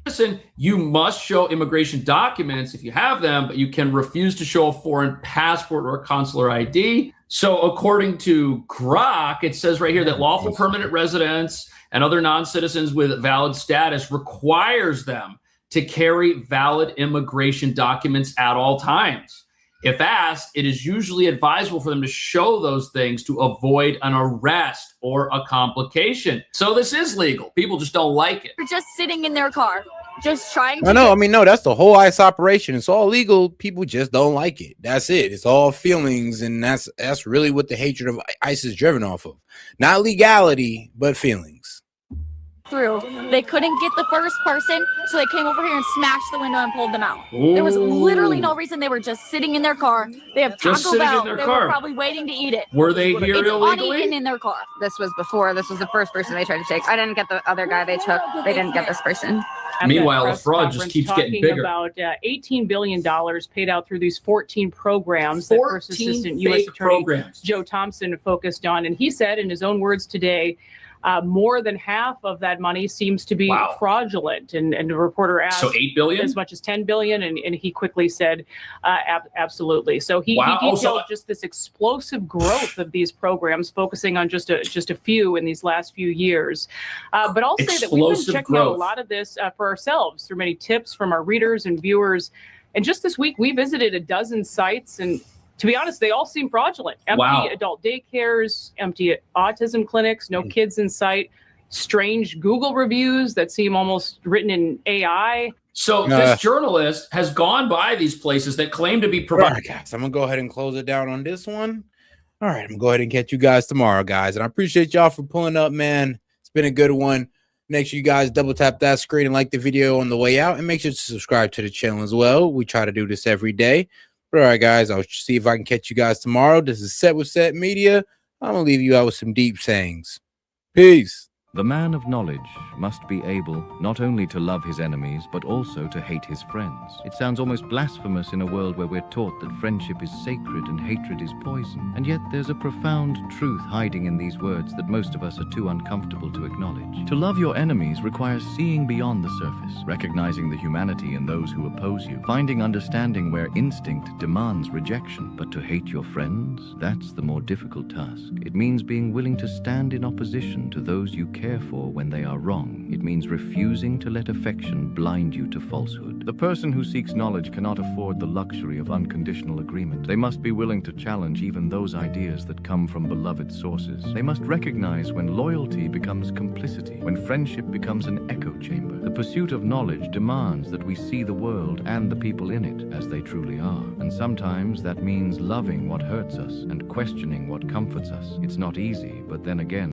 Listen, you must show immigration documents if you have them, but you can refuse to show a foreign passport or a consular ID. So according to Grok, it says right here that lawful permanent residents and other non-citizens with valid status requires them to carry valid immigration documents at all times. If asked, it is usually advisable for them to show those things to avoid an arrest or a complication. So this is legal. People just don't like it. They're just sitting in their car, just trying to. No, that's the whole ICE operation. It's all legal. People just don't like it. That's it. It's all feelings, and that's really what the hatred of ICE is driven off of. Not legality, but feelings. through. They couldn't get the first person, so they came over here and smashed the window and pulled them out. There was literally no reason. They were just sitting in their car. They have Taco Bell. They were probably waiting to eat it. Were they here it's illegally? uneaten in their car. This was before. This was the first person they tried to take. I didn't get the other guy they took. They didn't get this person. Meanwhile, the fraud just keeps getting bigger. About $18 billion paid out through these 14 programs that First Assistant U.S. Attorney Joe Thompson focused on. And he said in his own words today, more than half of that money seems to be fraudulent. And the reporter asked, so $8 billion? As much as $10 billion. And he quickly said, absolutely. So he detailed just this explosive growth of these programs, focusing on just a few in these last few years. But I'll say that we've been checking out a lot of this for ourselves through many tips from our readers and viewers. And just this week, we visited a dozen sites, and to be honest, they all seem fraudulent. Empty adult daycares, empty autism clinics, no kids in sight, strange Google reviews that seem almost written in AI. So this journalist has gone by these places that claim to be providing. All right, guys, I'm going to go ahead and close it down on this one. All right, I'm going to go ahead and catch you guys tomorrow, guys. And I appreciate y'all for pulling up, man. It's been a good one. Make sure you guys double tap that screen and like the video on the way out. And make sure to subscribe to the channel as well. We try to do this every day. But all right, guys, I'll see if I can catch you guys tomorrow. This is Set with Set Media. I'm going to leave you out with some deep sayings. Peace. The man of knowledge must be able not only to love his enemies, but also to hate his friends. It sounds almost blasphemous in a world where we're taught that friendship is sacred and hatred is poison. And yet there's a profound truth hiding in these words that most of us are too uncomfortable to acknowledge. To love your enemies requires seeing beyond the surface, recognizing the humanity in those who oppose you, finding understanding where instinct demands rejection. But to hate your friends, that's the more difficult task. It means being willing to stand in opposition to those you care for when they are wrong. It means refusing to let affection blind you to falsehood. The person who seeks knowledge cannot afford the luxury of unconditional agreement. They must be willing to challenge even those ideas that come from beloved sources. They must recognize when loyalty becomes complicity, when friendship becomes an echo chamber. The pursuit of knowledge demands that we see the world and the people in it as they truly are. And sometimes that means loving what hurts us and questioning what comforts us. It's not easy, but then again,